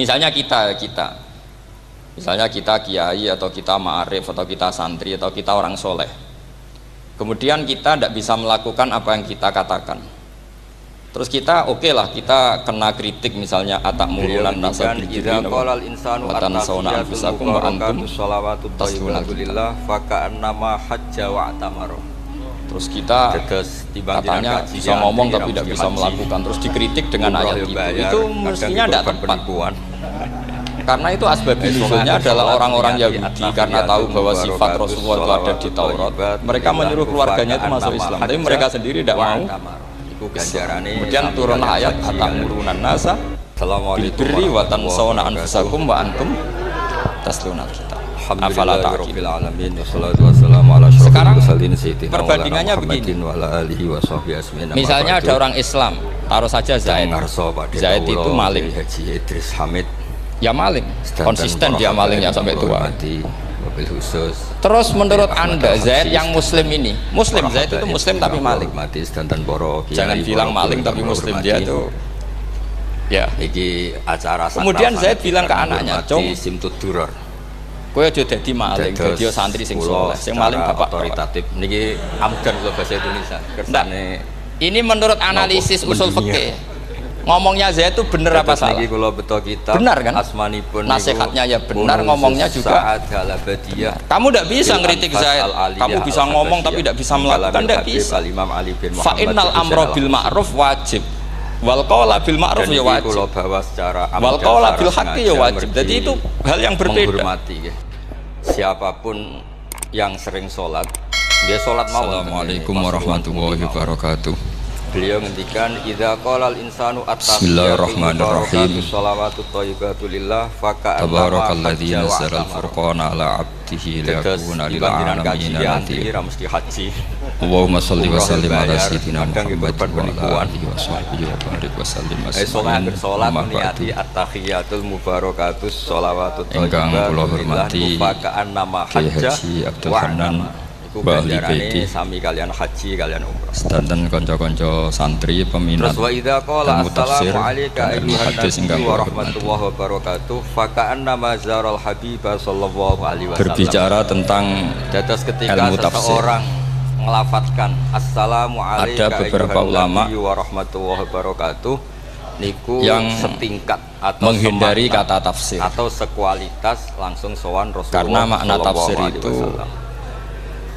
Misalnya misalnya kita kiai atau kita ma'arif atau kita santri atau kita orang soleh, kemudian kita tidak bisa melakukan apa yang kita katakan, terus kita oke lah, kita kena kritik misalnya atakmurunan nasa biljibri wa tansawna anfusakum wa antum tasluna kita. Terus kita katanya bisa ngomong tapi tidak bisa melakukan, terus dikritik dengan ayat itu mestinya tidak tepat. Karena itu asbab nuzulnya adalah orang-orang Yahudi karena tahu bahwa sifat Rasulullah itu ada di Taurat, mereka menyuruh keluarganya itu masuk Islam, tapi mereka sendiri tidak mau. Kemudian turun ayat atamuruna nasa bil birri wa tansawna anfusakum wa antum tasluna kita. Sekarang perbandingannya begini. Misalnya ada orang Islam, taruh saja Zaid itu maling, ya maling, konsisten dia malingnya sampai tua. Terus menurut Anda Zaid yang muslim ini, muslim, Zaid itu muslim tapi maling, jangan bilang maling tapi muslim, dia itu ya. Kemudian Zaid bilang ke anaknya, "Cung, kowe aja dadi maling, dadi santri sing saleh, sing maling bapak otoritatif." Niki amdan kula bahasa Indonesia. Kersane ini menurut analisis usul fikih. Ngomongnya Zaid itu benar apa salah? Benar kan? Nasihatnya ya benar, ngomongnya juga. Kamu tidak bisa ngeritik Zaid. Kamu bisa ngomong tapi tidak bisa melakukan, tidak bisa. Fa innal amra bil ma'ruf wajib. Wal qawla bil ma'ruf ya wajib. Wal qawla bil haqqi ya wajib. Jadi itu hal yang berbeda. Siapapun yang sering sholat, dia sholat mawon. Assalamualaikum warahmatullahi wabarakatuh. Beliau ngendikan idza qalal insanu Bismillahirrahmanirrahim. Shalawatu thayyibatu lillah faka tabarakalladzi nazzala al-furqana ala 'abdihi liyakuna lil 'alamin nadhira. Mesti haji. Allahumma shalli wa sallim ala sayyidina Muhammad wa ala alihi wa sahbihi wa barik wa sallim. Salat niati at-tahiyatul mubarakatus shalawatu ingkang kula hormati faka annama hajja Abdul Hanan Bali Bedi sami kalian haji kalian umrah. Sedanten kanca-kanca santri peminat ilmu tafsir dan ilmu hadis ingkang warahmatullahi wabarakatuh. Faka'anna mazarul habibah sallallahu alaihi wasallam. Berbicara tentang ilmu tafsir, orang ngelafatkan assalamu alaikum. Ada beberapa ulama warahmatullahi wabarakatuh niku yang setingkat atau menghindari kata tafsir atau sekualitas langsung sowan Rasulullah. Karena makna tafsir itu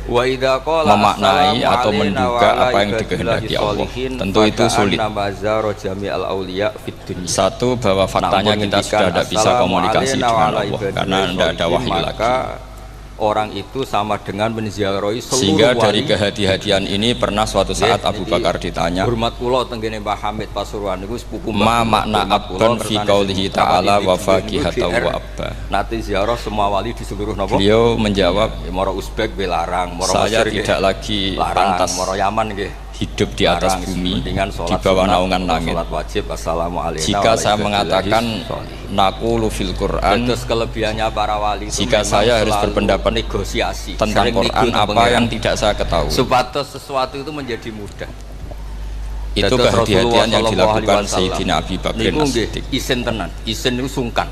memaknai atau menduga apa yang dikehendaki Allah. Tentu itu sulit. Satu, bahwa faktanya kita sudah tidak bisa komunikasi dengan Allah karena tidak ada wahyu lagi. Orang itu sama dengan menziarahi seluruh sehingga dari kehati-hatian ini pernah suatu saat Abu Bakar ditanya, hormat kula tenggene Mbah Hamid Pasuruan niku sepupu ma makna abdun fi qaulihi ta'ala wa faqihatan wa abba. Nanti ziarah semua wali di seluruh napa? Beliau menjawab, moro Uzbek be larang, moro saya tidak lagi pantas moro Yaman nggih hidup di atas bumi di bawah naungan langit. Wajib assalamualaikum. Jika saya mengatakan naqulu fil Quran, terus kelebihannya para wali, jika saya harus berpendapat negosiasi tentang Quran apa yang tidak saya ketahui, supados sesuatu itu menjadi mudah. Itu kehati-hatian yang dilakukan Sayyidina Abi Bakr As-Siddiq. Isin tenan, isin itu sungkan.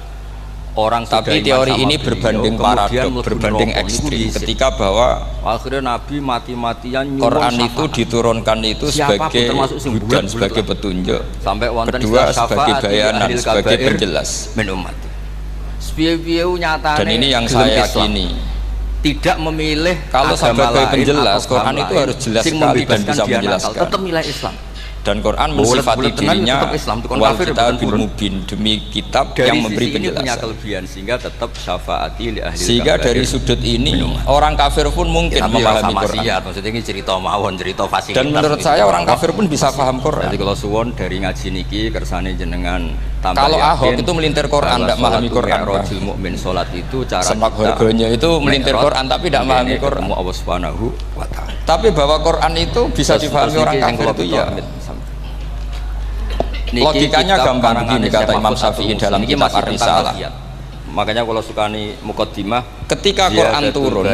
Orang tapi teori ini berbanding paradok, berbanding ekstrim ketika bahwa akhirnya Nabi mati-matian Quran itu diturunkan itu sebagai hudan, sebagai petunjuk, kedua sebagai bayanan, sebagai penjelas. Dan ini yang saya yakini, tidak memilih kalau sebagai penjelas Quran itu harus jelas sekali dan bisa menjelaskan. Tetap nilai Islam. Dan Quran mensifati dirinya wal kitabil mubin, demi kitab yang memberi penjelasan. Sehingga dari sudut ini orang kafir pun mungkin memahami Quran. Dan menurut saya orang kafir pun bisa paham Quran. Jadi kalau suwon dari ngaji niki kersane jenengan kalau Ahok itu melintir Quran tidak memahami Quran. Mukmin salat itu cara semak harganya itu melintir Quran tapi tidak memahami Quran. Allah Subhanahu wa taala. Tapi bahwa Quran itu bisa difahami orang kafir itu ya. Logikanya gampang begini kata Imam Syafi'i dalam kitab Ar-Risalah. Makanya kalau sukani mukaddimah, ketika Quran turun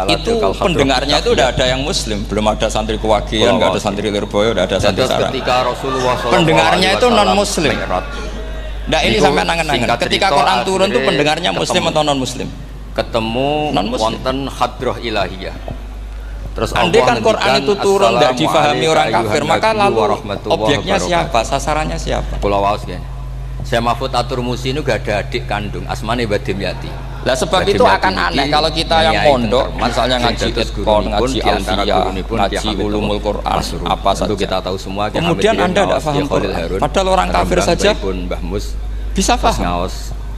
itu pendengarnya itu udah ada yang muslim, belum ada santri Kewagian, nggak ada santri Lirboyo, udah ada santri Sarang. Ketika Rasulullah pendengarnya itu non muslim. Nah ini sampai nangan-nangan. Ketika Quran turun tuh pendengarnya muslim atau non muslim? Ketemu wonten hadroh ilahiyah. Terus andai kan Quran itu turun tidak difahami orang kafir, maka lalu objeknya siapa, sasarannya siapa? Pulau Waus kan. Saya Mahfud Atur Musi itu gak ada adik kandung, asmane Badim Yati. Lah sebab itu akan aneh kalau kita yang pondok, misalnya ngaji Itkon, ngaji Alfiyah, ngaji Ulumul Quran, apa saja. Kita tahu semua. Kemudian Anda tidak paham Quran, padahal orang kafir saja bisa paham.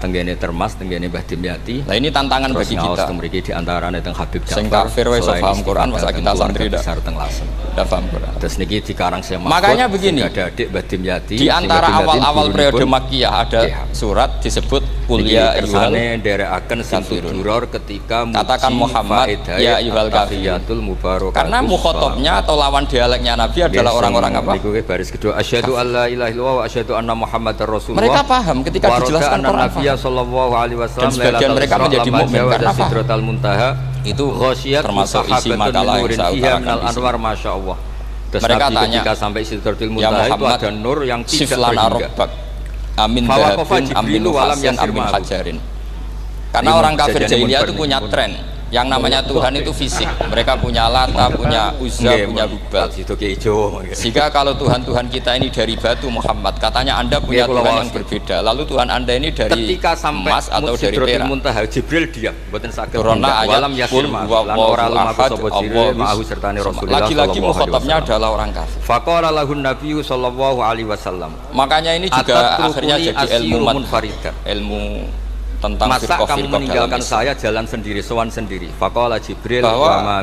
Tenggene Termas, tenggene Mbah Dimyati. Nah ini tantangan bagi kita. Mriki di antarane teng Habib Ja'far. Sing kafir wae iso paham Quran, masa kita santri ndak paham Quran. Terus niki dikarang saya makanya begini. Ada adik Mbah Dimyati. Di antara awal-awal periode Makkiyah ada surat disebut Kuliah kersane nderekaken satu duror ketika katakan Muhammad ya ayyuhal kafiyatul mubarak. Karena mukhatabnya atau lawan dialeknya Nabi adalah orang-orang apa? Niku baris kedua asyhadu alla ilaha illallah wa asyhadu anna Muhammadar Rasulullah. Mereka paham ketika dijelaskan Quran. Sallallahu alaihi wasallam dan sebagian mereka menjadi mukmin karena Sidratul Muntaha itu termasuk isi makalah yang saya utarakan anwar masyaallah. Mereka tanya ketika sampai Sidratul Muntaha itu ada nur yang tidak berhingga. Amin dahabin amin nufasin amin hajarin. Karena orang kafir jahiliyah itu punya tren yang namanya Tuhan itu fisik. Mereka punya Lata, punya Uzza, punya Hubal. Jika kalau Tuhan-Tuhan kita ini dari batu Muhammad, katanya Anda punya Tuhan yang berbeda. Lalu Tuhan Anda ini dari emas atau dari perak. Muntaha Jibril dia mboten saged walam yasir lagi-lagi mukhatabnya adalah orang kafir. Faqala lahun nabiyyu sallallahu alaihi wasallam. Makanya ini juga akhirnya jadi ilmu munfaridah. Ilmu tentang masa kamu meninggalkan saya jalan sendiri, sowan sendiri. Faqala Jibril bahwa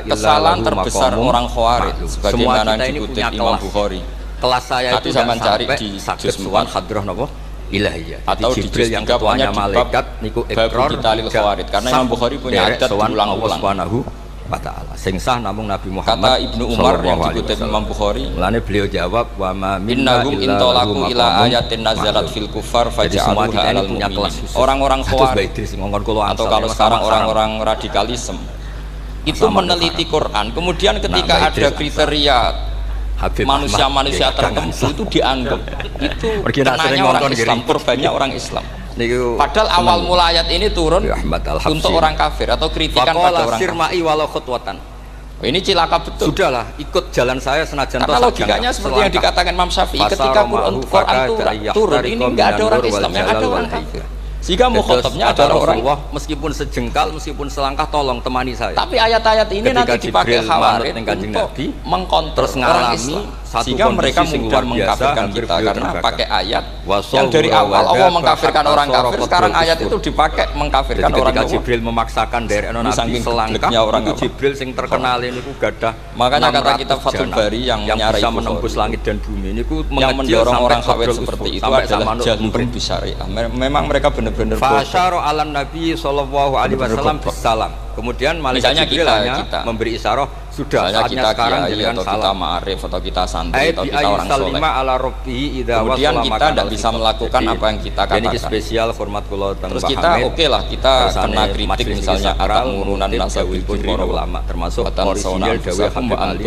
kesalahan terbesar orang Khawarij sebagaimana dikutip Imam Bukhari. Kelas saya itu zaman cari di juz sowan hadroh napa? Ilahiyah. Atau Jibril yang ketuanya malaikat niku ikrar talil Khawarij. Karena Imam Bukhari punya adat berulang-ulang. Wa ta'ala sing sah namung Nabi Muhammad. Kata Ibnu Umar yang dikutip Imam Bukhari, mulane beliau jawab wa ma minnahum intalaku ila ayatin nazalat fil kufar faja'aluha alal mu'minin. Orang-orang Khawarij atau kalau sekarang orang-orang radikalisme itu meneliti Quran, kemudian ketika ada kriteria manusia-manusia tertentu itu dianggap itu kenanya orang Islam, korbannya orang Islam. Padahal awal mula ayat ini turun untuk orang kafir atau kritikan pada orang kafir. Ini cilaka betul. Sudahlah, ikut jalan saya senajan karena logikanya seperti yang dikatakan Imam Syafi'i ketika Quran turun ini nggak ada orang Islam, yang ada orang kafir. Jika mukhatabnya adalah orang Allah, meskipun sejengkal, meskipun selangkah, tolong temani saya. Tapi ayat-ayat ini nanti dipakai Khawarij untuk mengkonter orang Islam, sehingga mereka mudah mengkafirkan kita karena pakai ayat yang dari awal Allah mengkafirkan orang kafir, sekarang ayat itu dipakai mengkafirkan orang kafir. Jibril memaksakan dari Nabi selangkah, itu Jibril sing terkenal ini ku gadah. Makanya kata kita Fathul Bari yang menyarai bisa menembus langit dan bumi ini ku yang mendorong orang kafir seperti itu adalah jahlun bisyariah. Memang mereka benar-benar fasyara ala Nabi sallallahu alaihi wasallam bisalam. Kemudian malaikat Jibril hanya memberi isyarah sudah saatnya sekarang jadikan atau kita ma'arif atau kita santri atau kita orang soleh. Kemudian kita tidak bisa melakukan apa yang kita katakan. Ini spesial format kula teng terus kita oke lah kita kena kritik misalnya atak murunan nasabil para ulama termasuk orisinal dawuh Habib Ali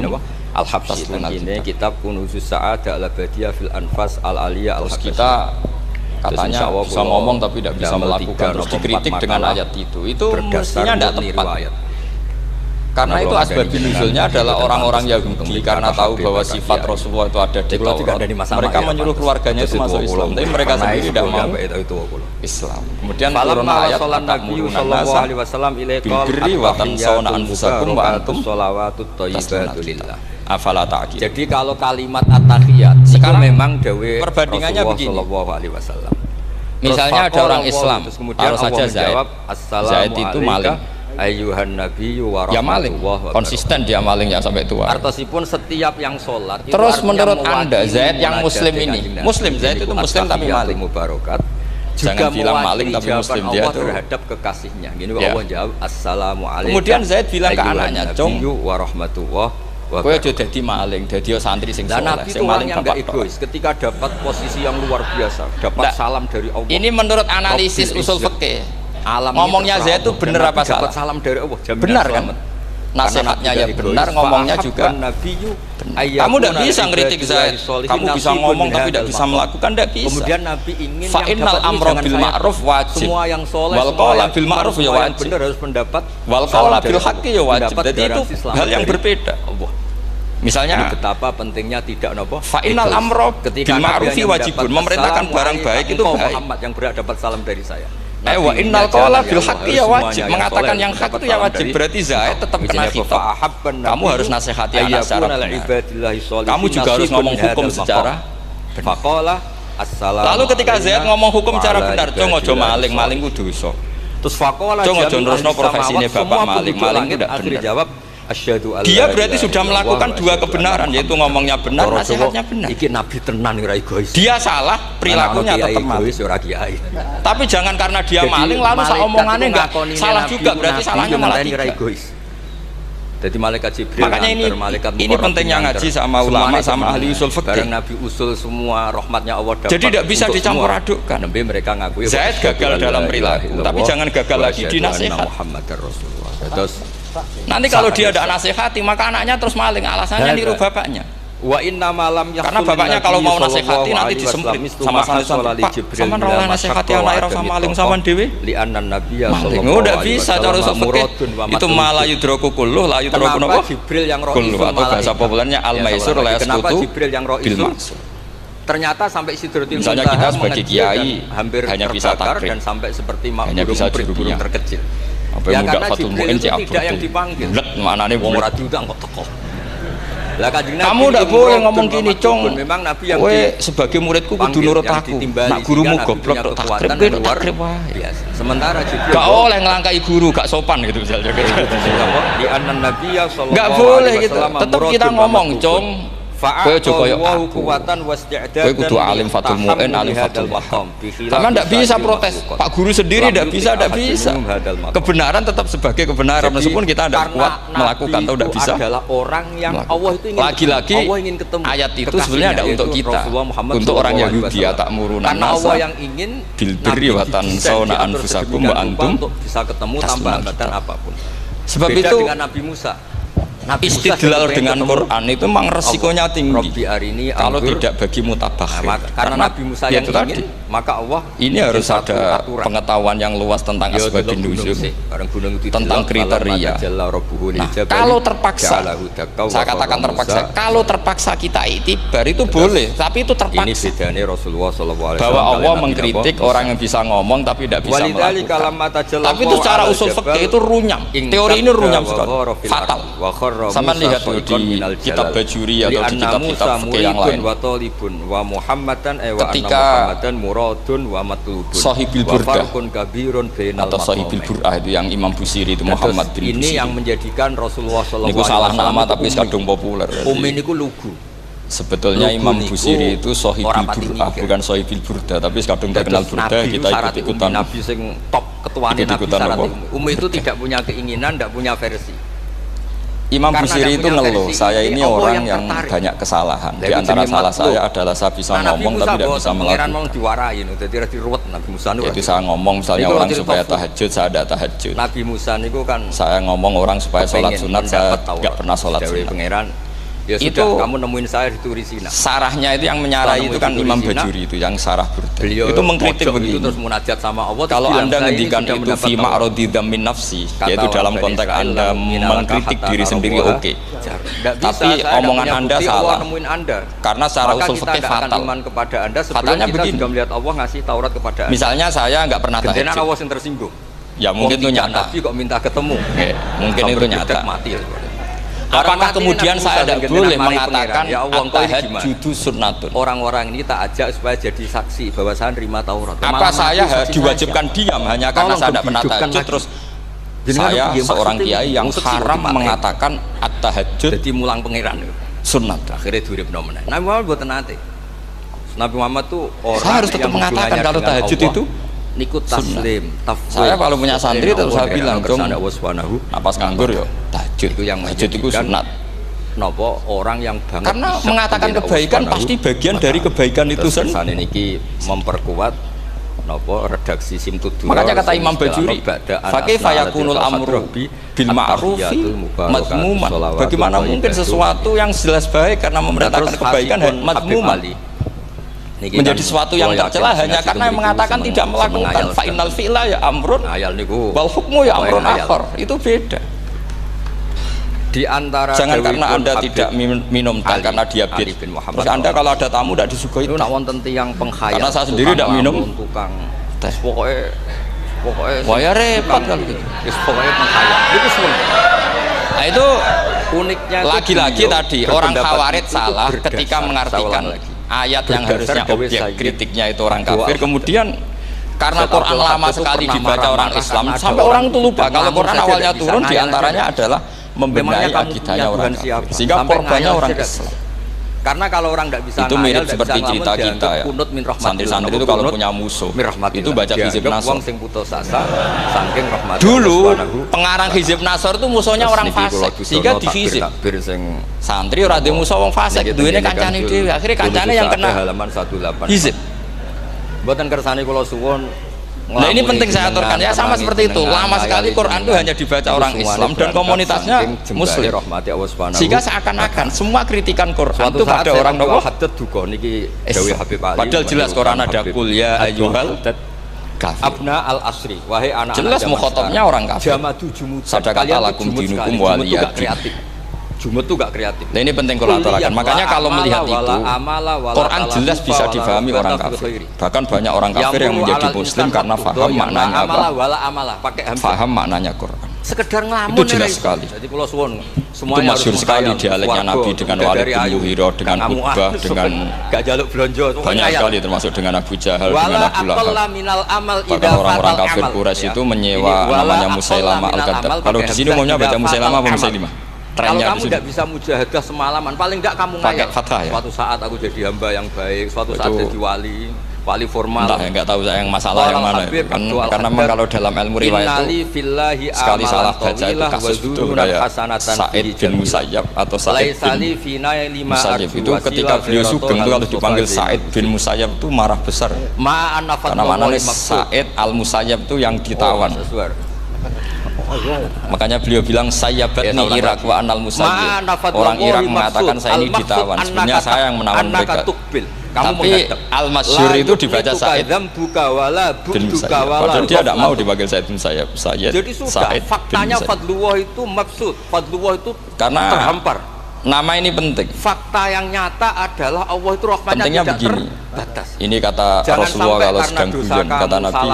Al-Habsyi ini kitab Kunuzus Sa'adah al-Abadiyah fil Anfas al-Aliyah al-Habsyi. Kita katanya bisa ngomong tapi tidak bisa melakukan, terus dikritik dengan ayat itu mestinya tidak tepat. Karena itu asbabun nuzulnya adalah orang-orang Yahudi karena tahu bahwa sifat Rasulullah itu ada di Taurat. Mereka menyuruh keluarganya itu masuk Islam, tapi mereka sendiri tidak mau Islam. Kemudian turun ayat atamuruna nasa bilbirri wa tansawna anfusakum wa antum tasbihuna. Afala ta'qilun. Jadi kalau kalimat at-tahiyat sekarang memang dawe perbandingannya begini. Sallallahu alaihi wasallam. Misalnya ada orang Islam, taruh saja Zaid itu maling. Ayuhan nabiyyu wa rahmatullah. Ya maling, konsisten dia malingnya sampai tua. Artosipun setiap yang sholat. Terus menurut Anda Zaid yang muslim ini, muslim Zaid itu muslim tapi maling. Mubarokat. Jangan bilang maling tapi muslim dia itu terhadap kekasihnya. Gini Allah jawab assalamualaikum. Kemudian Zaid bilang ke anaknya, "Cung, wa rahmatullah." Kowe aja dadi maling, dadi santri sing saleh. Sing maling yang enggak egois ketika dapat posisi yang luar biasa, dapat salam dari Allah. Ini menurut analisis usul fikih. Ngomongnya Zaid itu benar apa salah? Dapat salam dari Allah. Benar kan? nasihatnya ya benar, ngomongnya juga benar. Kamu tidak bisa ngeritik Zaid, kamu bisa ngomong tapi tidak bisa melakukan, tidak bisa. Kemudian Nabi ingin fa'innal amro bil ma'ruf wajib, semua yang soleh, wal qawla bil ma'ruf ya wajib, benar harus pendapat, wal qawla bil haqqi ya wajib. Jadi itu hal yang berbeda. Misalnya betapa pentingnya tidak nopo fa'innal amro bil ma'rufi wajibun, memerintahkan barang baik itu baik. Muhammad yang berhak dapat salam dari saya. Wa innal qawla bil haqqi ya wajib, mengatakan yang hak itu ya wajib. Berarti Zaid tetap kena khitab. Kamu harus nasihati anak secara benar. Kamu juga harus ngomong hukum secara benar. Lalu ketika Zaid ngomong hukum secara benar, cung ojo maling, maling ku dosa. Terus faqala cung ojo nerusno profesine bapak maling, maling itu tidak benar. Dia berarti sudah melakukan dua kebenaran, yaitu ngomongnya benar, nasihatnya benar. Iki Nabi tenan ora egois. Dia salah, perilakunya tetap maling. Tapi jangan karena dia maling lalu omongannya enggak salah juga, berarti salahnya malah tidak. Jadi malaikat Jibril, makanya ini pentingnya ngaji sama ulama sama ahli usul fikih. Nabi usul semua rahmatnya Allah dapat. Jadi tidak bisa dicampur adukkan. Nabi mereka ngakui Zaid gagal dalam perilaku, tapi jangan gagal lagi di nasihat. Terus nanti kalau dia tidak nasihati maka anaknya terus maling, alasannya niru bapaknya. Wa inna malam karena bapaknya kalau mau nasihati nanti disemprit sama santri, Pak sama rawlah nasihati anak sama maling sama dewi li'annan nabiyya sallallahu alaihi wasallam bisa cara fikih itu malah yudraku kulluh la yudraku napa Jibril yang kulluh, atau bahasa populernya al-maisur la yasqutu bil maksur. Ternyata sampai Sidratul Muntaha, misalnya kita sebagai kiai hampir hanya bisa takrib dan sampai seperti hanya bisa burung terkecil. Apa ya muda Fatul Mu'in tidak yang dipanggil. Manane wong ora diundang kok teko. Lah kamu tidak boleh ngomong gini, Cong. Memang Nabi yang sebagai muridku kudu nurut aku. Nak gurumu goblok tok takrib kowe takrib wae. Sementara Jibril gak oleh ngelangkai guru, gak sopan gitu misalnya. Di annan Nabi ya sallallahu gak boleh gitu. Tetap kita ngomong, Cong. Kowe aja koyo aku. Kowe kudu alim Fatul Mu'in, alim Fatul Wahhab. Karena ndak bisa protes. Pak guru sendiri ndak bisa. Kebenaran tetap sebagai kebenaran meskipun kita ndak kuat melakukan atau ndak bisa. Adalah orang yang Allah itu ingin lagi-lagi ayat itu sebenarnya ada untuk kita. Untuk orang Yahudi ya tak murunan karena Allah yang ingin bil birri wa tansawna anfusakum wa antum untuk bisa ketemu tanpa hambatan apapun. Sebab itu dengan Nabi Musa istidlal dengan Quran itu memang resikonya tinggi kalau tidak bagi mutabakhir. Karena Nabi Musa yang ingin, maka Allah ini harus ada pengetahuan yang luas tentang asbabun nuzul, tentang kriteria. Nah, kalau terpaksa, saya katakan terpaksa, kalau terpaksa kita itibar itu boleh, tapi itu terpaksa. Ini bedanya Rasulullah SAW bahwa Allah mengkritik orang yang bisa ngomong tapi tidak bisa melakukan. Tapi itu secara usul fikih itu runyam. Teori ini runyam sekali, fatal. Sama lihat di kitab Bajuri atau di kitab-kitab fikih yang lain. Ketika Sahibil Burdah atau Sahibil Burdah itu yang Imam Busiri itu Muhammad bin Busiri. Ini yang menjadikan Rasulullah SAW. Ini salah nama tapi kadung populer. Ini ku lugu. Sebetulnya Imam Busiri itu Sahibil Burdah, bukan Sahibil Burdah, tapi kadung terkenal Burdah kita ikut-ikutan. Nabi sing top ketuane Nabi syarat itu tidak punya keinginan, tidak punya versi. Imam Busiri itu ngeluh, saya ini orang yang banyak kesalahan. Di antara salah saya adalah saya bisa ngomong tapi tidak bisa melakukan. Jadi saya ngomong misalnya orang supaya tahajud, saya tidak tahajud. Nabi Musa itu kan saya ngomong orang supaya sholat sunat, saya tidak pernah sholat sunat. Ya itu sudah, kamu nemuin saya di Turisina. Sarahnya itu yang menyarai itu kan Imam Bajuri itu yang sarah Burdah. Itu mengkritik begini. Terus munajat sama Allah. Kalau Anda ngendikan itu fi ma'radi dzammin nafsi, yaitu dalam konteks Anda mengkritik diri sendiri oke. Tapi omongan Anda salah. Karena secara usul fikih fatal. Fatalnya begini. Melihat Allah ngasih Taurat kepada Anda. Misalnya saya nggak pernah tahajud. Karena Allah yang tersinggung. Ya mungkin itu nyata. Tapi kok minta ketemu. Mungkin itu nyata. Apakah kemudian saya tidak boleh mengatakan at-tahajjudu sunnatun? Orang-orang ini tak ajak supaya jadi saksi bahwa saya terima Taurat. Apa saya diwajibkan diam hanya karena saya tidak pernah tahajud terus saya seorang kiai yang haram mengatakan at-tahajjud jadi mulang pangeran sunnat. Akhirnya duripno meneh. Nabi Muhammad buat nate. Nabi Muhammad tuh orang saya harus tetap mengatakan kalau tahajud itu nikut taslim, saya kalau punya santri terus saya bilang dong napas nganggur ya tahajud itu sunat. Nopo orang yang banget karena mengatakan kebaikan pasti bagian dari kebaikan itu sendiri. Ini memperkuat napa redaksi Simtud. Makanya kata Imam Bajuri, fakih fayakunul amru bil ma'rufi madmuman. Bagaimana mungkin sesuatu yang jelas baik karena memerintahkan kebaikan madmuman menjadi sesuatu yang tercela hanya karena yang mengatakan tidak melakukan. Fa innal fi'la ya amrun wal hukmu ya amrun akhar. Itu beda. Di antara jangan karena Anda tidak minum teh karena diabetes. Terus Anda kalau ada tamu tidak disuguhi teh. Karena saya sendiri tidak minum teh. Pokoknya repot kalau gitu. Pokoknya penghayal. Itu semua. Nah itu uniknya. Lagi-lagi tadi orang Khawarij salah ketika mengartikan ayat yang harusnya objek kritiknya itu orang kafir. Kemudian karena Quran lama sekali dibaca orang Islam sampai orang itu lupa kalau Quran awalnya turun diantaranya adalah membenahi akidahnya orang kafir, sehingga korbannya orang Islam. Karena kalau orang tidak bisa itu mirip seperti cerita kita ya, santri-santri itu kalau punya musuh itu baca hizib nasor. Dulu pengarang hizib nasor itu musuhnya orang fasik, sehingga dihizib. Santri ora duwe musuh wong fasik, duwene kancane dhewe, akhirnya kancane yang kena hizib. Mboten kersane kula suwun. Nah ini penting saya aturkan ya, sama seperti itu. Lama sekali Quran itu hanya dibaca orang Islam dan komunitasnya Muslim, sehingga seakan-akan semua kritikan Quran itu pada orang Nawa. Padahal jelas Quran ada kuliah ayyuhal abna al asri, wahai anak jelas mukhatabnya orang kafir. Sadaqata lakum dinukum waliyadin. Jumut itu gak kreatif. Nah ini penting kalau aturakan. Makanya kalau melihat itu, Quran jelas bisa difahami orang kafir. Bahkan banyak orang kafir yang menjadi Muslim karena faham maknanya apa? Faham maknanya Quran. Sekedar ngelamun itu jelas sekali. Jadi kalau suwun itu masyhur sekali dialeknya Nabi dengan Walid bin Mughirah, dengan Uqbah, dengan gak jaluk blonjo. Banyak sekali termasuk dengan Abu Jahal, dengan Abu Lahab. Bahkan orang-orang kafir Quraisy itu menyewa namanya Musailama al-Kadzdzab. Kalau di sini umumnya baca Musailama apa Musailimah? Kalau kamu tidak bisa mujahadah semalaman, paling tidak kamu ngayal. Ya? Suatu saat aku jadi hamba yang baik, suatu saat jadi wali formal. Entah, enggak tahu saya yang masalah yang mana. Karena memang kalau dalam ilmu riwayat itu sekali salah baca itu kasus itu kayak Sa'id bin Musayyab atau Sa'id bin Musayyab itu ketika beliau sugeng itu kalau dipanggil Sa'id bin Musayyab itu marah besar. Karena maknanya Sa'id al-Musayyab itu yang ditawan. Makanya beliau bilang saya batni Irak wa anal musayyib. Orang Irak mengatakan saya ini ditawan, sebenarnya saya yang menawan mereka. Tapi al-masyhur itu dibaca Sa'id bin Musayyab. Padahal dia tidak mau dipanggil Sa'id bin Musayyab. Jadi sudah faktanya Fadlullah itu maksud, Fadlullah itu karena terhampar. Nama ini penting. Fakta yang nyata adalah Allah itu rahmatnya pentingnya tidak begini. terbatas. Ini kata Rasulullah kalau sedang guyon, kata Nabi,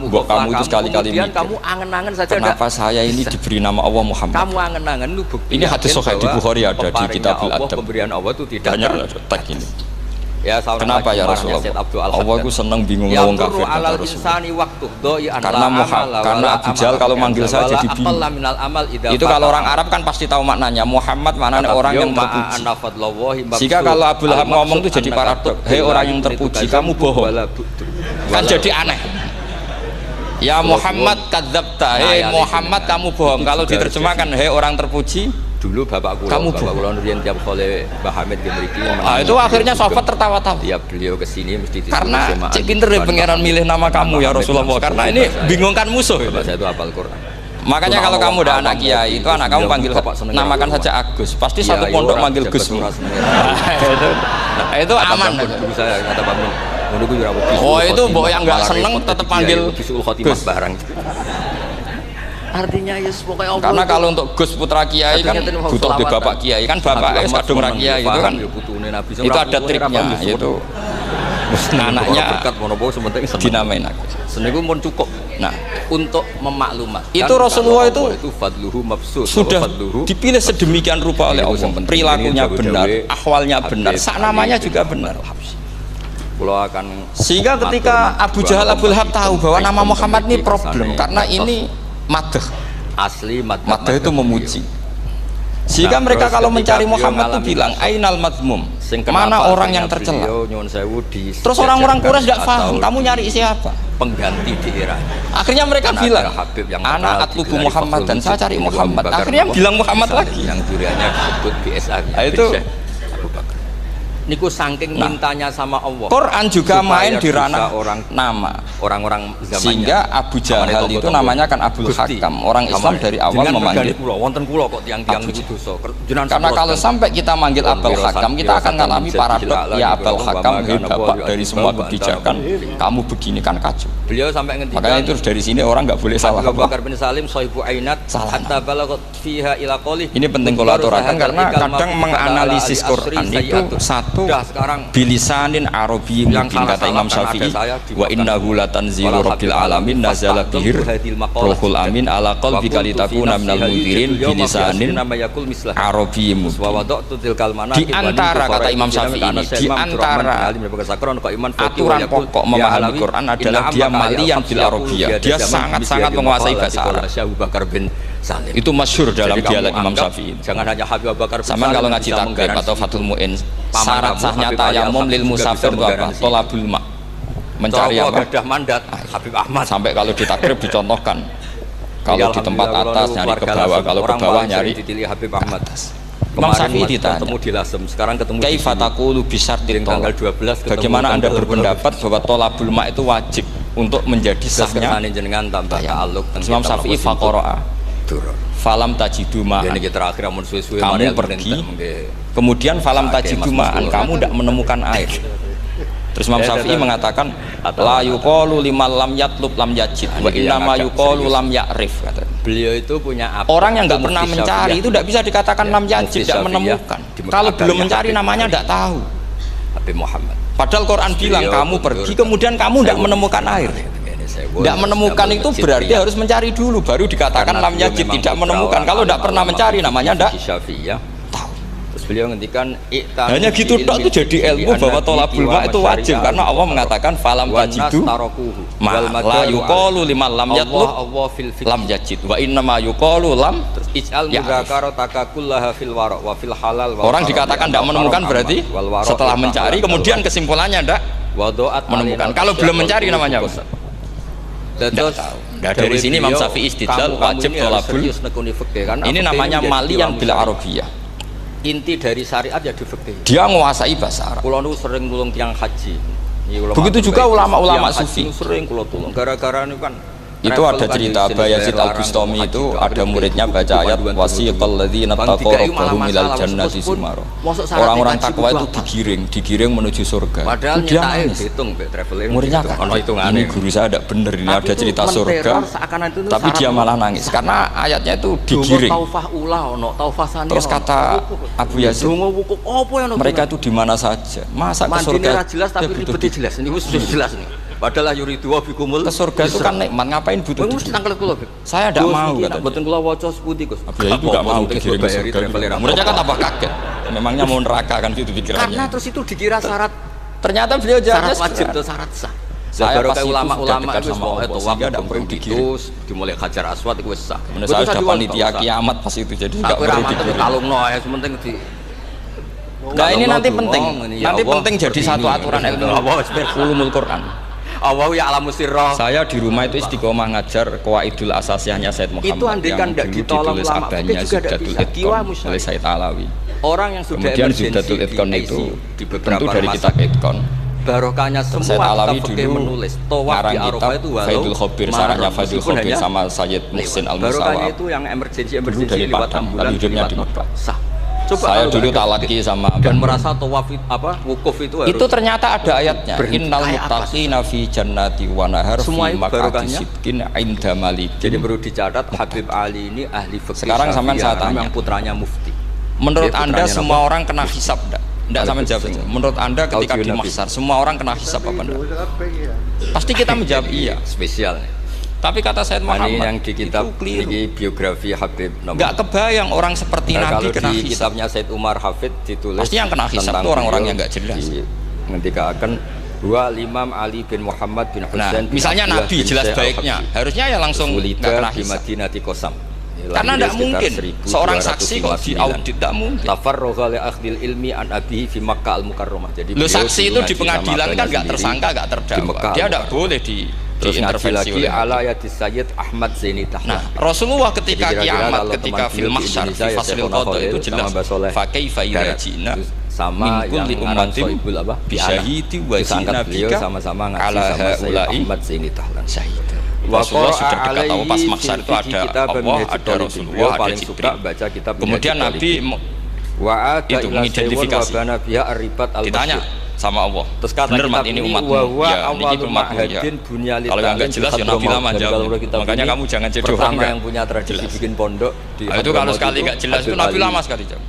buat kamu itu sekali-kali mikir. Kamu angen-angen saja. Kenapa saya ini diberi nama Allah Muhammad? Kamu angen-angen itu bukti. Ini hadis sahih di Bukhari ada di Kitabul Adab. Pemberian Allah itu tidak tag ini. Ya, kenapa ya Rasulullah? Allah itu senang bingung ngomong kafir kata Rasulullah. Karena Abu Jahal kalau manggil saya jadi bingung. Itu kalau orang Arab kan pasti tahu maknanya. Muhammad maknanya orang yang terpuji. Jika kalau Abu Lahab ngomong itu jadi paradok. Hei orang yang terpuji, kamu bohong. Kan jadi aneh. Ya Muhammad kadzabta. Hei Muhammad kamu bohong. Kalau diterjemahkan hei orang terpuji, dulu bapak kula nurian tiap kali Mbah Hamid mriki itu akhirnya sahabat tertawa-tawa. Tiap beliau kesini mesti karena cek pinter ya pangeran milih nama kamu ya Rasulullah, karena ini bingungkan musuh. Saya itu hafal Quran. Makanya kalau kamu udah anak kiai itu anak kamu panggil namakan saja Agus, pasti satu pondok manggil Gusmu. Itu aman. Saya kata Pak Mun. Oh itu mbok yang nggak seneng tetap panggil Gus barang. Artinya ya pokoknya Allah. Karena kalau untuk Gus putra kiai kan butuh di bapak kiai, kan bapak kadung ra kiai itu kan itu ada triknya, yaitu anaknya dinamain Agus. Seniku pun cukup. Nah untuk memaklumat itu Rasulullah itu fadluhu mabsud, sudah dipilih sedemikian rupa oleh Allah, perilakunya benar, ahwalnya benar, sak namanya juga benar. Sehingga ketika Abu Jahal Abu Lahab tahu bahwa nama Muhammad ini problem, karena ini madah asli, madah itu memuji. Sehingga mereka kalau mencari Muhammad itu bilang ainal madmum, mana orang yang tercela. Terus orang-orang Quraisy tidak paham kamu nyari siapa pengganti di era. Akhirnya mereka bilang anak atlubu Muhammad, dan saya cari Muhammad. Akhirnya bilang Muhammad lagi yang duriannya disebut BSA itu niku saking mintanya sama Allah. Quran juga main di ranah nama orang-orang zamannya. Sehingga Abu Jahal itu namanya kan Abdul Hakam. Orang Islam dari awal memanggil wonten kula kok tiang-tiang niku dosa. Karena kalau sampai kita manggil Abdul Hakam, kita akan mengalami paradok. Ya Abdul Hakam, bapak dari semua kebijakan, kamu begini kan kacau. Beliau sampai ngendikan. Makanya itu dari sini orang nggak boleh salah. Abu Bakar bin Salim sahibu ainat hatta balaghat fiha ila qali. Ini penting kalau aturakan karena kadang menganalisis Quran itu satu bilisanin Arabi mungkin kata Imam Syafi'i wa innahu latanzilu rabbil alamin nazala bihir ruhul amin ala qalbika litakuna minal munzirin bilisanin Arabi mungkin. Di antara kata Imam Syafi'i ini di antara aturan pokok memahami Quran adalah dia malian bil Arabiyah, dia sangat-sangat menguasai bahasa Arab. Abu Bakar bin Salim. Itu masyhur dalam dialog Imam Syafi'i. Jangan hanya Habib Abu Bakar bin Salim. Sama kalau ngaji takrib atau Fathul Mu'in, syarat sahnya tayamum lil musafir itu apa? Tolabul ma. Mencari apa? Gadah mandat Habib Ahmad. Sampai kalau di takrib dicontohkan. Kalau di tempat atas nyari ke bawah, kalau ke bawah nyari dipilih Habib Ahmad. Imam Syafi'i ditanya, ketemu di Lasem, sekarang ketemu di Kaifa taqulu bisyartil tanggal 12. Bagaimana Anda berpendapat bahwa tolabul ma itu wajib untuk menjadi sahnya jenengan tambah ta'alluq. Imam Syafi'i faqara'a falam tajidu ma'an. Kamu pergi, kemudian falam tajidu ma'an, kamu tidak menemukan air. Terus Imam Syafi'i mengatakan la yuqalu liman lam yatlub lam yajid wa innama yuqalu lam ya'rif. Beliau itu punya apa? Orang yang nggak pernah mencari itu tidak bisa dikatakan lam yajid, tidak menemukan. Kalau belum mencari namanya tidak tahu. Habib Muhammad. Padahal Quran bilang kamu pergi kemudian kamu tidak menemukan air. Tidak menemukan itu berarti harus mencari dulu baru dikatakan lam yajid, tidak menemukan. Kalau tidak pernah mencari namanya tidak tahu. Terus beliau ngendikan hanya gitu tok itu jadi ilmu bahwa tolabul ma itu wajib karena Allah mengatakan falam tajidu ma la yuqalu liman lam yatlub lam yajid wa innama yuqalu lam ij'al mudzakarata kullaha fil wara wa fil halal. Orang dikatakan tidak menemukan berarti setelah mencari kemudian kesimpulannya tidak menemukan. Kalau belum mencari namanya tidak tahu. Nah, dari sini Imam Syafi'i istidlal wajib tolabul. Ini namanya malian bil Arabiyah. Inti dari syariat ya di fikih. Dia menguasai bahasa Arab. Kulo nu sering nulung tiang haji. Begitu juga ulama-ulama sufi. Sering kulo tulung. Gara-gara ini kan itu ada cerita Bayazid Al-Bustami itu ada muridnya baca ayat wasiqal ladzina taqaw rabbahum ilal jannati sumara. Orang-orang takwa itu digiring menuju surga. Padahal dia hitung traveling. Muridnya kan ini guru saya tidak benar, ini ada cerita surga. Tapi dia malah nangis karena ayatnya itu digiring. Terus kata Abu Yazid, mereka itu di mana saja. Masa ke surga? Jelas tapi ribet jelas. Ini sudah jelas nih. Padahal yuridu wa bikumul ke surga itu kan nikmat, ngapain butuh ditangkal kula. Saya tidak mau kata. Mboten kula waca sepundi Gus. Ya itu enggak mau dikirim ke surga. Mereka kan tambah kaget. Memangnya mau neraka kan gitu pikirannya. Karena terus itu dikira syarat. Ternyata beliau jawabnya syarat wajib itu syarat sah. Saya pas ulama-ulama itu semua itu waktu tidak perlu dikirim. Dimulai Hajar Aswad itu wis sah. Saya ada panitia kiamat pas itu jadi enggak perlu dikirim. Kalungno ya sementing di. Nah ini nanti penting. Nanti penting jadi satu aturan ilmu. Ulumul Quran. Allah ya alamu sirra. Saya di rumah itu istiqomah ngajar Qawaidul Asasiyahnya Said Muhammad. Itu andaikan tidak ditolong ulama abahnya Zuhdatul Itqan oleh Said Alawi. Orang yang sudah kemudian Zuhdatul Itqan itu tentu dari kitab Itqan. Barokahnya semua Said Alawi dulu menulis tawaf di Arafah itu Faidul Khobir, sarahnya Faidul Khobir sama Sayyid Muhsin Al-Musawab. Barokahnya itu yang emergency dari Padang, tapi hidupnya di Mekah. Sah. Coba saya dulu talaki sama dan merasa tawaf apa wukuf itu harus itu ternyata ada ayatnya innal muttaqina fi jannati wa nahar fi maq'adi sidqin 'inda malik. Jadi perlu dicatat Habib Ali ini ahli fikih. Sekarang sampean saya tanya, yang putranya mufti. Menurut Anda semua orang kena hisab enggak? Enggak sampean jawab saja. Menurut Anda ketika di mahsyar semua orang kena hisab apa enggak? Pasti kita menjawab iya. Spesial. Tapi kata Said Muhammad yang di kitab ini biografi Habib nggak kebayang orang seperti Nabi kena hisab. Kitabnya Said Umar Hafid ditulis pasti yang kena hisab itu orang-orang yang nggak jelas. Ketika akan dua Imam Ali bin Muhammad bin Husain. Misalnya Nabi jelas baiknya, harusnya ya langsung nggak kena hisab. Karena tidak mungkin seorang saksi kok diaudit, tidak mungkin. Tafarrugha li akhdil ilmi an abihi fi Makkah al-Mukarramah. Jadi saksi itu di pengadilan kan nggak tersangka, nggak terdakwa. Dia tidak boleh diintervensi oleh ala yatis Sayyid Ahmad Zaini Tahir. Nah, Rasulullah ketika kiamat, ketika fil mahsyar fi faslil qada itu jelas fa kaifa idza ji'na sama yang ngarang Soibul apa? Bisyahidi wa jinabika sama-sama ala haula'i syahid. Rasulullah sudah dekat tahu pas maksar itu ada Allah, ada Rasulullah, ada Jibril. Kemudian Nabi itu mengidentifikasi, ditanya sama Allah, terus benar mat ini umatmu, ya ini umatmu ya. Kalau yang nggak jelas ya Nabi lama jawab. Makanya kamu jangan cedok orang yang punya tradisi bikin pondok. Itu kalau sekali nggak jelas itu Nabi lama sekali jawab.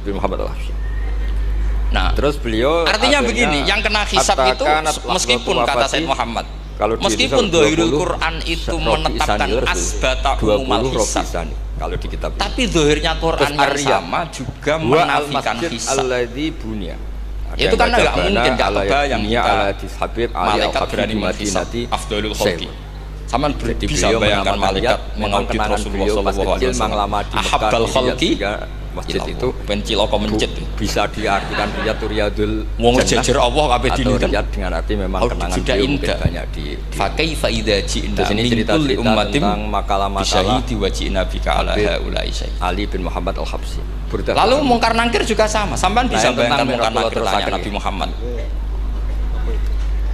Nah, terus beliau artinya begini, yang kena hisab itu meskipun kata Said Muhammad, meskipun Dzahirul Quran itu menetapkan asbata umumal hisab, kalau di kitab, tapi zahirnya Quran yang sama juga menafikan hisab. Itu kan nggak mungkin Ka'bah yang malaikat berani menghisab afdalul khalqi. Sama bisa bayangkan malaikat mengaudit Rasulullah sallallahu alaihi wasallam. Ahabbal khalqi masjid itu penciloko mencit bisa diartikan riyadul wong jejer Allah kabeh dini riyad dengan arti memang kenangan beliau banyak di fa kaifa idza ji'na min kulli ummatin makalah bisyahidi wa ji'na bika ala haula'i syahid. Ali bin Muhammad Al-Habsyi. Lalu mungkar nangkir juga sama. Sampean bisa bayangkan mungkar nangkir tanya Nabi Muhammad.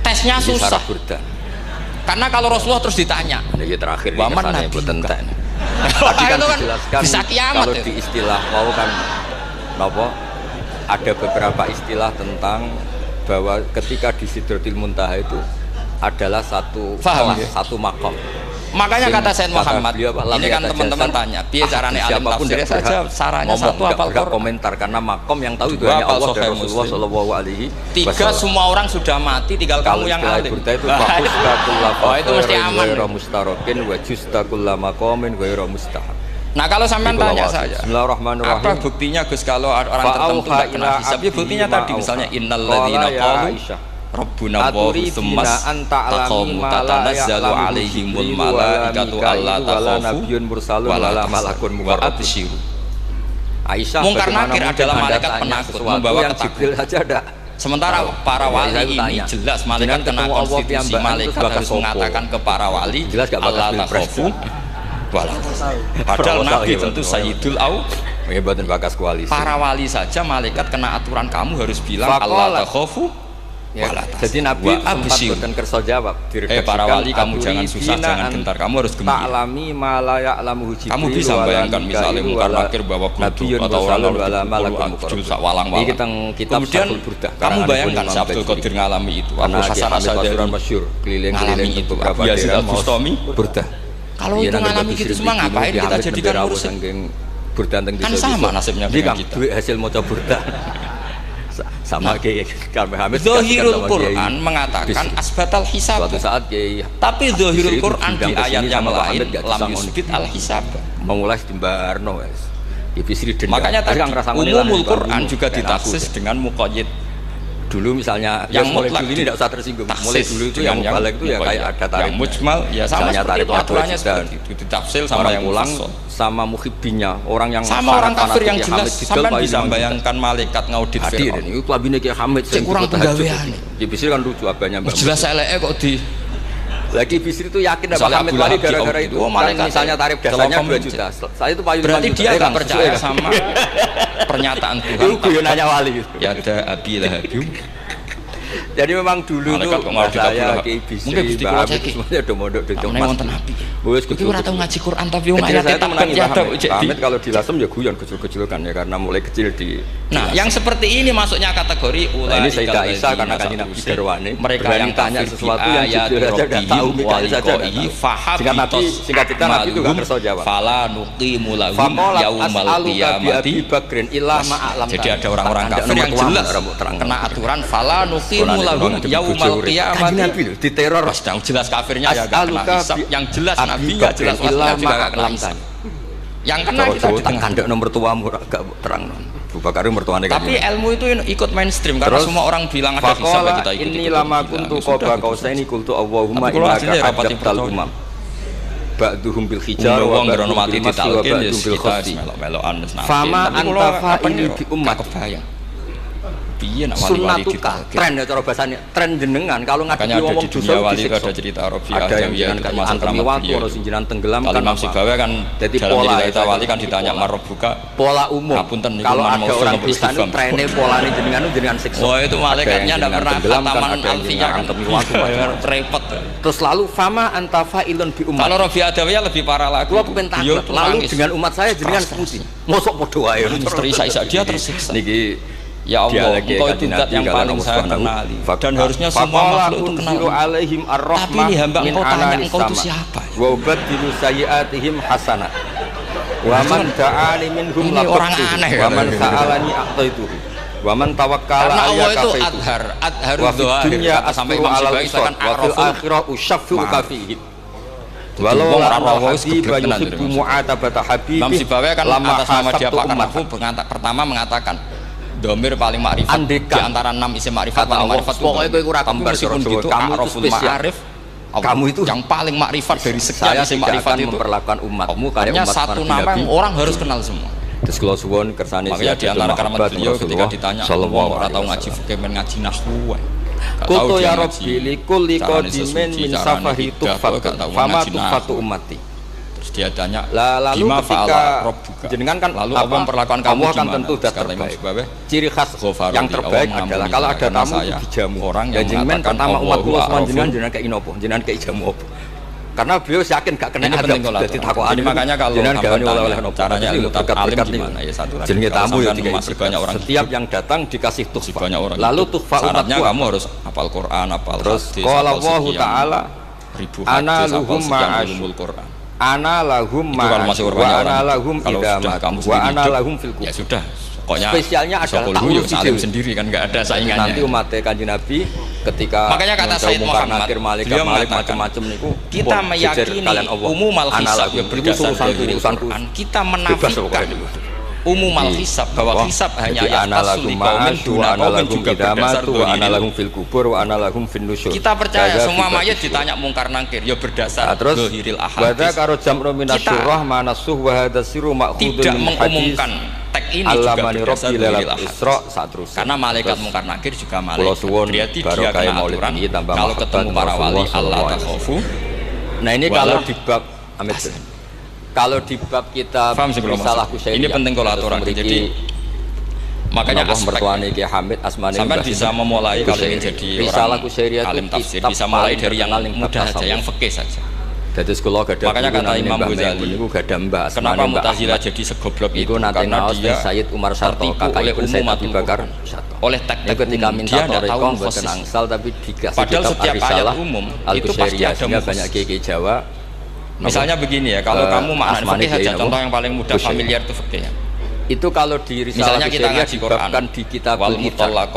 Tesnya susah. Karena kalau Rasulullah terus ditanya, ini terakhir waman nabi tadi kan dijelaskan bisa kiamat kalau di istilah mau kan ada beberapa istilah tentang bahwa ketika di Sidratil Muntaha itu adalah satu kelas, satu makom. Makanya kata Said Muhammad, ini kan teman-teman tanya, piye carane alim tafsir saja sarannya satu apal Quran. Komentar karena makom yang tahu itu hanya Allah dan Rasulullah sallallahu alaihi wasallam. Tiga semua orang sudah mati, tinggal kamu yang alim. Itu itu mesti aman. Wa mustarokin wa justakulla maqamin wa mustahab. Nah kalau sampean tanya saya, apa buktinya Gus kalau orang tertentu tidak kena hisab? Ya buktinya tadi misalnya innal ladzina qalu Rabbuna Allahu tsummas taqamu tatanazzalu alaihimul malaikatu alla takhafu wa la malakun muqarrabun. Aisyah mungkar nakir adalah malaikat penakut membawa ketakutan. Sementara para wali ini jelas malaikat kena konstitusi, malaikat harus mengatakan ke para wali alla takhafu wa la tahzanu. Padahal Nabi tentu sayyidul para wali saja malaikat kena aturan kamu harus bilang alla takhafu. Ya, jadi Nabi sempat dan kerso jawab para wali kamu jangan susah, jangan gentar, kamu harus gembira. Kamu bisa bayangkan misalnya mungkar nakir bawa kudu atau orang kemudian kamu bayangkan Abdul Qadir ngalami itu, Abu Hasan Asy'ari ngalami itu, Abu Yazid Al-Bustami kalau itu ngalami gitu semua ngapain kita jadikan urusan kan sama nasibnya dengan kita hasil moco burda sama kayak Hamid. Dzahirul Quran mengatakan asbatal hisab. Suatu saat tapi dzahirul Quran di ayat yang lain lam yusbit al hisab. Memulai di Barno wes. Makanya tadi umumul Quran juga ditaksis dengan muqayyid. Dulu misalnya yang mulai dulu ini tidak usah tersinggung. Mulai dulu itu yang balik itu ya kayak ada tarif. Yang mujmal ya sama seperti itu aturannya seperti itu ditafsir sama yang ulang sama muhibbinya orang yang sama orang kafir yang jelas. Sampai bisa bayangkan malaikat ngaudit Fir'aun. Itu kelabine Ki Hamid sing kurang penggaweane. Ya Bisri kan lucu abahnya Mbak. Jelas eleke kok di lagi Bisri itu yakin Mbak Hamid wali gara-gara itu. Malaikat misalnya tarif dasarnya 2 juta. Saya itu payu 5 juta. Berarti dia enggak percaya sama pernyataan Tuhan. Itu guyonannya wali gitu. Ya ada Abi Lahab. Jadi memang dulu itu saya Ki Bisri Mbak Hamid semuanya do mondok do Mas. Wis kudu ora tau ngaji Quran tapi wong ayat tak menangi Hamid kalau dilasem ya guyon kecil-kecil kan ya karena mulai kecil di. Nah, yang seperti ini masuknya kategori ulama. Ini Sayyidah Aisyah karena kanjeng Nabi Darwani. Mereka yang tanya sesuatu yang jujur saja enggak tahu mikir saja. Singkat cerita Nabi itu enggak kerso jawab. Fala nuqimu lahum yaumal qiyamati bakrin illa ma'alam. Jadi ada orang-orang kafir yang jelas kena aturan fala nuqimu lahum yaumal qiyamati. Nabi diteror. Sedang jelas kafirnya ya enggak kena hisab. Yang jelas Nabi enggak jelas wasnya juga enggak kena hisab. Yang kena kita di tengah kandek nomor tuamu enggak terang. Abu Bakar mertuane kan. Tapi ilmu itu ikut mainstream karena semua orang bilang ada hisab kita ikut. Ini lama kuntu qaba kausaini qultu Allahumma innaka adzabtal umam. Ba'duhum bil hijar wa ba'duhum bil masjid bil khafti. Melo-meloan wis nabi. Fama anta fa'ili bi ummat. piye nak wali-wali ditarget. Tren ya cara bahasanya, tren jenengan kalau ngadepi ngomong dosa wali itu ada cerita Rabi Adawiyah itu termasuk keramat beliau. Ono sinjinan tenggelam kan Imam Sibawa kan dalam cerita wali kan ditanya marbuka pola umum. Kalau ada orang Kristen trennya polanya jenengan siksa. Oh itu malaikatnya enggak pernah khataman alfiyah kan repot. Terus lalu fama antafa ilun bi umat. Kalau Rabi Adawiyah lebih parah lagi. Lalu dengan umat saya jenengan sepuji. Mosok padha wae. Misteri isa dia tersiksa. Niki ya Allah, engkau itu zat yang paling saya kenali dan harusnya semua makhluk itu kenal. Tapi ini hamba engkau tanya engkau itu siapa? Wa ubadilu sayyiatihim hasanah. Wa man da'ani minhum ini orang aneh. Wa man sa'alani a'taitu. Wa man tawakkala Allah itu adharud dunya sampai Imam Sibawi katakan wa fil akhirah usyaffi'u kafihi. Walau Allah yuhibbu mu'atabata habibi. Imam Sibawi kan atas nama dia pakar nahwu pertama mengatakan domir paling makrifat di antara 6 isim makrifat paling makrifat pokoknya kowe ora kembar gitu araful ma'arif kamu itu yang paling makrifat dari sekian isim makrifat itu memperlakukan umatmu kayak umat satu nama yang orang harus kenal semua. Terus kalau suwon kersane makanya di antara keramat beliau ketika ditanya ora tahu ngaji fikih men ngaji nahwu Kultu ya Rabbi likul liqadimin min safahi tufat fama tufatu ummati. Terus dia tanya, lalu ketika jenengan kan lalu Allah memperlakukan kamu akan tentu terbaik. Ciri khas yang terbaik adalah kalau ada tamu itu dijamu. Orang yang jenengan pertama umat kula jenengan kayak inopo, jenengan kayak jamu opo. Karena beliau yakin gak kena adab jadi takokane. Makanya kalau caranya ilmu alim gimana ya satu lagi. Jenenge tamu ya masih banyak orang. Setiap yang datang dikasih tuhfa. Lalu tuhfa umatnya kamu harus hafal Quran, hafal hadis. Terus qala Allah Ta'ala ana lahum ma'asyul Quran. Ana lahum ma'asyul wa ana lahum idamat wa ana lahum fil ya sudah. Pokoknya spesialnya adalah tahu salim sendiri kan nggak ada saingannya. Nanti umat Kanjeng Nabi ketika makanya kata Said Muhammad dia macam-macam niku kita meyakini umum al-hisab berdasarkan Quran kita menafikan umum al-hisab bahwa hisab hanya yaqasul liqaumin duna qaumin juga berdasar wa ana lahum fil kubur wa ana lahum fin nusyur. Kita percaya semua mayat ditanya mungkar nangkir ya berdasar zahiril ahadits. Wa karo jam'u minasyurah manasuh wa hadasiru ma'khudun tidak mengumumkan teks ini juga berdasar zahiril Isra satrus. Karena malaikat mungkar nakir juga malaikat. Berarti dia kena aturan kalau ketemu para wali Allah takhafu. Nah ini kalau di bab kalau di bab kita risalah Kusyairiyah ini penting kalau aturan. Jadi makanya mertuane Ki Hamid asmane sampai bisa memulai kalau ingin jadi risalah Kusyairiyah alim tafsir bisa mulai dari yang mudah saja, yang fikih saja. Jadi sekolah gadah. Makanya kata Imam Ghazali niku gadah mbah. Kenapa Mu'tazilah jadi segoblok itu? Karena dia Sayyid Umar Sarto kakakipun Sayyid Abu Bakar oleh tek-tek ketika minta tahu mboten angsal tapi dikasih padahal setiap ayat umum itu pasti ada banyak kiai Jawa. Misalnya begini ya, kalau kamu makna fikih saja contoh yang paling mudah familiar itu fikih ya. Itu kalau di risalah misalnya kita ngaji Quran di kitabul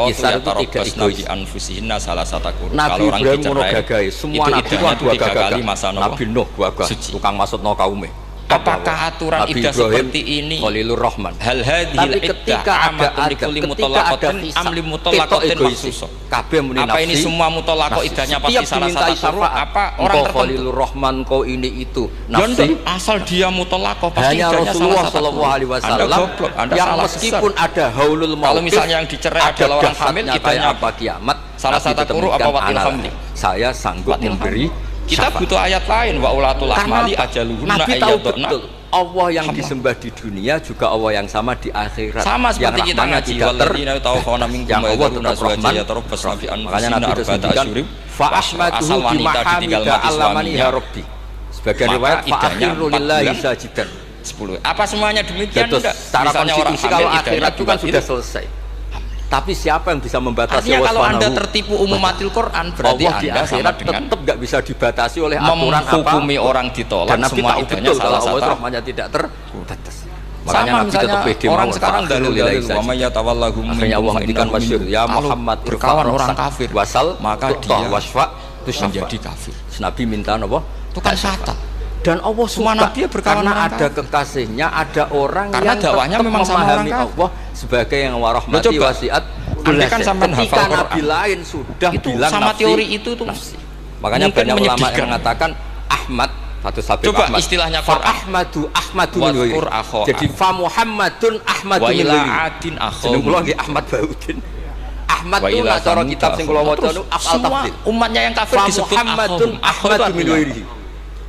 kisah tidak anfusihinna salah satu kalau orang dicerai semua nabi itu 3 kali masa Nabi Nuh tukang maksudno kaume. Apakah aturan iddah seperti ini Khalilur Rahman hal hadhil ketika ada likuli mutallaqatin amli mutallaqatin maksus apa ini semua mutallaqah iddahnya pasti salah satu apa orang tertentu Khalilur Rahman kau ini itu nafsi asal dia mutallaqah pasti iddahnya Rasulullah sallallahu alaihi wasallam yang meskipun ada haulul maut kalau misalnya yang dicerai adalah orang hamil iddahnya apa kiamat salah satu quru apa watil hamli saya sanggup memberi. Kita butuh ayat lain wa ulatul ahmali ajaluhunna ayyadna. Allah yang disembah di dunia juga Allah yang sama di akhirat. Sama seperti kita ngaji walladzina tawafawna minkum wa yadhuruna azwajan yatarabbasna bi anfusina arba'ata asyhurin fa asmatuhu bi mahamida allamani ya rabbi. Sebagai riwayat fa akhiru lillahi sajidan 10. Apa semuanya demikian enggak? Secara konstitusi kalau akhirat itu kan sudah selesai. Tapi siapa yang bisa membatasi? Artinya kalau Anda tertipu umumatil Quran berarti Anda sama dengan tetap nggak bisa dibatasi oleh aturan apa menghukumi orang ditolak karena semua idahnya salah satu rahmanya tidak terbatas. Makanya Nabi tetap pede orang sekarang dalil-dalil wa may yatawallahu akhirnya Allah ngendikan masyhur ya Muhammad berkawan orang kafir wasal maka dia wasfa menjadi kafir. Nabi minta apa? Tukang syarat. Dan Allah semua nabi berkawan karena ada kekasihnya, ada orang karena yang dakwahnya memang memahami Allah sebagai yang warahmati wasiat. Kan sampai ketika nabi lain sudah itu bilang sama nafsi, teori itu tuh nafsi. Makanya banyak ulama yang mengatakan Ahmad Fatus Habib coba Ahmad. Istilahnya Fa Ahmadun jadi fa Muhammadun Ahmadun wa ila adin akho jeneng kula nggih Ahmad Baudin Ahmad itu nak cara kitab sing kula waca niku afal tafdil. Umatnya yang kafir disebut Muhammadun Ahmadu min ghairihi.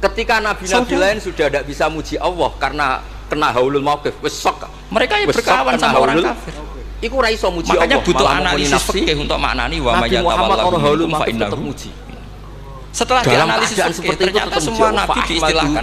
Ketika nabi-nabi lain sudah tidak bisa muji Allah karena kena haulul mauqif, wis sok. Mereka yang berkawan sama orang kafir. Iku ora iso muji Allah. Makanya butuh analisis fikih untuk maknani wa may yatawallahu haulul mauqif tetap muji. Setelah dianalisis seperti itu ternyata semua nabi diistilahkan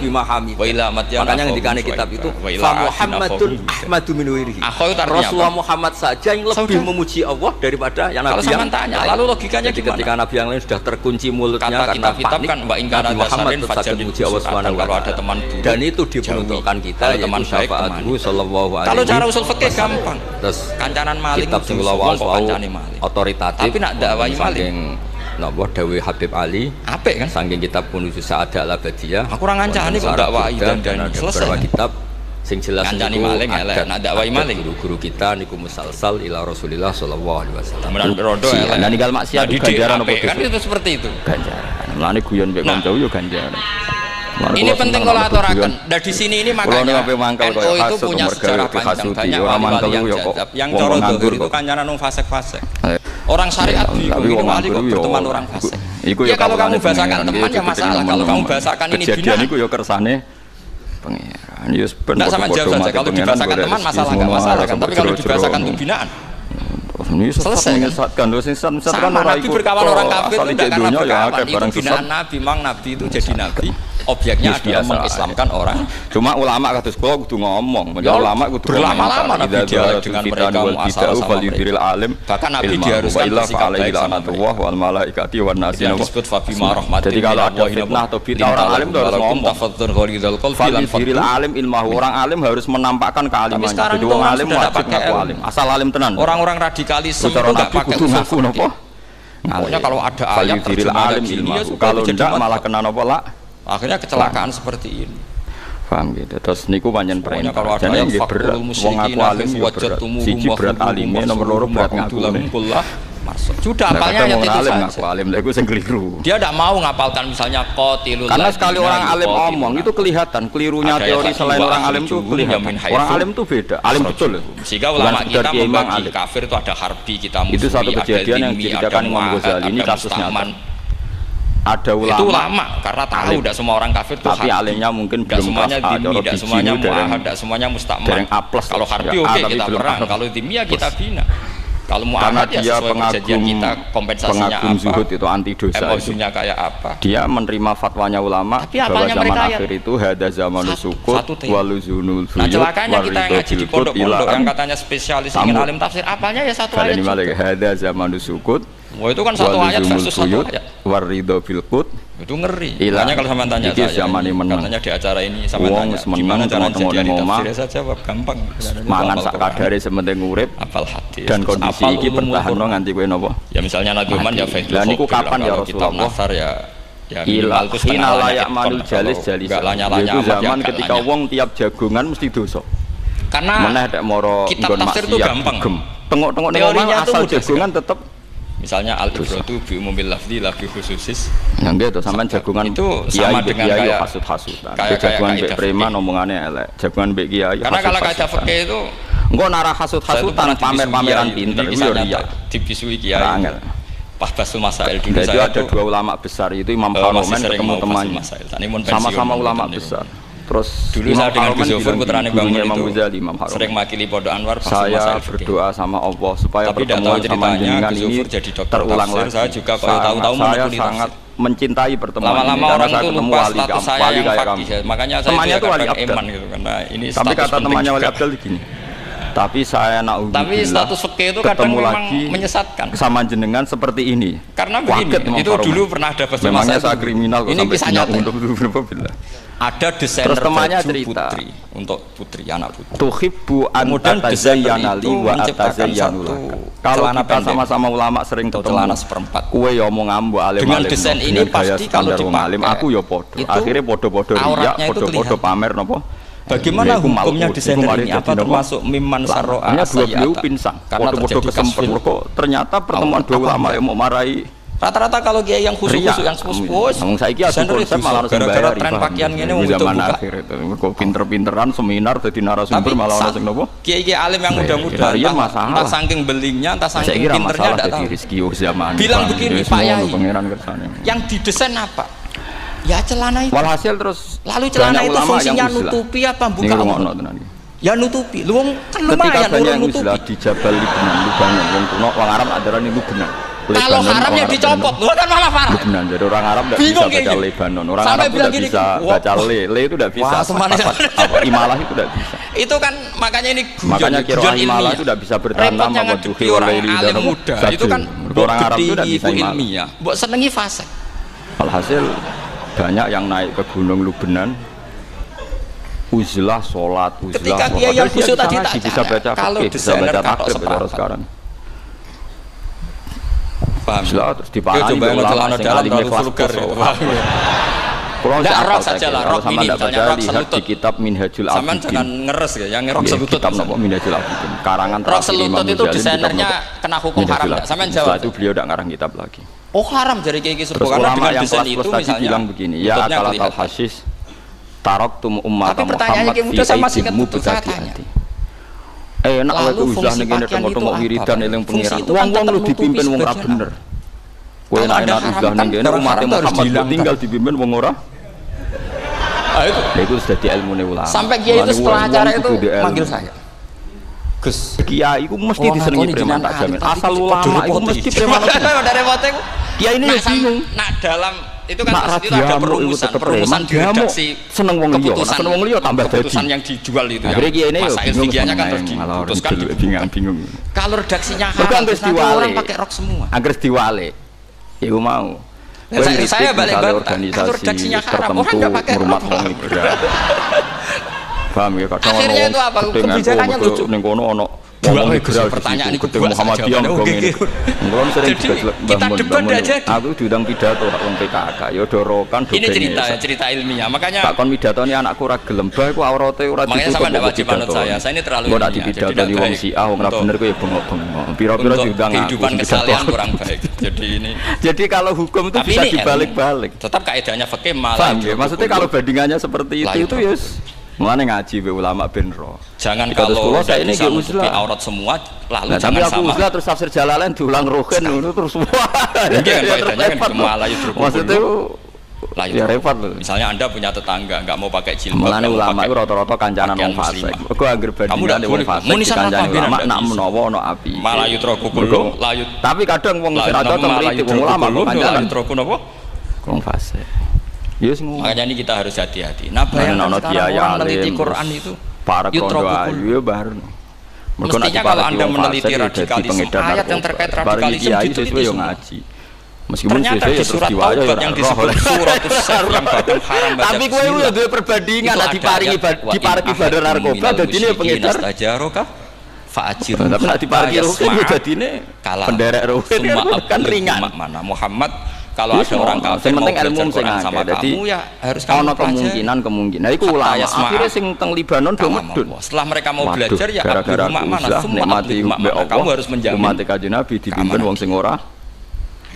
wa ila matyana. Makanya ngendikane kitab itu fa Muhammadun Ahmadu min ghairihi. Rasulullah Muhammad saja yang lebih memuji Allah daripada yang nabi yang tanya. Lalu logikanya gimana? Ketika nabi yang lain sudah terkunci mulutnya karena panik, kan Mbak Ingkar Muhammad tetap memuji Allah Subhanahu wa taala. Ada teman buruk, dan itu diperuntukkan kita teman baik syafaatku sallallahu alaihi. Kalau cara usul fikih gampang. Terus kancanan maling kitab sing kula waca otoritatif. Tapi nak dakwai maling napa dawuh Habib Ali apik kan saking kitab Kunuz Sa'adah Al-Abadiyah aku ora ngancani kok dakwai dan selesai kitab sing jelas ngancani maling elek nak dakwai maling guru-guru kita niku musalsal ila Rasulillah sallallahu alaihi wasallam menan rodo elek lan ninggal maksiat ganjaran apa kan itu seperti itu ganjaran mulane guyon mek kanca yo ganjaran. Ini penting kalau aturakan. Dan di sini ini makanya NU itu punya sejarah panjang banyak wali-wali yang jadab. Yang coro dohir itu kancanan fasek-fasek. Orang syariat bingung ini wali kok berteman orang fasek. Ya kalau kamu bahasakan teman ya masalah. Kalau kamu bahasakan ini binaan. Kejadian itu ya kersane pengiran. Tidak sama jauh saja. Kalau dibahasakan teman masalah nggak masalah kan. Tapi kalau dibahasakan itu binaan. Selesai menyesatkan sama Nabi berkawan orang kafir itu tidak karena berkawan itu binaan Nabi. Memang Nabi itu jadi Nabi objeknya adalah mengislamkan orang. Cuma ulama kados kula kudu ngomong, ulama kudu berlama-lama Nabi dia dengan mereka muasal sama alim. Bahkan Nabi diharuskan bersikap baik sama Allah wal malaikati wan nasi. Disebut fabima rahmatin. Jadi kalau ada fitnah atau bid'ah orang alim harus ngomong. Alim ilmu orang alim harus menampakkan kealimannya. Jadi orang alim wajib ngaku alim. Asal alim tenan. Orang-orang radikalisme itu enggak pakai ngaku napa? Pokoknya kalau ada ayat alim ilmu. Kalau tidak malah kena napa lah. Akhirnya kecelakaan seperti ini. Paham gitu. Terus niku pancen perintah. Kalau ada yang berat, wong aku alim yo berat. Siji berat alime, nomor loro berat ngaku. Sudah apalnya yang itu saja. Ngaku alim, lha iku sing keliru. Dia tidak mau ngapalkan misalnya qatilul. Karena sekali orang alim ngomong itu kelihatan kelirunya teori selain orang alim itu kelihatan. Orang alim itu beda, alim betul. Sehingga ulama kita membagi kafir itu ada harbi kita musuhi. Itu satu kejadian yang diceritakan Imam Ghazali ini kasusnya. Ada ulama, itu ulama karena tahu tidak semua orang kafir itu tapi alimnya mungkin belum semuanya dimi, tidak semuanya muahad, tidak semuanya mustakmal. Kalau harbi oke kita perang, kalau dimia kita bina. Kalau muahad ya sesuai perjanjian kita kompensasinya pengagum apa, zuhud itu anti dosa emosinya kayak apa. Dia menerima fatwanya ulama bahwa zaman akhir itu hada zamanus sukut waluzunul nah celakanya kita yang ngaji di pondok-pondok yang katanya spesialis ingin alim tafsir apalnya ya satu ayat juga hada zamanus sukut. Wah itu kan satu ayat versus satu ayat. Waridho filkut itu ngeri. Makanya kalau sama tanya saya, katanya di acara ini sama tanya gimana cara jadi tafsir saya jawab gampang. Mangan sak kadare sementing urip. Apal hadis. Dan kondisi iki pertahanno nganti kowe napa? Ya misalnya Nabi Muhammad ya Faidul. Lah niku kapan ya Rasulullah? Ya minimal itu setengah layak manul jalis. Itu zaman ketika wong tiap jagongan mesti dosa. Karena meneh nek moro kitab tafsir itu gampang. Tengok-tengok ning omah asal jagongan tetep misalnya al-ibratu bi umumil lafzi la bi khususis. Nah nggih to sampean jagongan itu sama dengan kayak hasud-hasudan. Jagongan mbek preman omongane elek. Jagongan mbek kiai. Karena kalau kaidah fikih itu engko nara hasud-hasudan pamer-pameran pinter iki yo riya. Dipisui kiai. Pas basul masail dulu saya ada dua ulama besar itu Imam Haromen ketemu temannya. Sama-sama ulama besar. Terus dulu saya dengan Gus Zofur putrane Bang Imam Ghazali, Imam Haromen. Sering makili pondok Anwar saya berdoa sama Allah supaya pertemuan sama jenengan ini terulang lagi. Saya juga kalau tahu-tahu menekuni sangat mencintai pertemuan ini. Lama-lama orang itu lupa status saya yang kayak fakih. Makanya saya itu wali iman gitu karena ini status. Tapi kata temannya Wali Abdal begini. Tapi saya tapi status fikih itu kadang memang menyesatkan. Sama jenengan seperti ini. Karena begini, itu dulu pernah ada bahasa memangnya saya kriminal kok sampai kisahnya untuk berapa bila. Ada desainer temannya cerita putri untuk putri anak putri. Tuhibbu an atazayyana li wa atazayyanu lak. Kalau kita sama-sama ulama sering ketemu celana seperempat. Kowe ya omong ambo alim. Dengan desain ini pasti kalau dipakai aku ya padha. Akhirnya padha-padha riya, padha-padha pamer napa? Bagaimana hukumnya desainer ini? Apa termasuk mimman sarro'a dua beliau pinsang. Padha-padha kesempet kok ternyata pertemuan dua ulama yang mau marahi Rata-rata kalau kiai yang khusus yang sepuh, saiki aku konsep malah gara-gara tren pakaian ngene wong itu buka. Kok pinter-pinteran seminar dadi narasumber malah ono sing nopo? Kiai-kiai alim yang muda-muda entah saking belingnya, entah saking pinternya ndak tahu. Bilang begini Pak Yai, yang didesain apa? Ya celana itu. Walhasil terus lalu celana itu fungsinya nutupi apa buka? Ya nutupi. Lu kan lumayan urung nutupi. Di Jabal Libanon wong kuno wong Arab adaran itu benar. Kalau haramnya dicopot, lu kan malah parah. Benar, jadi orang Arab tidak bisa baca Lebanon. Orang Arab tidak bisa baca le itu tidak bisa. Imalah itu tidak bisa. Itu kan makanya ini makanya kira imalah itu tidak bisa bertanam apa juhi oleh alim muda. Itu kan orang Arab itu tidak bisa ilmiah. Mbok senengi fase. Alhasil banyak yang naik ke Gunung Lubnan. Uzlah sholat, ketika dia yang khusyuk tadi tak bisa baca fikih, bisa baca takrib sekarang. Paham. Terus diparani ulama sing alime kelas vulgar. Kalau enggak rok saja lah, rok ini misalnya rok selutut di kitab Minhajul Abidin. Sampeyan jangan ngeres ya, yang rok selutut. Kitab napa Minhajul Abidin. Karangan rok selutut itu desainernya kena hukum haram enggak? Sampeyan jawab. Itu beliau enggak ngarang kitab lagi. Oh haram dari kiai sepuh karena dengan desain itu misalnya bilang begini, ya akalatal hasis taraktum ummata Muhammad fi aidimmu betati. Enak wae usah ning kene tengok-tengok wiridan eling pengiran. Wong-wong lu dipimpin wong ora bener. Kowe enak usah ning kene umat Muhammad tinggal dipimpin wong ora. Itu sudah di ilmune ulama. Sampai kiai itu setelah acara itu manggil saya. Gus, kiai iku mesti disenengi preman tak jamin. Asal ulama iku mesti preman. Dari foto iku. Kiai ini bingung. Nak dalam itu kan itu ada perumusan di redaksi seneng wong liya, seneng wong liya tambah dadi. Keputusan yang dijual itu ya. Masa intinya kan terus diputuskan bingung. Kalau redaksinya haram orang pakai rok semua. Angger diwale. Iku mau. Saya balik-balik kalau redaksinya haram orang enggak pakai rok. Paham ya kadang akhirnya itu apa kebijakannya lucu ning kono ono dua pertanyaan itu buat Muhammadiyah ngene. Mulane sering kita debat aja. Aku diundang pidato rak wong PKK ya dorokan do. Ini cerita ilmiah. Makanya tak kon pidatone anakku ora gelem bae ku aurate ora dicukup. Makanya sampean ndak wajib manut saya. Saya ini terlalu ilmiah. Ora dipidato di wong Syiah wong ora bener ku ya bengok-bengok. Pira-pira diundang aku. Kehidupan kesalahan kurang baik. Jadi kalau hukum itu bisa dibalik-balik. Tetap kaidahnya fikih malah. Maksudnya kalau bandingannya seperti itu ya mulane ngaji be ulama ben ro. Jangan kalau saya ini uzlah aurat semua lalu jangan sama. Tapi aku uzlah terus tafsir Jalalain diulang rugen ngono terus wah. Iya kaidahnya kan semua layu terus. Maksudnya ya repot lho. Misalnya Anda punya tetangga enggak mau pakai jilbab. Mulane ulama itu rata-rata kancanan wong fasik. Mergo anggere bandingane wong fasik kancane ulama nak menawa ono api. Malayu troku kulo layu. Tapi kadang wong sing rada mriti wong ulama kok kancanan troku napa? Wong fasik. Yes, makanya ini kita harus hati-hati. Nah, bayangkan sekarang orang meneliti Quran itu para kondo ayu baru. Mestinya kalau Anda meneliti radikalisme, ayat yang terkait radikalisme itu yo ngaji. Meskipun ternyata di surat Taubat yang disebut suratus sar yang bahkan haram baca. Tapi kowe udah duwe perbandingan diparingi badan narkoba dadine pengedar. Astajaroka fa'ajir. Tapi nek diparingi ruhin dadine penderek ruhin kan ringan. Mana Muhammad kalau ada orang kafir penting ilmu sing sama kamu ya harus kamu kemungkinan iku ulama akhirnya sing teng Libanon do medun setelah mereka mau belajar ya gara-gara mana semua kamu harus menjamin umat kanjeng Nabi dipimpin wong sing ora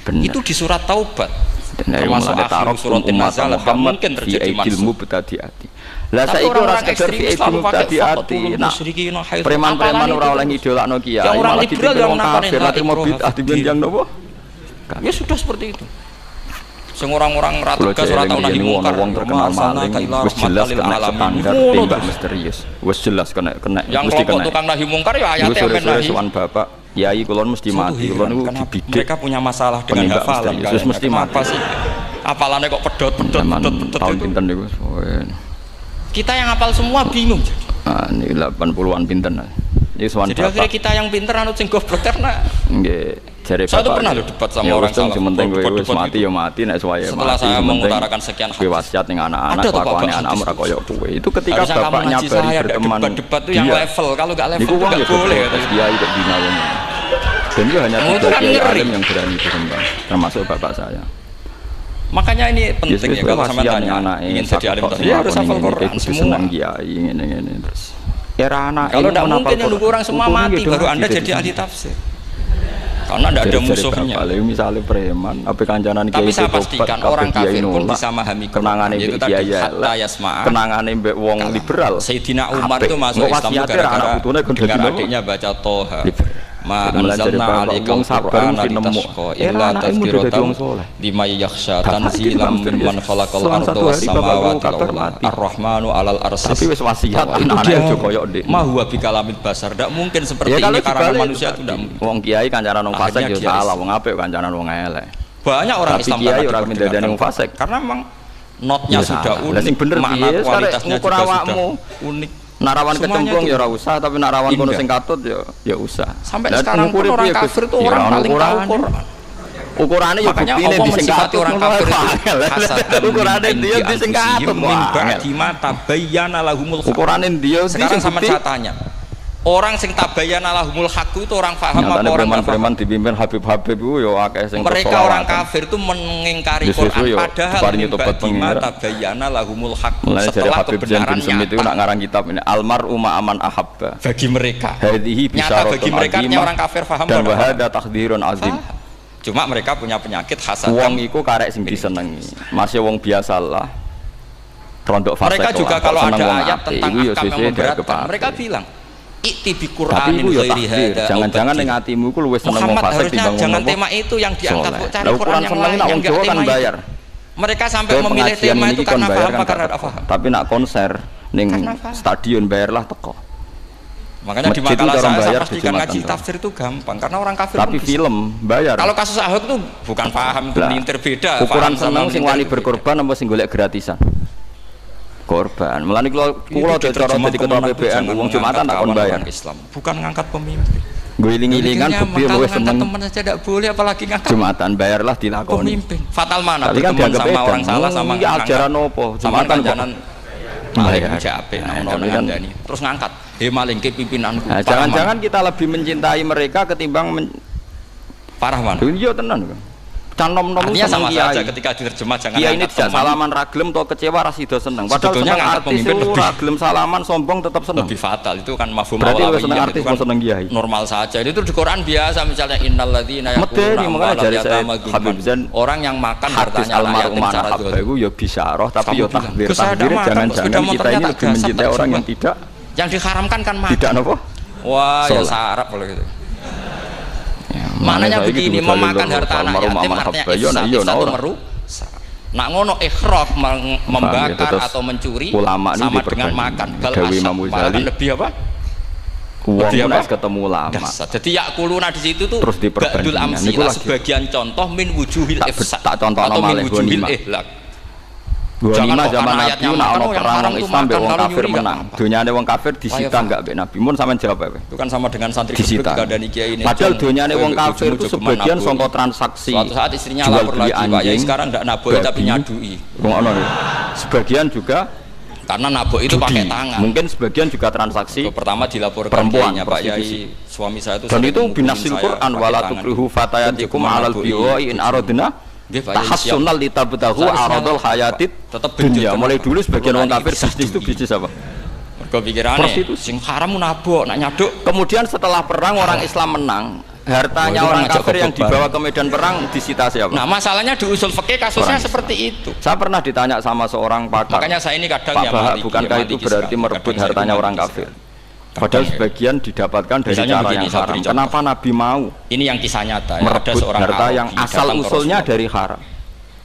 bener itu di surat Taubat termasuk akhir surat An-Nahl mungkin terjadi ilmu betadi-ati lah saiki ora sekedar ilmu betadi-ati preman-preman ora oleh ngidolakno kiai malah dipimpin wong kafir nanti mau bid'ah dibenjang nopo ya sudah seperti itu. Orang-orang ratu gas ora tau nahi mungkar wong terkenal maling wis jelas kena standar tembak misterius wis jelas kena yang mesti kena tukang nahi mungkar ya ayate amen nahi sowan bapak yai kulon mesti mati kulon niku dibidik mereka punya masalah dengan hafalan wis mesti mati apa sih apalane kok pedot tahun pinten niku kita yang hafal semua bingung ini 80-an pinten jadi akhirnya kita yang pinter anut sing goblok karena nggih jare saya tuh pernah debat sama orang salah penting kowe wis mati ya mati nek suwaye setelah saya mengutarakan sekian hadis wasiat ning anak-anak kelakuane anak ora koyo kowe itu ketika bapak nyabari berteman debat itu yang level kalau enggak level itu enggak boleh dia ikut bina wong dan itu hanya tiga alim yang berani berkembang termasuk bapak saya makanya ini penting ya kalau sama tanya ingin jadi alim ya harus hafal Quran semua kiai ngene terus era anak kalau tidak mungkin yang nunggu orang semua mati baru Anda jadi ahli tafsir Karena tidak ada musuhnya. Misalnya preman, apa kancanan tapi saya pastikan orang kafir pun bisa memahami kenangannya itu tadi hatta yasma'a. Kenangannya mbek wong liberal. Sayyidina Umar itu masuk Islam gara-gara dengar adiknya baca Toha. Ma anzalna 'alaikal Qur'ana litashqa illa tadhkiratan liman yakhsha tanzilam mimman khalaqal arda was samawati wal ardh ar-rahmanu 'alal arsy. Tapi wis wasiat anake aja koyo ndek. Ma huwa bikalamil basar. Ndak mungkin seperti ini karena manusia itu ndak mungkin. Wong kiai kancanan wong fasik yo salah, wong apik kancanan wong elek. Banyak orang Islam kiai ora mindadani wong fasik karena memang notnya sudah unik, makna kualitasnya juga sudah unik. Narawan kecemplung ya ora usah, tapi narawan kono sing katut ya usah. Sampai sekarang pun orang kafir itu orang paling tahu Quran. Ukurane ya buktine di sing katut orang kafir itu ukurane dia di sing katut ba'di ma tabayyana lahumul haq. Ukurane dia sekarang sama saya tanya. Orang sing tabayyana lahumul haq itu orang paham apa orang preman dipimpin Habib-habib itu ya akeh sing mereka orang kafir itu mengingkari Quran padahal ba'di ma tabayyana lahumul haq setelah kebenarannya itu nak ngarang kitab ini almaru ma'aman ahabba bagi mereka hadhihi nyata bagi mereka orang kafir paham dan wahada takdirun azim. Cuma mereka punya penyakit hasad. Wong iku karek sing disenengi. Masih wong biasalah. Rondok fasik. Mereka juga kalau ada ayat tentang akam yang memberatkan, mereka bilang Ikti bi Qur'anin ghairi hada. Jangan-jangan ning atimu iku luwih seneng wong fasik timbang jangan tema itu yang diangkat kok cari Quran yang lain yang enggak tema bayar. Mereka sampai memilih tema itu karena paham apa karena tidak paham. Tapi nak konser ning stadion bayarlah teko. Makanya di makalah saya pastikan ngaji tafsir itu gampang karena orang kafir. Tapi film bayar. Kalau kasus Ahok itu bukan paham pelintir beda. Ukuran seneng sing wani berkorban apa sing golek gratisan. Korban. Mulane kula cara dadi ketua PBN wong Jumatan tak kon bayar. Islam bukan ngangkat pemimpin. Guling-gilingan bukti luwih seneng. Teman saja tidak boleh apalagi ngangkat Jumatan bayarlah dilakoni. Pemimpin. Fatal mana tapi kan dianggap sama orang salah sama ajaran opo? Jumatan jalan maling capek ngandani. Terus ngangkat. Maling ke pimpinanku. Jangan-jangan kita lebih mencintai mereka ketimbang parah mana? Iya tenan kan. Canom-nom sama saja ketika diterjemah jangan kiai ini tidak salaman raglem atau kecewa rasido seneng padahal seneng artis itu raglem salaman sombong tetap seneng lebih fatal itu kan mafhum awal seneng artis kan seneng kiai normal saja itu di Quran biasa misalnya innalladzina yaquluna orang yang makan hartanya almarhum Habba itu ya bisyarah tapi ya takbir jangan-jangan kita ini lebih mencintai orang yang tidak yang diharamkan kan makan tidak apa wah ya sarap kalau gitu. Maknanya begini, memakan harta anak yatim artinya satu merusak. Nak ngono ikhraf membakar atau mencuri sama dengan makan. Kalau asap lebih apa? Uang harus ketemu lama. Jadi yakuluna di situ tuh ba'dul amsilah sebagian contoh min wujuhil ifsad atau min wujuhil ihlak. Ghanimah zaman Nabi nak ono perang wong Islam mbek wong kafir menang. Donyane wong kafir disita enggak mbek Nabi. Mun sampean jawab apa? Itu kan sama dengan santri ketika dari kiai ini. Padahal donyane wong kafir itu sebagian sangka transaksi. Suatu saat istrinya lapor lagi, Pak Yai sekarang enggak naboi tapi nyadui. Ngono. Sebagian juga karena nabok itu pakai tangan. Mungkin sebagian juga transaksi. Pertama dilaporkan kiainya Pak Yai, suami saya itu. Dan itu binasil Quran wala tukrihu fatayatikum alal biwa in aradna tahassunal litabtahu aradul hayatid dunya. Mulai dulu sebagian orang kafir bisnis itu bisnis apa? Mergo pikirane sing haram nabok nak nyaduk. Kemudian setelah perang orang Islam menang, hartanya orang kafir yang dibawa ke medan perang disita siapa? Nah, masalahnya di usul fikih kasusnya seperti itu. Saya pernah ditanya sama seorang pakar. Makanya saya ini kadang ya Maliki, bukankah itu berarti merebut hartanya orang kafir? Padahal sebagian didapatkan dari cara yang haram. Kenapa Nabi mau? Ini yang kisah nyata. Merebut harta yang asal usulnya dari haram.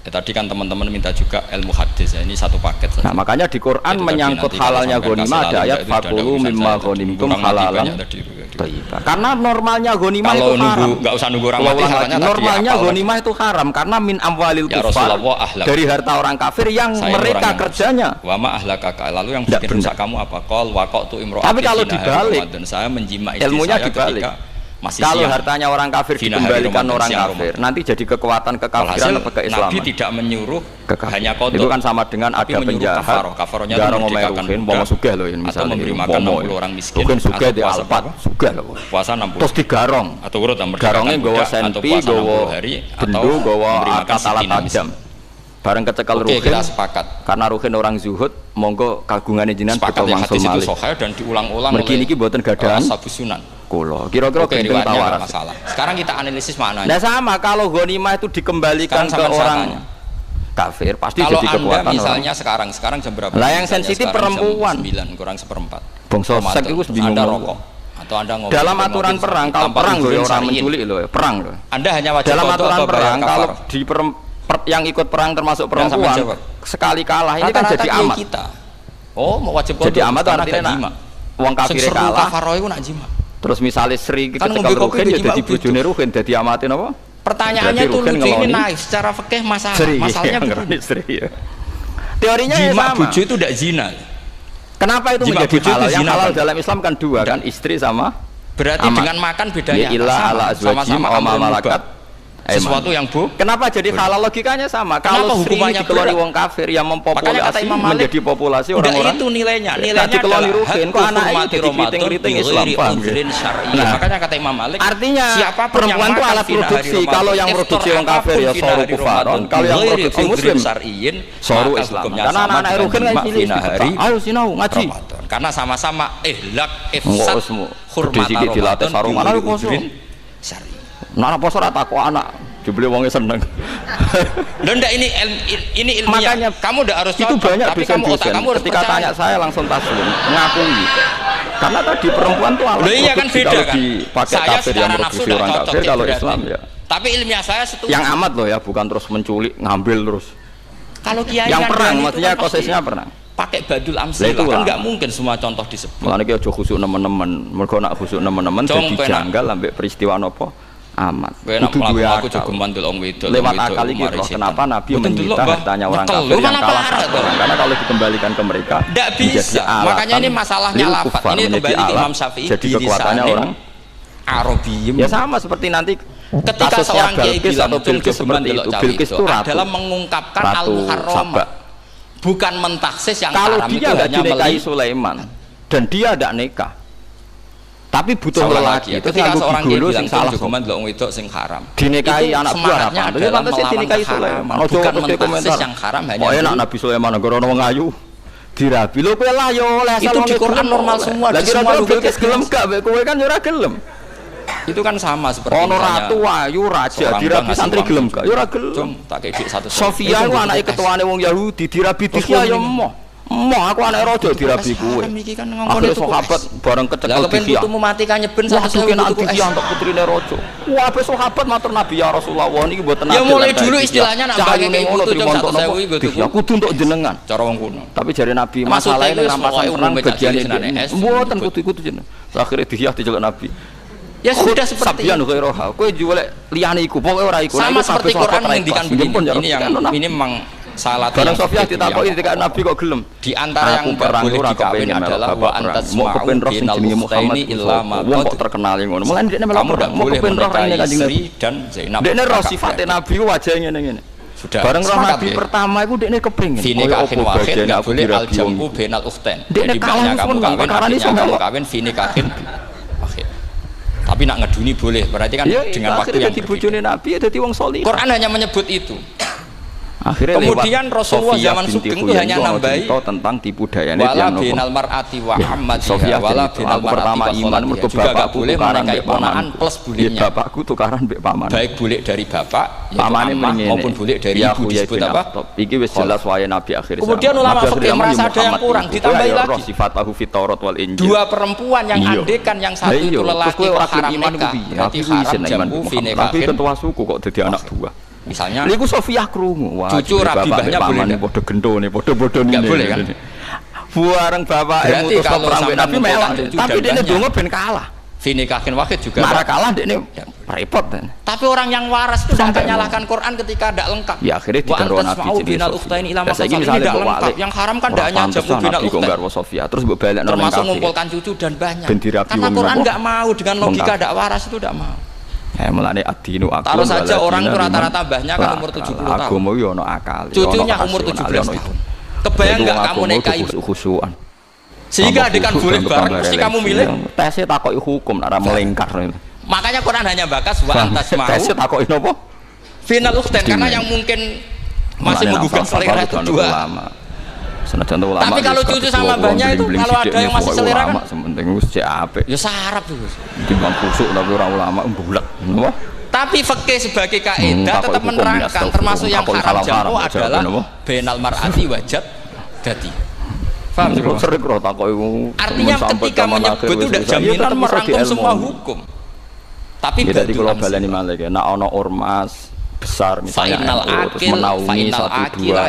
Tadi kan teman-teman minta juga ilmu hadis ya, ini satu paket saja. Nah, makanya di Quran menyangkut halalnya ghanimah ada ayat fakulu mimma ghanimtum halalan thayyiban. Karena normalnya ghanimah itu haram. Enggak usah nunggu orang mati normalnya ghanimah itu haram karena min amwalil kufar dari harta orang kafir yang mereka kerjanya. Wa ma ahlakaka lalu yang bikin rusak kamu apa? Qol waqatu imra'atin. Tapi kalau dibalik dan saya menjima istri ilmunya saya dibalik. Masih kalau hartanya orang kafir dikembalikan orang kafir nanti jadi kekuatan kekafiran atau keislaman. Nabi tidak menyuruh hanya kotor. Itu kan sama dengan ada penjahat kafarohnya garong omeruhin mau sugih loh ini misalnya memberi makan 60 orang miskin mungkin sugih di alpat sugih loh puasa 60 terus digarong atau urut garongnya gawa senpi gawa bendu gawa alat tajam bareng kecekel ruhin kita sepakat karena ruhin orang zuhud monggo kagungannya jinan sepakat ya hadis itu sahih dan diulang-ulang mergi niki mboten gadahan Ashabus Sunan kula. Kira-kira gendeng tawaras. Masalah. Sekarang kita analisis maknanya. Nah sama kalau ghanimah itu dikembalikan ke orang kafir pasti kalau jadi kekuatan Anda misalnya orang. sekarang jam berapa? Lah yang sensitif perempuan. 9 kurang seperempat. Bangsa sek iku bingung. Anda rokok atau Anda ngomong. Dalam aturan perang kalau perang loh ya orang menculik loh, perang loh. Anda hanya wajib dalam aturan perang kalau di yang ikut perang termasuk perempuan sekali kalah ini kan jadi amat. Kita. Oh, mau wajib jadi amat artinya wong kafir kalah. Kafaro iku nak jima. Terus misalnya Sri ketika Ruhin ya jadi bojone Ruhin dadi amatin apa? Pertanyaannya itu lucu ini naik secara fikih masalahnya Sri, ya. Teorinya jima sama. Bojo itu tidak zina. Kenapa itu jima menjadi halal? Yang zina halal dalam Islam kan dua kan istri sama. Berarti amat. Dengan makan bedanya sama-sama malakat. Sesuatu yang kenapa jadi halal logikanya sama? Kalau hukumannya dikeloni wong kafir yang mempopulasi menjadi populasi orang-orang. Itu nilainya dikeloni Ruhin kok anaknya jadi kriting Islam paham. Makanya kata Imam Malik artinya siapapun perempuan itu alat produksi. Kalau yang produksi wong kafir ya soru kufaron, kalau yang produksi muslim soru Islam. Karena anak-anak Ruhin kan cilik ayo sinau ngaji. Karena sama-sama ihlak ifsad hurmat dilatih sarungan ayo poso. Nah, poso ora takok anak, jebule wonge seneng. Lho ndak ini ilmiah. Makanya kamu ndak harus itu contoh, banyak tapi kamu otak kamu harus ketika tanya saya langsung taslim, ngakui. Karena tadi perempuan tuh alat iya kan beda kan. Saya secara nafsu orang kafir kalau Islam ya. Tapi ilmiah saya setuju. Yang amat loh ya, bukan terus menculik, ngambil terus. Kalau kiai yang kan perang, maksudnya prosesnya perang. Pakai badul amsil kan nggak mungkin semua contoh disebut. Mulane ki aja khusuk nemen-nemen, mergo nak khusuk nemen-nemen dadi janggal ambek peristiwa napa amat. Kudu duwe aku juga mandul wong wedok. Lewat akal iki kenapa Nabi menyita hartanya orang kafir yang kalah karena kalau dikembalikan ke mereka tidak bisa. Makanya ini masalahnya lafaz. Ini kembali ke Imam Syafi'i. Jadi kekuatannya orang Arabiyum. Ya sama seperti nanti ketika seorang kiai bilang seperti itu Bilqis itu adalah mengungkapkan al-muharram. Bukan mentaksis yang kalau haram dia itu hanya dinikahi Sulaiman dan dia tidak nikah tapi butuh lelaki itu ketika seorang kiai bilang hukuman delok wedok sing haram dinikahi anak buah apa itu pantasnya dinikahi Sulaiman bukan mentaksis yang haram hanya oh enak Nabi Sulaiman negara wong ayu dirabi lho kowe lah yo oleh itu di Quran normal semua lagi kira-kira Bilqis gelem gak kowe kan yo ora gelem itu kan sama seperti ono ratu ayu raja dirabi santri gelem gak yo ora gelem tak kei satu Sofia ku anake ketuane wong Yahudi dirabi Dihya yo emoh aku anak raja dirabi kowe akhirnya sahabat bareng kecekel Dihya putumu mati kan nyeben satu anak Dihya untuk putrine raja wah ape sahabat matur Nabi ya Rasulullah niki mboten ya mulai dulu istilahnya nak bagi putu cuma 1.000 gitu kudu untuk jenengan cara wong kuno tapi jare Nabi masalah ini rampasan perang bagian mboten kudu jenengan akhirnya Dihya diceluk Nabi ya sudah seperti itu. Kowe jual liyane iku, pokoke ora iku. Sama seperti Quran menghentikan begini. Ini memang salah. Barang Sofia ditakoki ketika Nabi kok gelem. Di antara yang enggak boleh dikawin adalah wa antas ma'u binal muhtaini illa ma wong kok terkenal ngono. Mulane dekne melok mau kepen roh rene Kanjeng Nabi dan Zainab. Dekne roh sifate Nabi wajah ngene-ngene. Sudah. Bareng roh Nabi pertama iku dekne kepengin. Fini kahin wahid enggak boleh al-jam'u bainal ukhtain. Jadi banyak kamu kawin, kamu kawin fini kahin. Tapi nak ngeduni boleh, berarti kan ya, dengan waktu yang berbeda. Nabi ya jadi wong solih. Quran hanya menyebut itu. Akhirnya kemudian Rasulullah zaman Sugeng itu hanya nambahi tentang tipu dayane wala binal mar'ati wa ammatiha wala binal mar'ati iman mergo bapakku boleh menikahi ponakan plus bulinya. Bapakku tukaran mbek paman. Baik bulik dari bapak pamane maupun bulik dari ibu disebut apa? Iki wis jelas wae Nabi akhir zaman. Kemudian ulama fikih merasa ada yang kurang ditambahi lagi. Sifatahu fit Taurat wal Injil. Dua perempuan yang andekan yang satu itu lelaki haram nikah. Berarti haram jamu fi nikahin. Ketua suku kok dadi anak buah. Misalnya niku Sofiyah krungu wah cucu rabibahnya boleh enggak padha gendone padha bodone boleh kan bareng bapak mutus perang Nabi melok tapi dekne donga ben kalah finikahin wakid juga marah kalah dekne repot kan tapi orang yang waras itu sampai menyalahkan Quran ketika tidak lengkap ya akhirnya dikaro Nabi binal ukhtain ila masa ini tidak lengkap yang haram kan tidak hanya jamu binal ukhtain terus mbok balekno termasuk mengumpulkan cucu dan banyak karena Quran enggak mau dengan logika tidak waras itu tidak mau. Mulane adinu aku taruh saja orang itu rata-rata mbahnya kan umur 70 tahun agama yo ono akal cucunya umur 17 tahun kebayang enggak kamu nikahi khusukan sehingga adekan boleh bareng mesti kamu milih tesnya takoki hukum nek ora melingkar makanya Quran hanya bakas wa antas mau tesnya takoki napa final ukhtain karena yang mungkin masih menggugah selera itu dua Senajan ulama. Tapi kalau cucu sama mbahnya itu kalau ada yang masih selera kan sementing wis cek apik. Ya sarap itu. Timbang kusuk tapi ora ulama bulat. Napa? Tapi fikih sebagai kaidah tetap menerangkan termasuk yang haram jamu adalah bainal mar'ati wajad dadi. Paham sih? Sering karo takoki. Artinya ketika menyebut itu tidak jaminan merangkum semua hukum. Tapi jadi kalau baleni malih nek ana ormas besar misalnya terus menaungi satu dua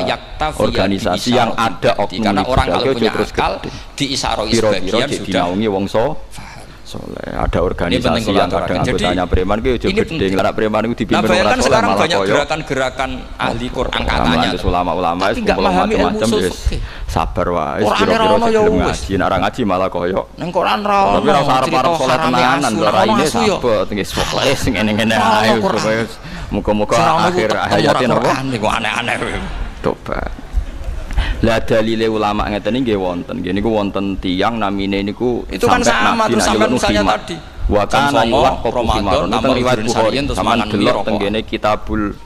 organisasi yang ada oknum karena orang kalau punya akal diisaroi sebagian sudah dinaungi wong soleh, ada organisasi yang kadang anggotanya preman ki ojo gedhe nek preman iku dipimpin ora soleh sekarang banyak gerakan-gerakan ahli Quran katanya ulama-ulama wis macam-macam wis sabar wae kira-kira ngaji nek ora ngaji malah koyo ning Quran ra tapi ora arep soleh tenanan ora ini sabet nggih pokoke sing ngene-ngene ae muga-muga akhir hayate napa niku aneh-aneh coba. Lah dalile ulama ngeten nggih wonten. Nggih niku wonten tiyang namine niku itu kan sama terus sampean misalnya tadi. Wa kana Ramadan nang riwayat Bukhari sampean delok tenggene kitabul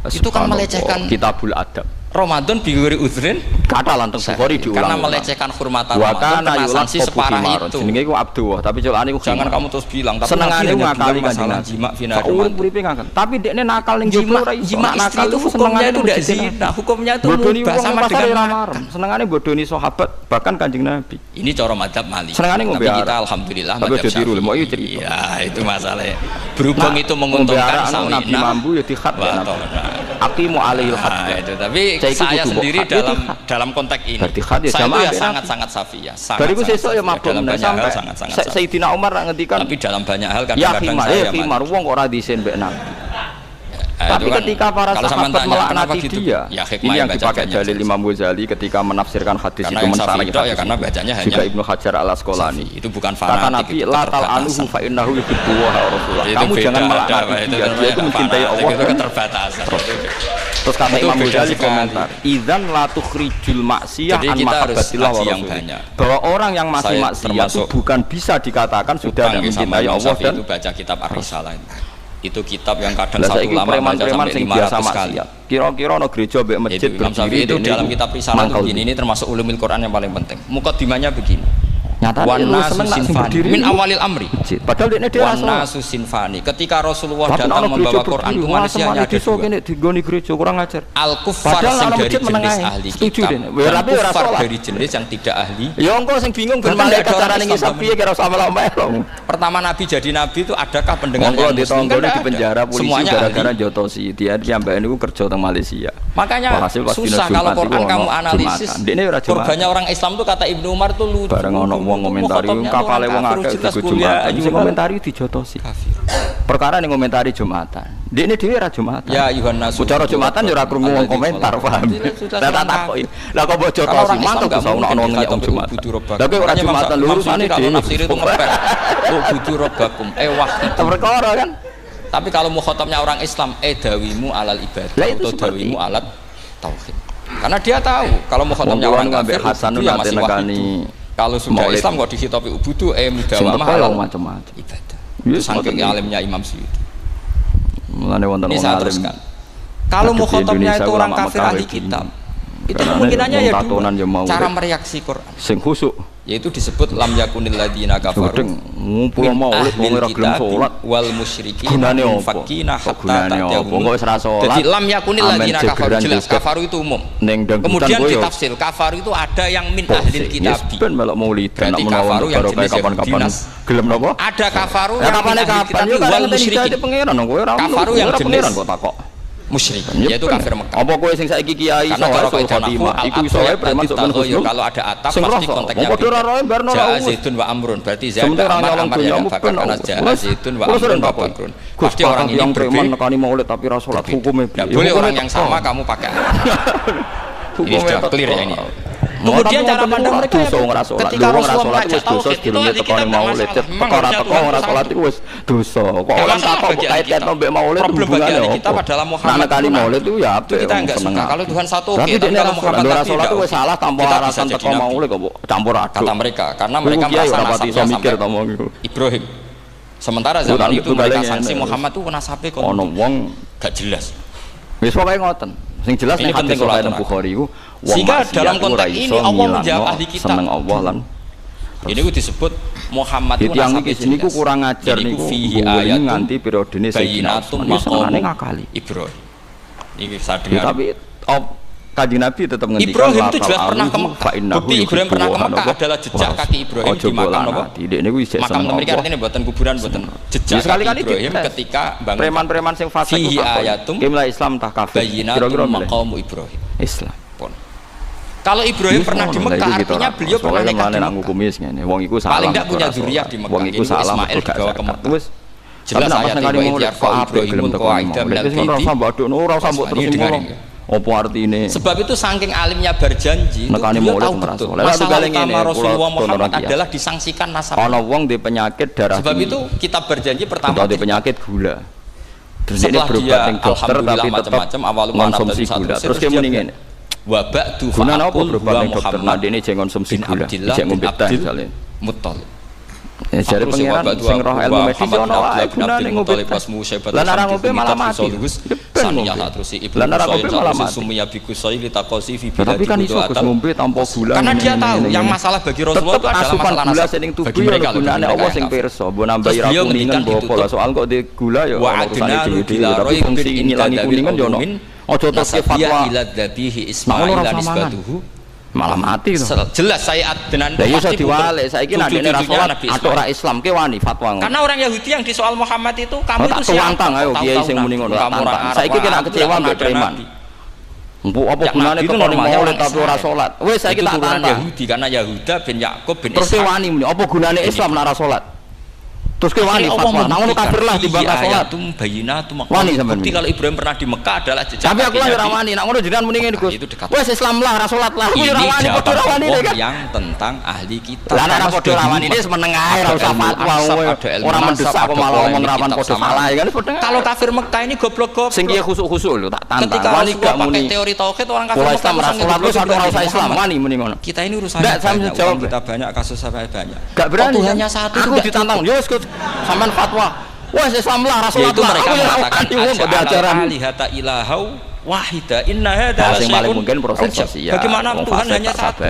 itu kan melecehkan kitabul adab. Ramadan biguri uzrin kata lan teng Bukhari diulang. Karena melecehkan hurmatan Ramadan sanksi separah itu. Jenenge iku Abdullah, tapi celane jangan kamu terus bilang tapi senengane ngakali Kanjeng Nabi. Jima fina. Uripe ngakal. Tapi dekne nakal ning jero ora iso. Jima nakal itu hukumnya itu ndak zina, hukumnya itu mubah sama dengan haram. Senengane bodoni sahabat bahkan Kanjeng Nabi. Ini cara madzhab Malik. Senengane ngombe. Tapi kita alhamdulillah madzhab Syafi'i. Mau itu cerita. Ya, itu masalahnya. Berhubung itu menguntungkan sama Nabi mambu ya dikhat. Aqimu alaihil hadd. Itu tapi saya sendiri dalam konteks ini saya itu ya sangat-sangat safiyah bariku sesuk ya mabuk sampai Sayyidina Umar ngendikan tapi dalam banyak hal kadang-kadang saya khimar wong ora disin mbek Nabi tapi ketika para sahabat melaknati dia ini yang dipakai dalil Imam Ghazali ketika menafsirkan hadis itu mencari ya karena bacanya hanya juga Ibnu Hajar Al-Asqalani itu bukan kata Nabi la tal'anuhu fa innahu yuhibbu wa Rasulullah kamu jangan melaknati dia itu mencintai Allah itu keterbatasan terus kata Imam Ghazali komentar idzan la tukhrijul maksiyah an mahabbatillah wa rasulih bahwa orang yang masih maksiat itu bukan bisa dikatakan sudah mencintai Allah dan itu baca kitab Ar-Risalah itu kitab yang kadang satu lama baca sampai 500 kali kira-kira no gereja mbek masjid berdiri itu dalam kitab Risalah itu begini ini termasuk ulumul Quran yang paling penting mukadimahnya begini Wana susinfani min awalil amri padahal dekne dhewe wana susinfani ketika Rasulullah datang membawa Quran itu manusia ada kene digoni gereja kurang ajar al kufar sing dari jenis ahli kitab dan kufar dari jenis yang tidak ahli ya engko sing bingung ben malaikat carane ngisap piye kira sama lomelo pertama nabi jadi nabi itu adakah pendengar yang muslim di penjara polisi gara-gara jotosi dia piyambake niku kerja teng Malaysia makanya susah kalau Quran kamu analisis korbannya orang Islam itu kata Ibnu Umar itu lucu wong komentari kapale wong akeh digo Jumatan sing komentari dijotosi perkara ning komentari Jumatan ndekne dhewe ra Jumatan ya ayuhan nasu cara Jumatan yo ora krungu wong komentar paham tak takoki lha kok mbok jotosi mantep iso ono wong Jumatan lha kok ora Jumatan lho urusane dhewe nafsir itu ngepek oh budu robbakum wah perkara kan tapi kalau mukhatabnya orang Islam dawimu alal ibadah atau dawimu alat tauhid karena dia tahu kalau mukhatabnya orang kafir Hasanun nate nekani kalau sudah Islam kok dihitopi ubudu mudawamah halal macam-macam ibadah itu saking alimnya Imam Suyuti mulane wonten wong alim kalau mukhatabnya itu orang kafir ahli kitab itu kemungkinannya ya dua cara mereaksi Quran sing khusuk yaitu disebut lam yakunil ladina kafaru ngumpul maulid wong ora gelem salat wal musyrikin fakina hatta ta'tiyahum jadi lam yakunil ladina kafaru jelas kafaru itu umum kemudian ditafsir kafaru itu ada yang min ahlil kitabi ben melok maulid berarti kafaru yang jenis kapan-kapan gelem napa ada kafaru yang min ahlil kitabi wal musyrikin kafaru yang jenis kok takok musyrik yaitu kafir Mekah. Apa kowe sing saiki kiai iso khotimah iku iso wae preman sok menusuk kalau ada atap pasti konteksnya ja zaitun wa amrun berarti zaid amar ya bakar karena ja zaitun wa amrun wa bakrun pasti orang ini preman nekani maulid tapi ra salat hukume boleh orang yang sama kamu pakai ini sudah clear ya ini kemudian cara pandang mereka ketika Rasulullah ngajak tauhid itu lagi kita maulid teko ora salat iku wis dosa kok ora takok kait-kait mbek maulid problem bagian kita adalah Muhammad kali maulid itu ya apik kita enggak suka kalau Tuhan satu oke tapi kalau Muhammad salat itu wis salah tanpa alasan teko maulid kok campur aduk kata mereka karena mereka merasa nasabnya sampai Ibrahim sementara zaman itu mereka sanksi Muhammad itu nasabe kok ono wong gak jelas wis pokoke ngoten sing jelas nek hadis Bukhari iku Sehingga dalam konteks ini Allah menjawab ahli kitab. Seneng Allah lan. Ini ku disebut Muhammad itu sampai ini ku kurang ajar niku nganti periodene Sayyidina Utsman senengane ngakali. Ibrahim. Iki sadar. Tapi Kanjeng Nabi tetap ngendikan Ibrahim itu jelas pernah ke Mekah. Bukti Ibrahim pernah ke Mekah adalah jejak kaki Ibrahim di makam apa? Makam mereka artinya buatan kuburan, buatan jejak kaki Ibrahim ketika bangun. Preman-preman sing fasik fihi ayatum qibla Islam tah kafir. Kira-kira maqamu Ibrahim. Islam. Kalau Ibrahim pernah di Mekah artinya beliau pernah nikah di Mekah. Wong iku salah. Paling tidak punya zuriat di Mekah. Wong iku salah Ismail dibawa ke Mekah. Wis jelas ayat ini tiarfa Ibrahim qaida minal baiti. Ora usah mbok terus ngomong. Apa artine? Sebab itu saking alimnya berjanji, beliau tahu betul masalah utama Rasulullah Muhammad adalah disangsikan nasab. Ana wong di penyakit darah. Sebab itu kitab berjanji pertama di penyakit gula. Terus dia berobat ning dokter tapi macam-macam awal konsumsi gula. Terus dia muni ngene. Wabak tu gunane apa berobat ning dokter nadene jeng konsumsi gula. Jeng ngombe teh misale. Muttalib. Jare pengiran sing roh ilmu medis ono wae gunane ngombe lan ora ngombe malah mati saniyah tak terusi ibnu malah mati sumia biku sayli taqasi fi bilad tapi kan iso ngombe tanpa gula karena dia tahu yang masalah bagi Rasulullah itu adalah masalah gula sing tubuh ya gunane Allah sing pirsa mbok nambahi ra kuningan apa lah soal kok di gula ya urusane dhewe tapi fungsi ini langi kuningan yo ono aja terus fatwa ila dzabihi Ismail nisbatuhu malah mati to. Jelas saya adenan pasti. Ya iso diwale saiki nek dene salat atau ora Islam ke wani fatwa ngono. Karena orang Yahudi yang di soal Muhammad itu kamu itu tantang ayo kiai sing muni ngono tantang. Saiki kena kecewa mbek preman. Mbok apa gunane kok ning maulid tapi ora salat. Wis saiki tak tantang Yahudi karena Yahuda bin Yakub bin Ishak. Terus wani muni apa gunane Islam nek ora salat? Terus ke wani fatwa. Nang ngono kafir lah timbang salat. Wani sampean. Bukti kalau Ibrahim pernah di Mekah adalah jejak. Tapi aku lah ora wani. Nak ngono jenengan muni ngene Gus. Wes Islam lah, ora salat lah. Aku ora wani padha ora wani kan. Yang tentang ahli kitab. Lah nek padha ora wani wis meneng ae ora usah fatwa. Ora mendesak kok malah ngomong rawan padha salah kan padha. Kalau kafir Mekah ini goblok-goblok. Sing kiye khusuk-khusuk lho tak tantang. Ketika wani gak muni teori tauhid orang kafir Mekah ora salat wis ora usah Islam wani muni ngono. Kita ini urusannya banyak. Kita banyak kasus sampai banyak. Gak berani hanya satu aku ditantang. Yo wis sampean fatwa. Wah, Islam lah, Rasulullah. Itu mereka mengatakan ajaran alihata ilahau wahida inna hadza yang paling mungkin proses sosial. Bagaimana Tuhan hanya satu?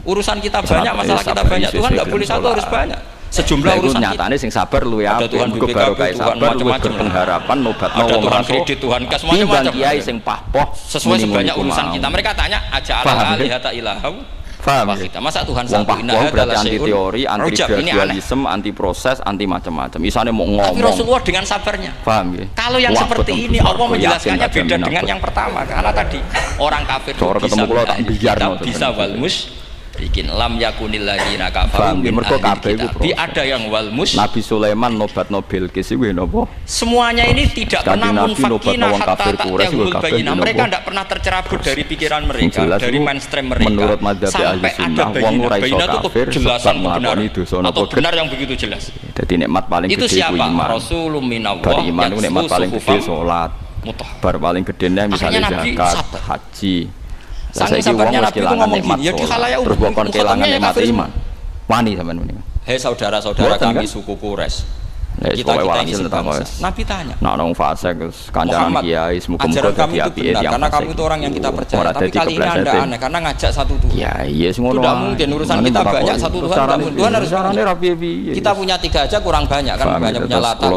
Urusan kita banyak, masalah kita banyak. Tuhan enggak boleh satu, harus banyak. Sejumlah urusan nyatane sing sabar luwe apik. Tuhan barokah sabar, macam-macam pengharapan nobatno wong Tuhan kredit, Tuhan kas macam-macam. Kiai sing pahpoh sesuai sebanyak urusan kita. Mereka tanya aja alihata ilahau. Paham kita masa Tuhan satu indah adalah anti teori, anti gradualisme, anti proses, anti macam-macam. Misalnya mau ngomong. Tapi Rasulullah dengan sabarnya. Paham ya? Kalau yang seperti ini Allah menjelaskannya beda dengan yang pertama. Karena tadi orang kafir bisa walmus bikin lam yakunil ladzina kafaru min ahli kitab. Ada yang walmus. Nabi Sulaiman nobatno Bilqis iku napa? Semuanya ini tidak pernah munfakina hatta ta'yahul bayinah. Mereka tidak pernah tercerabut dari pikiran mereka, dari mainstream mereka. Menurut madzhab ahli sunnah wong ora iso kafir sebab nglakoni dosa napa benar yang begitu jelas. Dadi nikmat paling gede ku iman. Rasulun minallah. Bar iman ku nikmat paling gede salat. Bar paling gedene misalnya zakat, haji. Saking sabarnya Nabi itu ngomong gini, ya di khalayak terus bukan kehilangan nikmat iman. Wani sampean muni. Hei saudara-saudara kami suku Quraisy. Kita ini sebangsa. Nabi tanya. Nak nong fase kancanan kiai ajaran kami itu benar karena kamu itu orang yang kita percaya. Tapi kali ini Anda aneh karena ngajak satu Tuhan. Ya iya semua. Tidak mungkin urusan kita banyak satu Tuhan. Tuhan harus kita punya 3 aja kurang banyak kan banyak punya latar.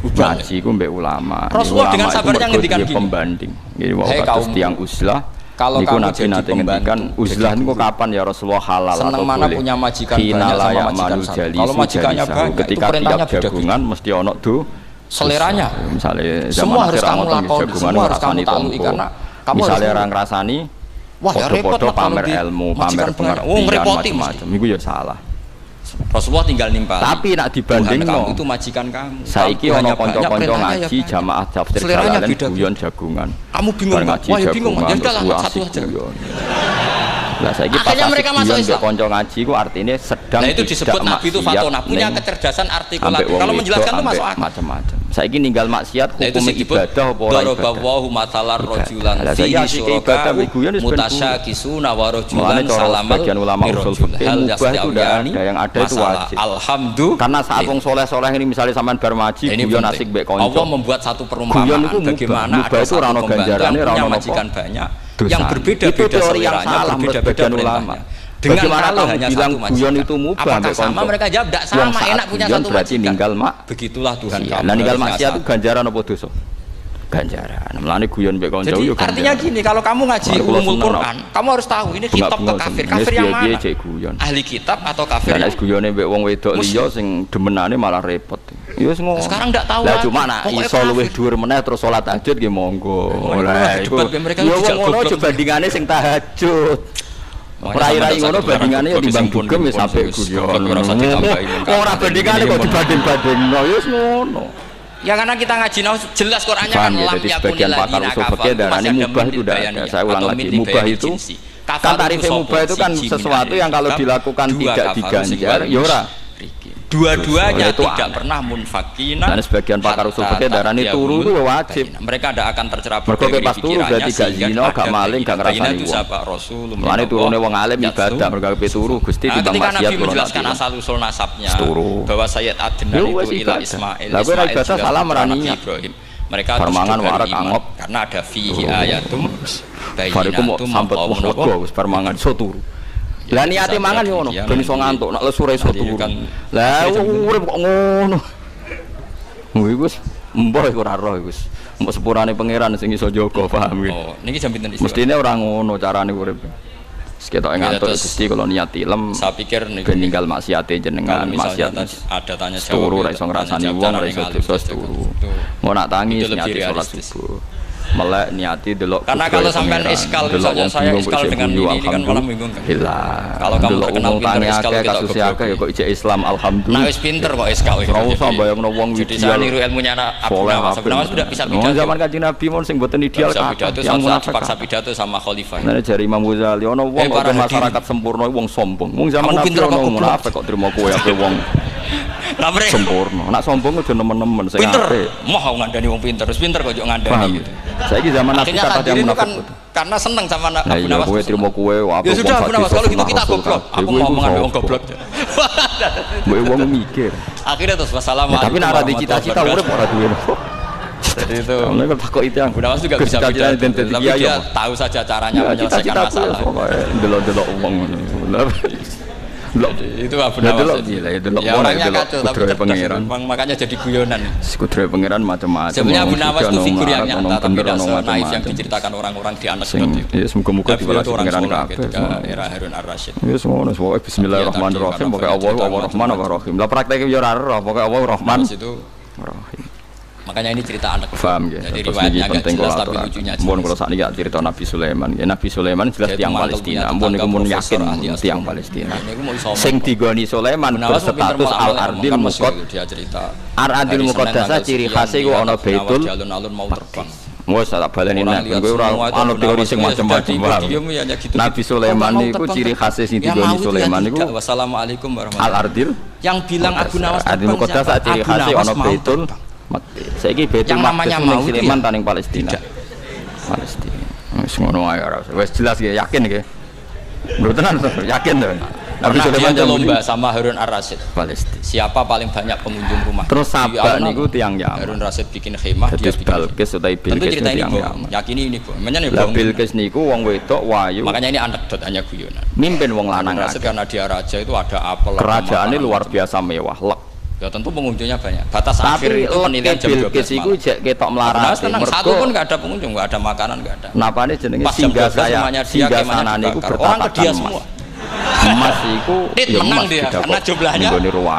Ngaji ku mbek ulama. Rasulullah dengan sabarnya ngendikan gini. Pembanding. Jadi waktu tiang uzlah. Kalau niku kamu nabi nanti ngendikan uzlah niku kapan ya Rasulullah halal seneng atau mana boleh? Punya majikan banyak sama majikan satu. Kalau majikannya banyak ketika tiap jagungan mesti ono do seleranya. Misalnya semua harus kamu lakoni, semua harus kamu takluk karena kamu misalnya orang rasani wah ya repot pamer ilmu, pamer pengetahuan macam-macam. Iku ya salah. Rasulullah tinggal nimpal. Tapi nak dibanding kamu itu majikan kamu. Saiki ono kanca-kanca ngaji jamaah tafsir jalalan guyon jagungan. Kamu bingung ngaji. Wah, bingung. Ya udahlah satu aja. Lah saiki pas mereka masuk Islam kanca ngaji ku artinya sedang. Nah itu disebut Nabi itu fatona, punya kecerdasan artikulatif. Kalau menjelaskan itu masuk akal. Macam-macam. Saiki ninggal maksiat hukum ibadah apa ora ibadah. Daraballahu mathalar rajulan fihi syuraka mutasyakisuna wa rajulan salamal ulama usul fikih itu yang ada itu wajib. Alhamdulillah. Karena saat wong soleh-soleh ini misalnya sampean bar ngaji guyon asik mbek kanca. Allah membuat satu perumpamaan bagaimana ada satu pembantu punya majikan banyak yang berbeda-beda seliranya, berbeda-beda ulama. Dengan kalau hanya satu majikan, itu mubah, apakah sama? Mereka jawab tidak sama, enak punya satu berarti majikan. Ninggal Begitulah Tuhan kamu. Nah ninggal maksiat itu ganjaran apa dosa? Ganjaran. Melane guyon mbek kanca yo ganjaran. Artinya gini, kalau kamu ngaji ulumul Quran, kamu harus tahu ini kitab atau kafir. Kafir yang mana? Ahli kitab atau kafir? Nek guyone mbek wong wedok liya sing demenane malah repot. Ya wis ngono. Sekarang ndak tahu. Lah cuma nek iso luwih dhuwur meneh terus salat tahajud nggih monggo. Ora iku. Ya wong ngono aja bandingane sing tahajud. Rai-rai ngono bandingane ya timbang dugem wis sampe guyon. Ora bandingane kok dibanding-bandingno ya wis ngono. Ya karena kita ngaji jelas Qur'annya kan lam sebagian pakar usul fikih darahnya mubah itu udah ada. Saya ulang lagi, mubah itu kan tarifnya mubah itu kan sesuatu yang kalau dilakukan tidak diganjar ya ora. Dua-duanya tidak pernah munfakina. Dan sebagian pakar usul fikih darahnya turu itu wajib. Mereka tidak akan tercerabut dari pikirannya. Berarti gak zina, gak maling, gak ngerasani wong. Mulane turune wong alim ibadah mergo turu Gusti timbang maksiat. Ketika Nabi menjelaskan asal usul nasabnya bahwa Sayyid Adnan itu ila Ismail, Ismail juga salah merani Ibrahim. Mereka permangan warak angop karena ada fihi ayatum bayyinatum sampai wong permangan iso turu. Lah niate mangan yo ngono, ben iso ngantuk, nek lesure iso turu. Lah urip kok ngono. Wis mbah iku ora roh wis. Mbok sepurane pangeran sing iso jaga, paham iki. Oh, niki jam pinten iso. Mestine ora ngono carane urip. Seketoke ngantuk Gusti kalau niat ilem. Saya pikir niku ben ninggal maksiate jenengan, maksiat ada tanya jawab. Turu ora iso ngrasani wong, ora iso dosa turu. Mau nak tangis niati salat subuh. Melek niati delok. Karena kalau sampean iskal misalnya saya iskal dengan ini kan malah bingung kan. Kalau kamu terkenal pinter iskal kita kasus akeh ya kok ijek Islam alhamdulillah. Nah wis pinter kok iskal. Ora usah bayangno wong jadi saya niru ilmunya Abu Nawas. Abu Nawas sudah bisa pidato. Zaman Kanjeng Nabi mon sing mboten ideal yang dipaksa pidato sama khalifah. Nah jari Imam Ghazali ono wong kok masyarakat sempurna wong sombong. Wong zaman Nabi ono munafik kok trimo kowe ape wong sempurna. Nak sombong aja nemen-nemen sing apik. Moh ngandani wong pinter, wis pinter kok yo ngandani. Saiki zaman Nabi kata yang munafik. Karena seneng sama Abu Nawas. Kowe trimo kowe apik. Ya sudah Abu Nawas kalau gitu kita goblok. Aku ngomong ambek wong goblok. Mbok wong mikir. Akhirnya terus wassalamualaikum. Tapi nek ora cita-cita urip ora duwe. Jadi itu. Nek takok itu yang Abu Nawas juga bisa pidato. Tapi dia tahu saja caranya menyelesaikan masalah. Delok-delok wong ngono. Itu Abu Nawas ya orangnya kacau tapi pengiran makanya jadi guyonan kudroy pengiran macam-macam sebenarnya Abu Nawas itu figur yang nyata tapi tidak senaif yang diceritakan orang-orang di anekdot itu ya semoga-moga dibalas pengiran kabeh era Harun Ar-Rasyid ya semoga bismillahirrahmanirrahim pokoke Allah Rahman Rahim lah praktek yo ora roh pokoke Allah Rahman Rahim. Makanya ini cerita anak. Paham ya. Jadi riwayatnya agak jelas tapi lucunya. Ampun kalau saat ini cerita Nabi Sulaiman. Ya Nabi Sulaiman jelas tiang Palestina. Ampun niku mun yakin tiang Palestina. Sing digoni Sulaiman berstatus al-ardil muqad. Dia cerita. Al-ardil muqaddasah ciri khase ku ana Baitul. Alun-alun mau terbang. Wes tak baleni nek kowe ora ana teori sing macam-macam. Nabi Sulaiman niku ciri khase sing digoni Sulaiman niku. Wassalamualaikum warahmatullahi Al-ardil. Yang bilang Abu Nawas Ardil muqaddasah ciri khase ana Baitul. Saiki Baitul Maqdis ning Sleman ta ning Palestina. Palestina. Wis ngono ae ora. Wis jelas ya yakin nggih. Mboten yakin to. Nabi Sulaiman lomba sama Harun Ar-Rasyid. Palestina. Siapa paling banyak pengunjung rumah? Terus Sabak niku tiyang Yaman. Harun Rasyid bikin khemah dia bikin Balkis utawi Bilqis tiyang Yaman. Yakini ini kok. Menyane Lah Bilqis niku wong wedok wayu. Makanya ini anekdot hanya guyonan. Mimpin wong lanang karena dia raja itu ada apel. Kerajaannya luar biasa mewah. Ya tentu pengunjungnya banyak. Batas akhir itu penilaian jam 12 malam. Iku jek ketok melarat. Satu pun enggak ada pengunjung, enggak ada makanan, enggak ada. Napane jenenge singgah sanane iku orang ke dia semua. Emas iku ya menang dia karena jumlahnya.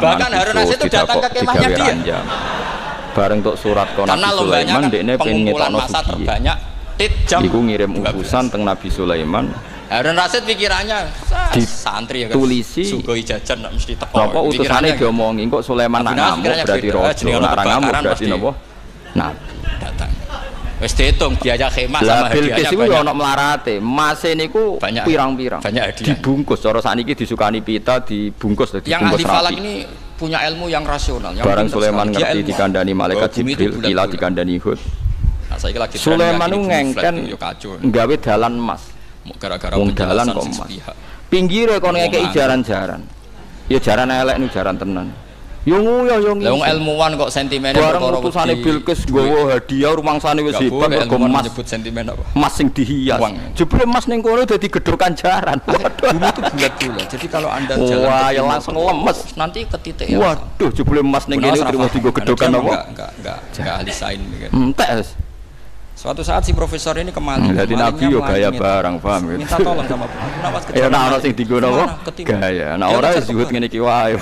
Bahkan Harun Rasyid itu datang ke kemahnya dia. Bareng tok surat kon Nabi Sulaiman dekne pengen ngetokno masa terbanyak tit jam. Iku ngirim utusan teng Nabi Sulaiman. Harun Rasyid pikirannya santri ya kan tulisi sugoi jajan ndak mesti teko. Napa utusane diomongi kok Sulaiman nak ngamuk berarti raja, nak ra ngamuk berarti napa? Nabi datang. Wis diitung biaya khemah sama hadiahnya. Bilqis iku yo ana melarate. Mase niku pirang-pirang. Banyak hadiah. Dibungkus cara sakniki disukani pita dibungkus dadi bungkus rapi. Yang ahli falak ini punya ilmu yang rasional. Barang Sulaiman ngerti dikandani malaikat Jibril, ila dikandani Hud. Nah saiki lagi Sulaiman ngengken gawe dalan emas. Gara-gara wong dalan kok emas. Pinggire kono ngekeki jaran-jaran. Ya jaran elek niku jaran tenan. Yo nguyo yo ngisi. Lah wong ilmuwan kok sentimene perkara utusane Bilqis nggawa hadiah rumangsane wis hebat kok emas nyebut sentimen apa? Emas sing dihias. Jebule emas ning kono dadi gedhokan jaran. Dulu itu bulat-bulat. Jadi kalau Anda jalan wah, ya langsung lemes. Nanti ke titik ya. Waduh, jebule emas ning kene terima digo gedhokan apa? Enggak ahli sains gitu. Entek. Suatu saat si profesor ini kemaling. Jadi Nabi yo gaya barang, paham gitu. Minta tolong sama aku. Ya ana sing digo napa? Gaya. Nah ora zuhud ngene iki wae.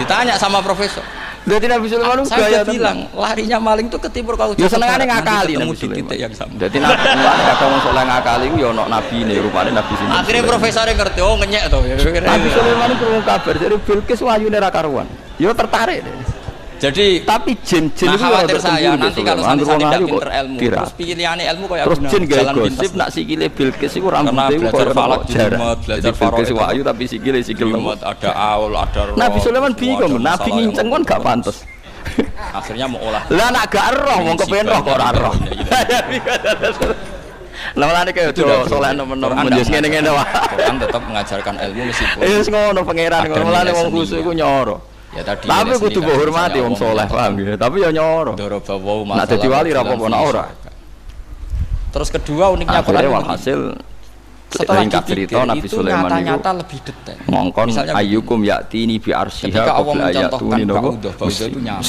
Ditanya sama profesor. Jadi Nabi Sulaiman gaya bilang larinya maling itu ke timur kalau ya senengane ngakali Nabi Sulaiman. Jadi Nabi kata wong saleh ngakali ku ya ono nabine rupane Nabi Sulaiman. Akhirnya profesor ngerti oh ngenyek to. Nabi Sulaiman krungu kabar dari Bilqis wayune ra karuan. Ya tertarik deh. Jadi tapi jin-jin itu khawatir saya nanti kalau sampai tidak pinter ilmu terus pilihannya ilmu kayak terus jin gaya gosip nak sikile Bilqis iku rambute belajar falak jarah belajar Bilqis wayu tapi sikile sikil lemot ada aul ada roh Nabi Sulaiman bingung Nabi nginceng kan gak pantes akhirnya mau olah lah nak gak roh wong kepen roh kok ora roh lah malah nek yo saleh nomor menjus ngene-ngene wae kan tetap mengajarkan ilmu meskipun wis ngono pangeran ngono malah wong khusus iku nyoro. Ya tadi tapi kudu mbok hormati wong saleh paham ya. Tapi ya nyoro. Nek dadi wali ra apa-apa nek ora. Terus kedua uniknya Quran hasil setelah cerita Nabi Sulaiman itu nyata lebih detail. Ngongkon ayyukum ya'tini bi arsyiha qabla ayatuni nopo.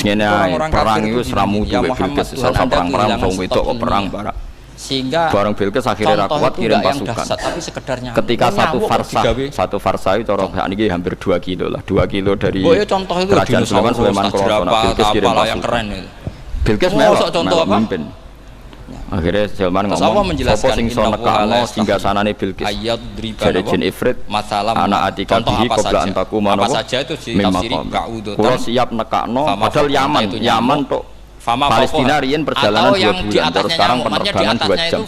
Ngene ae perang iku seramu duwe Bilqis perang wong wedok kok perang barang. Sehingga barang Bilqis akhirnya kuat kirim pasukan tapi sekedarnya ketika satu farsa itu cara niki hampir 2 kilo lah 2 kilo dari contoh itu kerajaan Sulaiman Krono Bilqis kirim pasukan Bilqis memimpin akhirnya Sulaiman ngomong sopo sing iso nekakno singgasanane Bilqis dari jin ifrit anak atika bihi qabla antaku manopo kula siap nekakno padahal Yaman tok Palestina riyen perjalanan 2 bulan terus sekarang penerbangan 2 jam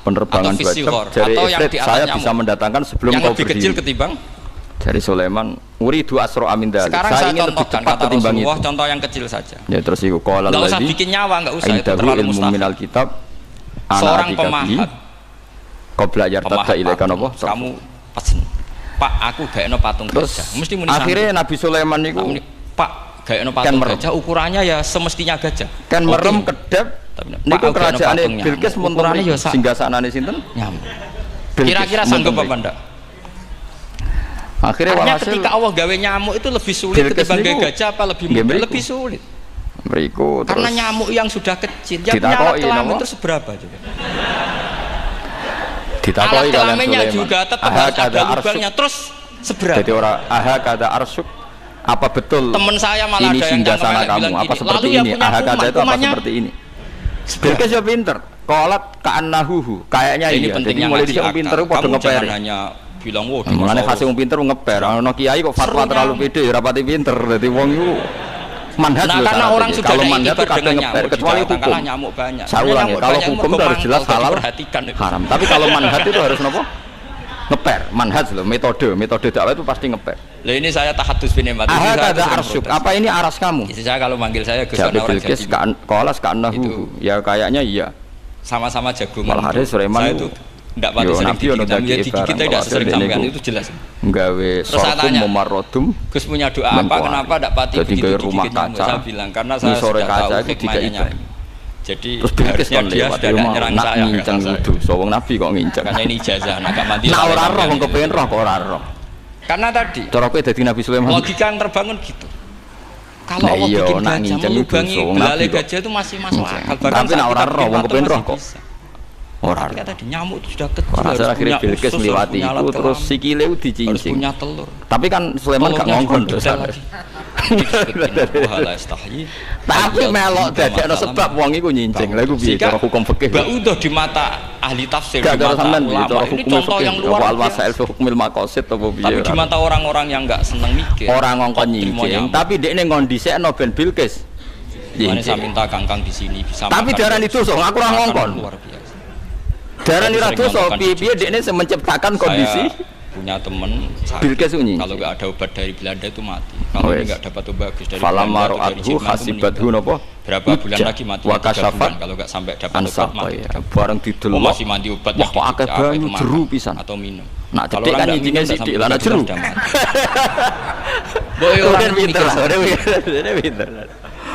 penerbangan 2 jam dari Ifrit saya bisa mendatangkan sebelum kau berdiri kecil ketimbang dari Sulaiman uridu asro amin dalik saya ingin lebih cepat ketimbang itu contoh yang kecil saja ya terus itu qala nggak usah bikin nyawa nggak usah itu terlalu mustahil minal kitab seorang pemahat qabla yartada ilaika napa kamu pesen Pak aku gaekno patung gajah mesti muni akhirnya Nabi Sulaiman niku Pak gaekno patung gajah ukurannya ya semestinya gajah kan merem kedep niku kerajaane Bilqis munturane ya singgasanane sinten nyamuk kira-kira sanggup apa ndak akhirnya ketika Allah gawe nyamuk itu lebih sulit ketimbang gawe gajah apa lebih mudah lebih sulit beriku karena nyamuk yang sudah kecil yang punya alat kelamin itu seberapa juga ditakoi kalian Sulaiman juga tetap ada lubangnya terus seberapa jadi orang kada arsuk apa betul teman saya malah ini singgasana kamu apa seperti ini ahakada itu apa seperti ini Bilqis ya pinter qalat ka'annahu kayaknya iya jadi mulai disiap pinter padha ngeper hanya bilang wow mulane khase wong pinter ngeper ana kiai kok fatwa terlalu pede rapati pinter dadi wong iku manhaj nah, karena orang sudah kalau manhaj itu kadang ngeper kecuali hukum nyamuk banyak saya ulang ya kalau hukum itu harus jelas halal haram tapi kalau manhaj itu harus napa ngeper manhaj loh metode dakwah itu pasti ngeper lah ini saya tahadus bin Imam ada arsuk apa ini aras kamu saya kalau manggil saya Gus Ana orang jadi kolas ka'annahu ya kayaknya iya sama-sama jagungan malah ada Sulaiman saya itu enggak pati sering digigit kita tidak sering sampean itu jelas nggawe sorkum memarrodum Gus punya doa apa kenapa enggak pati begitu rumah kaca saya bilang karena saya sore kaca itu hikmahnya jadi terus Bilqis kan dia sudah ada nyerang saya nginceng wudu sawang nabi kok nginceng karena ini ijazah agak mati nah ora roh wong kepengin roh kok ora roh karena tadi cara kowe dadi Nabi Sulaiman logika yang terbangun gitu kalau Allah bikin gajah melubangi belalai gajah itu masih masuk akal tapi nak ora roh wong kepengin roh kok ora roh tadi nyamuk itu sudah kecil harus akhirnya Bilqis liwati itu terus sikile dicincing punya telur tapi kan Sulaiman gak ngongkon dosa tapi melok dadekno sebab wong iku nyincing lha iku piye cara hukum fikih mbak udah di mata ahli tafsir di mata ulama ini contoh yang luar biasa hukmil maqasid apa piye tapi di mata orang-orang yang enggak seneng mikir orang ngongkon nyincing tapi dekne ngondisekno ben Bilqis ini saya minta kangkang di sini bisa tapi darani dosa aku ora ngongkon darani ra dosa piye-piye dekne menciptakan kondisi punya teman Bilqis unyi. Kalau nggak ada obat dari Belanda itu mati. Kalau nggak dapat obat bagus dari Belanda atau dari Jerman hasibathu napa? Berapa bulan lagi mati? 3 bulan. Kalau nggak sampai dapat obat mati. Bareng didelok. Masih mandi obat. Wah, kok akeh banyu jeru pisan. Atau minum. Nak cedik kan intinya sithik lan jeru. Boy orang pinter, ora pinter.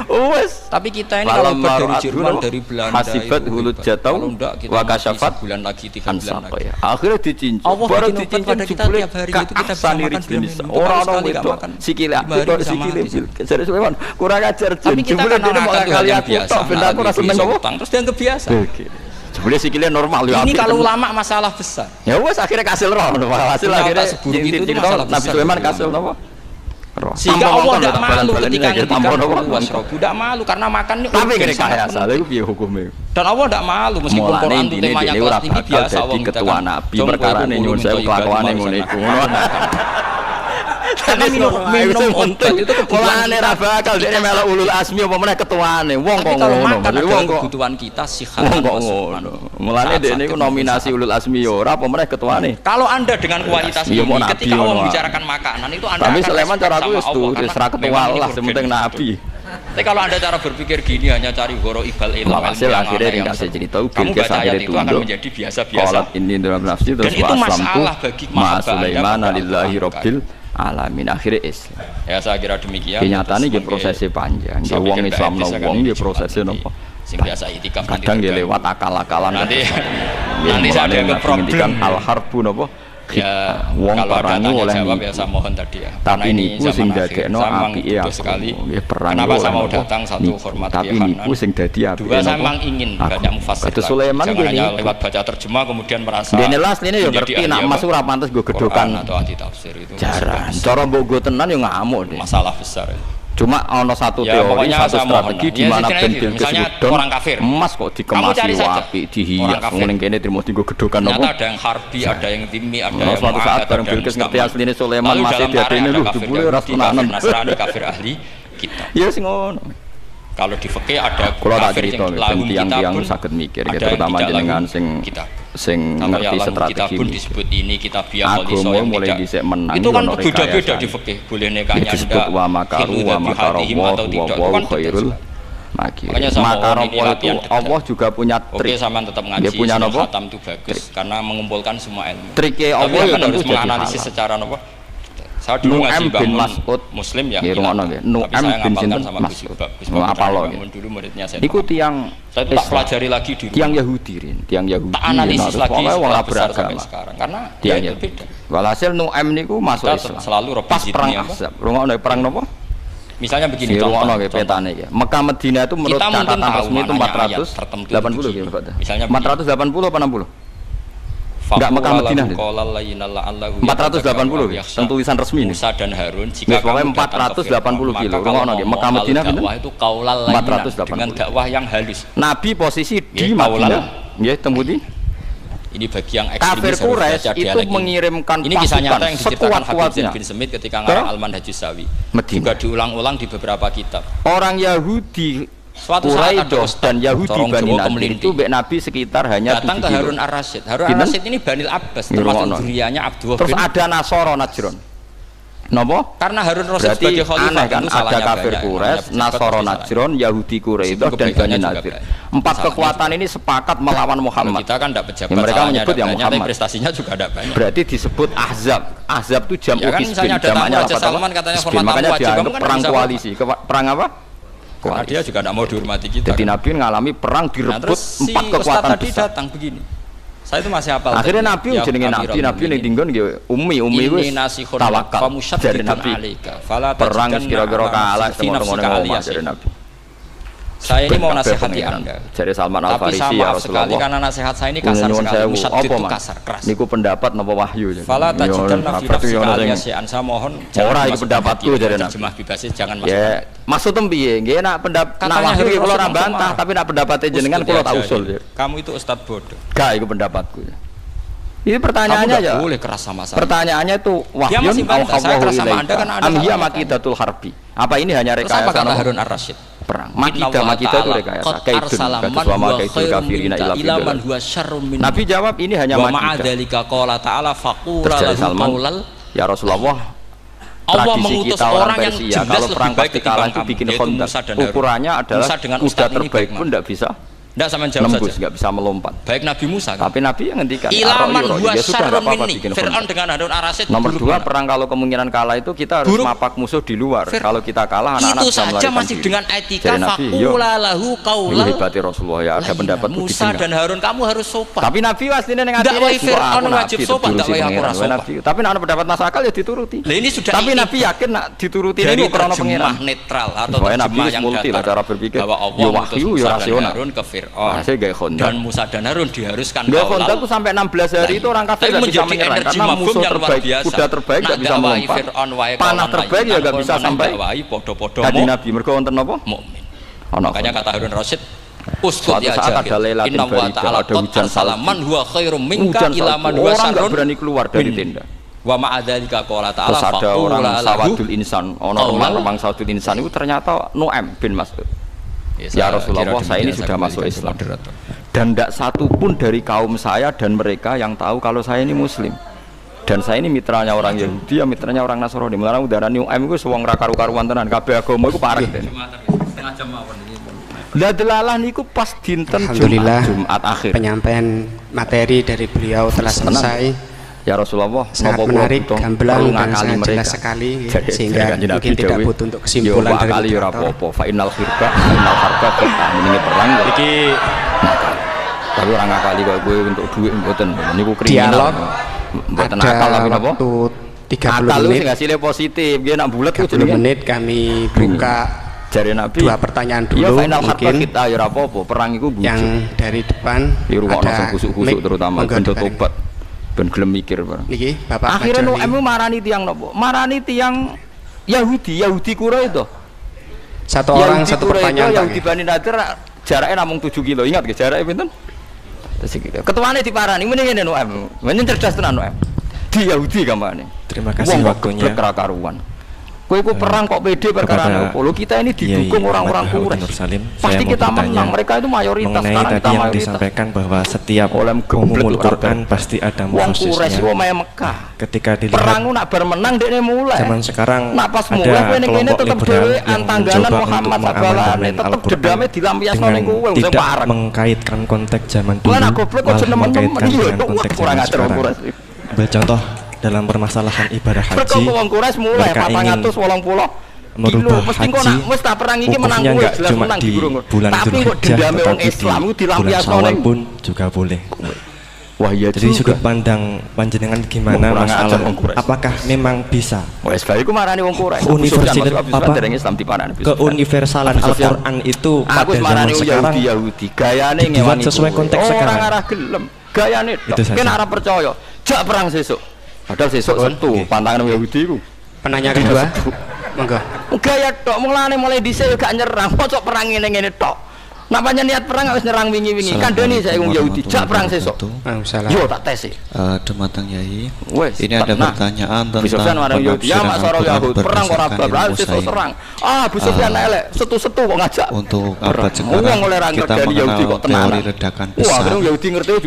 Wes, tapi kita ini kalau dari Jerman dari Belanda hasibat hulut jatau wa kasyafat bulan lagi 3 bulan lagi. Akhirnya dicincin. Baru dicincin jebule kita bisa makan orang itu sikile jadi Sulaiman kurang ajar jebule dia mau kali aku tok ben aku ora seneng kok. Terus dianggap biasa. Jebule sikile normal yo. Ini kalau ulama masalah besar. Ya wes akhirnya kasil roh, hasil akhirnya itu Nabi Sulaiman kasil napa? Sehingga Allah tidak malu ketika ngendikan wasrobu, tidak malu karena makan ini tapi rekayasa itu piye hukumnya dan Allah tidak malu meskipun Quran itu temanya kelas tinggi biasa Allah ketua nabi perkara nyuwun sewu kelakuane ngono iku karena minum obat itu kebutuhan ra bakal dene melok ulul asmi apa meneh ketuane wong kok ngono wong kok kebutuhan kita sihat kok ngono mulane dene iku nominasi ulul asmi ya ora apa meneh ketuane kalau Anda dengan kualitas ini ketika Allah membicarakan makanan itu Anda tapi Sulaiman cara aku wis ra ketua lah sementing nabi. Tapi kalau Anda cara berpikir gini hanya cari goro ibal ilmu hasil akhirnya ringkas cerita Bilqis akhirnya itu akan menjadi biasa-biasa ini dalam nafsi terus dan itu masalah bagi Sulaiman lillahi rabbil alamin akhirnya Islam. Ya saya kira demikian. Kenyataannya dia prosesnya panjang. Dia wong Islam no wong dia prosesnya nopo. Sing biasa itikaf kadang dia lewat akal-akalan. Nanti saya ada problem al harbu nopo. Ya wong parangu oleh jawab ya saya mohon tadi ya. Tapi niku sing dadekno apike sekali. Perang. Kenapa saya mau datang satu hormat tapi niku sing dadi apike. Dua saya memang ingin banyak mufassir. Itu Sulaiman hanya lewat baca terjemah kemudian merasa. Dene las lene yo ngerti nak Mas ora pantes go gedokan atau anti tafsir itu. Jarang. Cara mbok go tenan yo ngamuk deh. Masalah besar. Cuma ono satu teori, satu strategi di mana Bilqis orang kafir. Emas kok dikemasi wapi, dihias. Ngene kene terima digo gedokan nopo. Ada yang harbi, ada yang timmi, ada yang suatu saat bareng Bilqis ngerti asline Sulaiman masih diadene lho jebule ora tenanan. Nasrani kafir ahli kita. Ya sing ngono. Kalau di fikih ada kafir yang tiang-tiang saged mikir terutama jenengan sing ngerti strategi pun disebut ini kitab yang mulai dhisik menang itu kan beda-beda di fikih boleh nekahnya disebut wa makaru wa makarallah wa khairul makarallah itu Allah juga punya trik. Oke sama tetap ngaji punya nopo khatam itu bagus karena mengumpulkan semua ilmu triknya Allah itu harus menganalisis secara nopo. Saya dulu ngaji bangun Muslim ya. Nu'am bin sinten Mas'ud. Apa lo? Dulu muridnya saya. Iku tiang saya tak pelajari lagi dulu. Tiang Yahudi, tiang Yahudi. Tak analisis lagi wong beragama sekarang karena tiang beda. Walhasil Nu'am niku masuk Islam. Selalu pas perang Ahzab. Rungokno perang napa? Misalnya begini contoh petane ya. Mekah Madinah itu menurut catatan resmi itu 480 gitu Pak. Misalnya 480 apa 60? Enggak Mekah Madinah 480 yang tulisan resmi ini Musa dan Harun jika kamu 480 kilo ngono nggih Mekah Madinah dakwah itu qaulal layyina dengan dakwah yang halus Nabi posisi di Madinah nggih tembuti ini bagi yang ekstremis kafir Quraisy itu mengirimkan ini kisah nyata yang diceritakan Habib Zain bin sekuat-kuatnya Semit ketika ngarang Al-Manhajus Sawi juga diulang-ulang di beberapa kitab orang Yahudi suatu saat ada dan Yahudi Bani Nadir itu Nabi sekitar hanya datang ke Harun Ar-Rasyid. Harun Ar-Rasyid ini Banil Abbas termasuk zuriyahnya Abdullah terus ada Nasoro Najron Nopo? Karena Harun Rasyid sebagai khalifah kan ada kafir Quraisy, Nasoro Najron, Yahudi Quraisy dan Bani Nadir. Empat kekuatan ini sepakat melawan Muhammad. Kita kan tidak pejabat mereka menyebut yang Muhammad. Prestasinya juga ada banyak. Berarti disebut Ahzab. Ahzab itu jam Hisbin. Jamannya Raja Salman katanya format makanya dianggap perang koalisi. Perang apa? Karena dia juga tidak mau dihormati kita. Jadi Nabi mengalami perang direbut empat kekuatan tadi datang begini. Saya itu masih hafal. Akhirnya Nabi jenenge Nabi ning tinggon nggih Umi wis tawakal dari Nabi. Perang kira-kira kalah ngono-ngono dari Nabi. Saya ini mau nasihati Anda. Jadi Salman Al-Farisi ya Rasulullah. Tapi karena nasihat saya ini kasar sekali. Musyadid itu kasar, keras. Niku pendapat napa wahyu. Fala tajidanna fi nafsika alias saya mohon ora iku pendapatku dari Nabi. Terjemah bebas jangan masuk. Ya, maksudnya piye? Nggih nak pendapat nak wahyu kula ora bantah, tapi nak pendapatnya jenengan kula tak usul. Kamu itu ustaz bodoh. Gak iku pendapatku. Ini pertanyaannya aja. Boleh keras sama saya. Pertanyaannya itu wahyun au saya keras sama Anda kan ada amhiya makidatul harbi. Apa ini hanya rekayasa kata Harun Ar-Rasyid? perang. Makidah itu rekayasa. Kaidun suama kaidul kafirina ila fidal. Nabi jawab ini hanya makidah. Wa ma'adzalika qala ta'ala faqula lahu qaulal. Ya Rasulullah, Allah mengutus orang yang jelas kalau perang lebih baik pasti kalah itu bikin kontak. Ukurannya adalah kuda terbaik pun tidak bisa tidak sama jawab nembus, saja. nggak bisa melompat. Baik Nabi Musa kan? Tapi Nabi yang ngendikan ilaman huwa syarrun minni. Fir'aun dengan Harun Ar-Rasyid. Nomor 2, perang kalau kemungkinan kalah itu kita harus mapak musuh di luar. Kalau kita kalah anak-anak itu saja masih diri. dengan etika faqula lahu qaulal. Hebati Rasulullah ya, ada pendapat Musa dan Harun kamu harus sopan. Tapi Nabi aslinya yang ngatine Fir'aun wajib sopan, tak wajib aku sopan. Tapi nek pendapat masuk akal ya dituruti. Lah ini sudah tapi Nabi yakin nak dituruti ini karena pengiran netral atau terjemah yang multi lah cara berpikir. Bahwa Allah mengutus Musa dan Harun ke Fir'aun. Dan Musa dan Harun diharuskan Honda itu sampai 16 hari itu orang kafir tidak bisa menyerang karena musuh terbaik, kuda terbaik tidak bisa melompat, panah terbaik ya nggak bisa sampai tadi Nabi mereka wonten apa? Mukmin. Makanya kata Harun Rasyid, uskut ya jahil, inna wa ta'ala ada hujan salaman huwa khairum minka ila man huwa syarrun, orang nggak berani keluar dari tenda. Wa ma'adzalika qala ta'ala ada orang sawadul insan, orang sawadul insan itu ternyata Nu'aim bin Mas'ud. Ya Rasulullah, saya ini sudah masuk Islam dan tidak satu pun dari kaum saya dan mereka yang tahu kalau saya ini Muslim, dan saya ini mitranya orang Yahudi, ya mitranya orang Nasrani. Melarang udara Nu'aim itu sewong karu-karuan tenan, kabeh agama itu parah den. Lah delalah niku pas dinten Jumat akhir. Penyampaian materi dari beliau telah selesai. Ya Rasulullah, sangat menarik, gamblang dan sangat jelas sekali, sehingga mungkin tidak butuh untuk kesimpulan dari literatur. Fa'inal khirba, fa'inal harba, ini perang. Iki, tapi orang ngakali kalau gue untuk duit mboten, ini gue kriminal. Mboten akal tapi apa? 30 menit. Hasilnya positif, dia nak bulat 30 menit kami buka jari Nabi. 2 pertanyaan dulu mungkin kita ya apa-apa, perang itu yang dari depan ada kusuk-kusuk terutama bentuk tobat. Ben gelem mikir barang. Niki Bapak akhirnya Nu'aim marani tiang nopo? Marani tiang Yahudi kura itu. Satu orang satu pertanyaan. Yahudi Bani Nadir jaraknya namung 7 kilo. Ingat ke jaraknya pinten? Ketuane diparani mending ngene Nu'aim. Mending cerdas tenan Nu'aim. Di Yahudi gamane. Terima kasih waktunya. Karuan. Kowe perang kok pede perkara apa? Kita ini didukung orang-orang Quraisy. Pasti kita menang. Mereka itu mayoritas. Mengenai tadi yang disampaikan bahwa setiap umumul Quran pasti ada mukhasisnya. Ketika dilihat perang nak bermenang dekne mulai. Zaman sekarang nak pas mulai kene tetep dhewe antanggalan Muhammad sabalane tetep dendame dilampiasno ning kowe wis parek. Mengkaitkan konteks zaman dulu. Malah goblok kok mengkaitkan dengan konteks kurang ajar Quraisy. Contoh dalam permasalahan ibadah haji, mereka ingin merubah haji, hukumnya enggak cuma di bulan Dzulhijjah tetapi di bulan Syawal pun juga boleh. Wah, iya. Jadi sudut pandang panjenengan gimana masalah apakah memang bisa keuniversalan Al-Quran itu pada zaman sekarang dibuat sesuai konteks sekarang? Gayane itu kan arah percaya jak perang sesuk padahal sesuk Sabtu pantangan Yahudi iku. Penanya kedua monggo gaya tok mulai dhisik gak nyerang kok perang ngene-ngene tok napanya niat perang harus nyerang wingi-wingi kandhani saya wong Yahudi jak perang sesuk yo tak tes Dumateng Yai ini ada pertanyaan tentang penafsiran perang ora bablas sesuk serang Abu Sufyan elek setu-setu kok ngajak untuk abad sekarang kita mengenal teori ledakan besar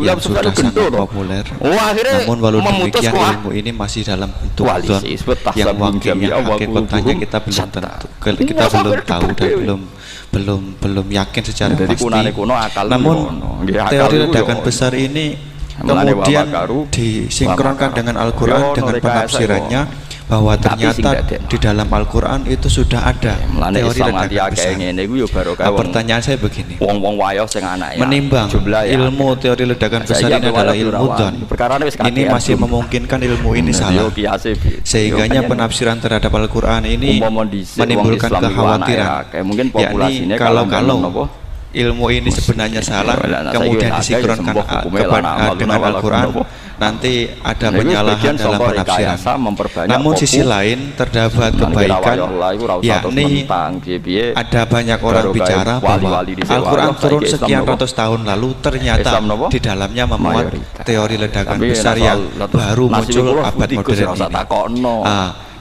yang sudah sangat populer namun walau demikian ilmu ini masih dalam bentuk dzon yang wakilnya hakikatnya kita belum tentu kita belum tahu dan belum yakin secara pasti. Namun teori ledakan besar ini kemudian disinkronkan dengan Al-Quran dengan penafsirannya bahwa ternyata di dalam Al-Quran itu sudah ada teori ledakan besar. Pertanyaan saya begini, menimbang ilmu teori ledakan besar ini adalah ilmu dzon, ini masih memungkinkan ilmu ini salah sehingganya penafsiran terhadap Al-Quran ini menimbulkan kekhawatiran, yakni kalau ilmu ini sebenarnya salah kemudian disinkronkan dengan Al-Quran nanti ada penyalahan dalam penafsiran. Namun sisi lain terdapat kebaikan, yakni ada banyak orang bicara bahwa Al-Quran turun sekian ratus tahun lalu ternyata di dalamnya memuat teori ledakan besar yang baru muncul abad modern ini.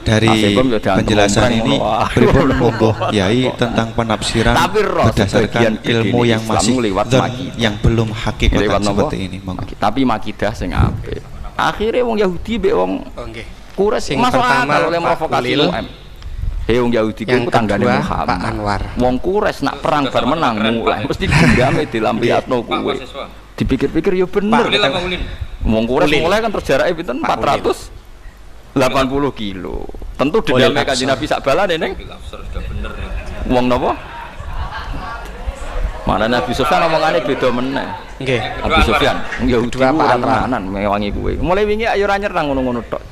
dari penjelasan ini pripun monggo Kiai tentang penafsiran berdasarkan ilmu yang masih dzon yang belum hakikatan seperti ini monggo. Tapi makidah sing apik. Akhire wong Yahudi mbek wong Quraisy masuk akal oleh provokasi UM. Wong Yahudi ku tanggane Muhammad. Pak Anwar. Wong Quraisy nak perang bar menang mulai mesti dendame dilampiatno kuwe. Dipikir-pikir ya bener. Wong Quraisy mulai kan terus jarake pinten 480 kilo. Tentu dendame Kanjeng Nabi sak balane ning. Wong napa? Mana Nabi Sufyan omongane beda meneh. Nggih. Nabi Sufyan Yahudi tenanan mewangi kuwe. Mulai wingi ayo ra nyerang ngono-ngono tok.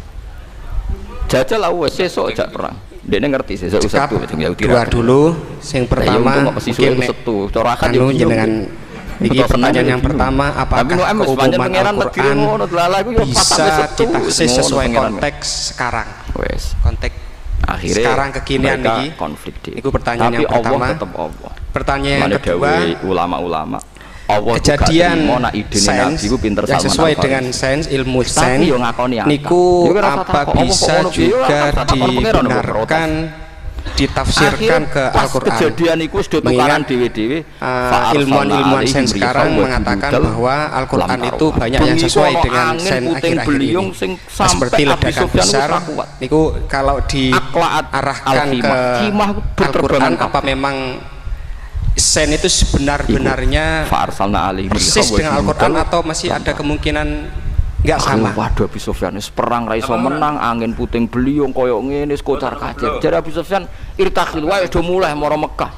Jajal wis sesuk jak perang. Dekne ngerti sesuk Sabtu sing Yahudi. Dua dulu, sing pertama mungkin setu. Corakan jenengan iki pertanyaan yang pertama, apakah keumuman Al-Quran bisa ditaksis sesuai konteks sekarang? Konteks akhirnya sekarang kekinian ini konflik. Itu pertanyaan yang pertama. Pertanyaan yang kedua, ulama-ulama kejadian sains yang sesuai dengan sains, ilmu sains niku apa bisa juga dibenarkan ditafsirkan ke Al-Quran. Mengingat ilmuwan sains sekarang mengatakan bahwa Al-Quran itu banyak yang sesuai dengan sains akhir-akhir ini. Seperti ledakan besar niku kalau diarahkan ke Al-Quran, apa memang sains itu sebenar-benarnya persis dengan Al-Quran atau masih ada kemungkinan enggak sama? Waduh, Abi Sufyan perang ra iso menang, angin puting beliung koyo ngene kocar-kacir. Jare Abi Sufyan irtakhil wae do mulai mara Mekah.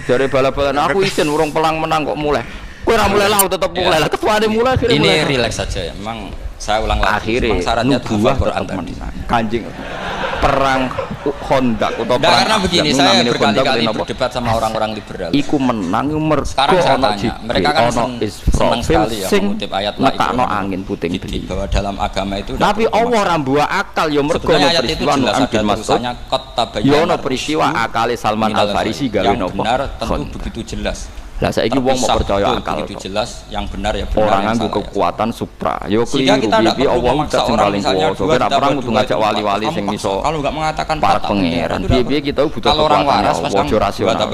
Jare bala-balan aku isin urung pelang menang kok mulai. Kowe ora mulai lah tetep mulai lah. Ketuane mulai akhirnya. Ini rileks saja ya. Memang saya ulang lagi. Memang syaratnya buah Quran tadi. Kanjeng perang Khandaq atau perang karena begini, saya berkali-kali berdebat sama orang-orang liberal. Iku menang mergo sekarang saya tanya, mereka kan senang sekali ya mengutip ayat nekakno angin puting beliung bahwa dalam agama itu. Tapi Allah ora mbuh akal ya mergo ayat itu jelas ada tulisannya qad tabayyana. Yo peristiwa akale Salman Al-Farisi gawe nopo. Benar tentu begitu jelas. Lah saiki wong mau percaya akal itu jelas yang benar ya benar. Orang nganggo kekuatan supra. Yo keliru piye Allah tak paling kuwasa. Ora perang kudu ngajak wali-wali sing iso. Kalau enggak mengatakan para pangeran, piye-piye kita butuh kekuatan. Ojo rasional.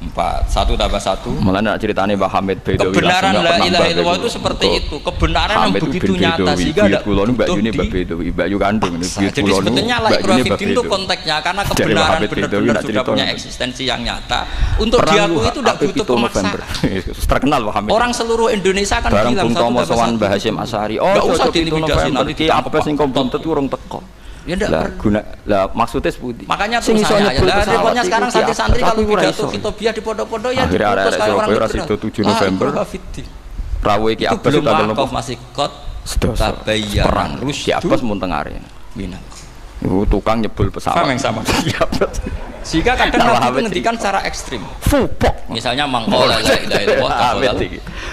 4 1 tambah 1. Malah nak ceritane Mbah Hamid Bedawi. Kebenaran la ilaha illallah itu seperti itu. Kebenaran yang begitu nyata sehingga ada kula nu Mbak Yuni Mbak Bedawi, Mbak Yu kandung ini buyut kula nu. Jadi sebetulnya la ikrafidin itu konteksnya karena kebenaran benar-benar sudah punya eksistensi yang nyata. Untuk diakui itu tidak butuh pemaksaan. Terkenal Mbah Hamid. Orang seluruh Indonesia kan bilang satu tambah satu. Mbah Hasyim Asy'ari. Oh, enggak usah diintimidasi nanti apa sing kompeten urung teko. Ya ndak guna lah maksudnya seputi. Makanya terus saya ya repotnya sekarang santri-santri kalau pidato khitobiyah di pondok-pondok ya diputus kayak orang liberal. 7 November. Rawe iki apa sih tanggal nopo? Masih kot tabayyan perang Rusia apa mun tengare. Minang. Tukang nyebul pesawat. Sama. Jika kadang Nabi itu ngendikan secara ekstrim. Fupok. Misalnya mangkola la ilaha illallah.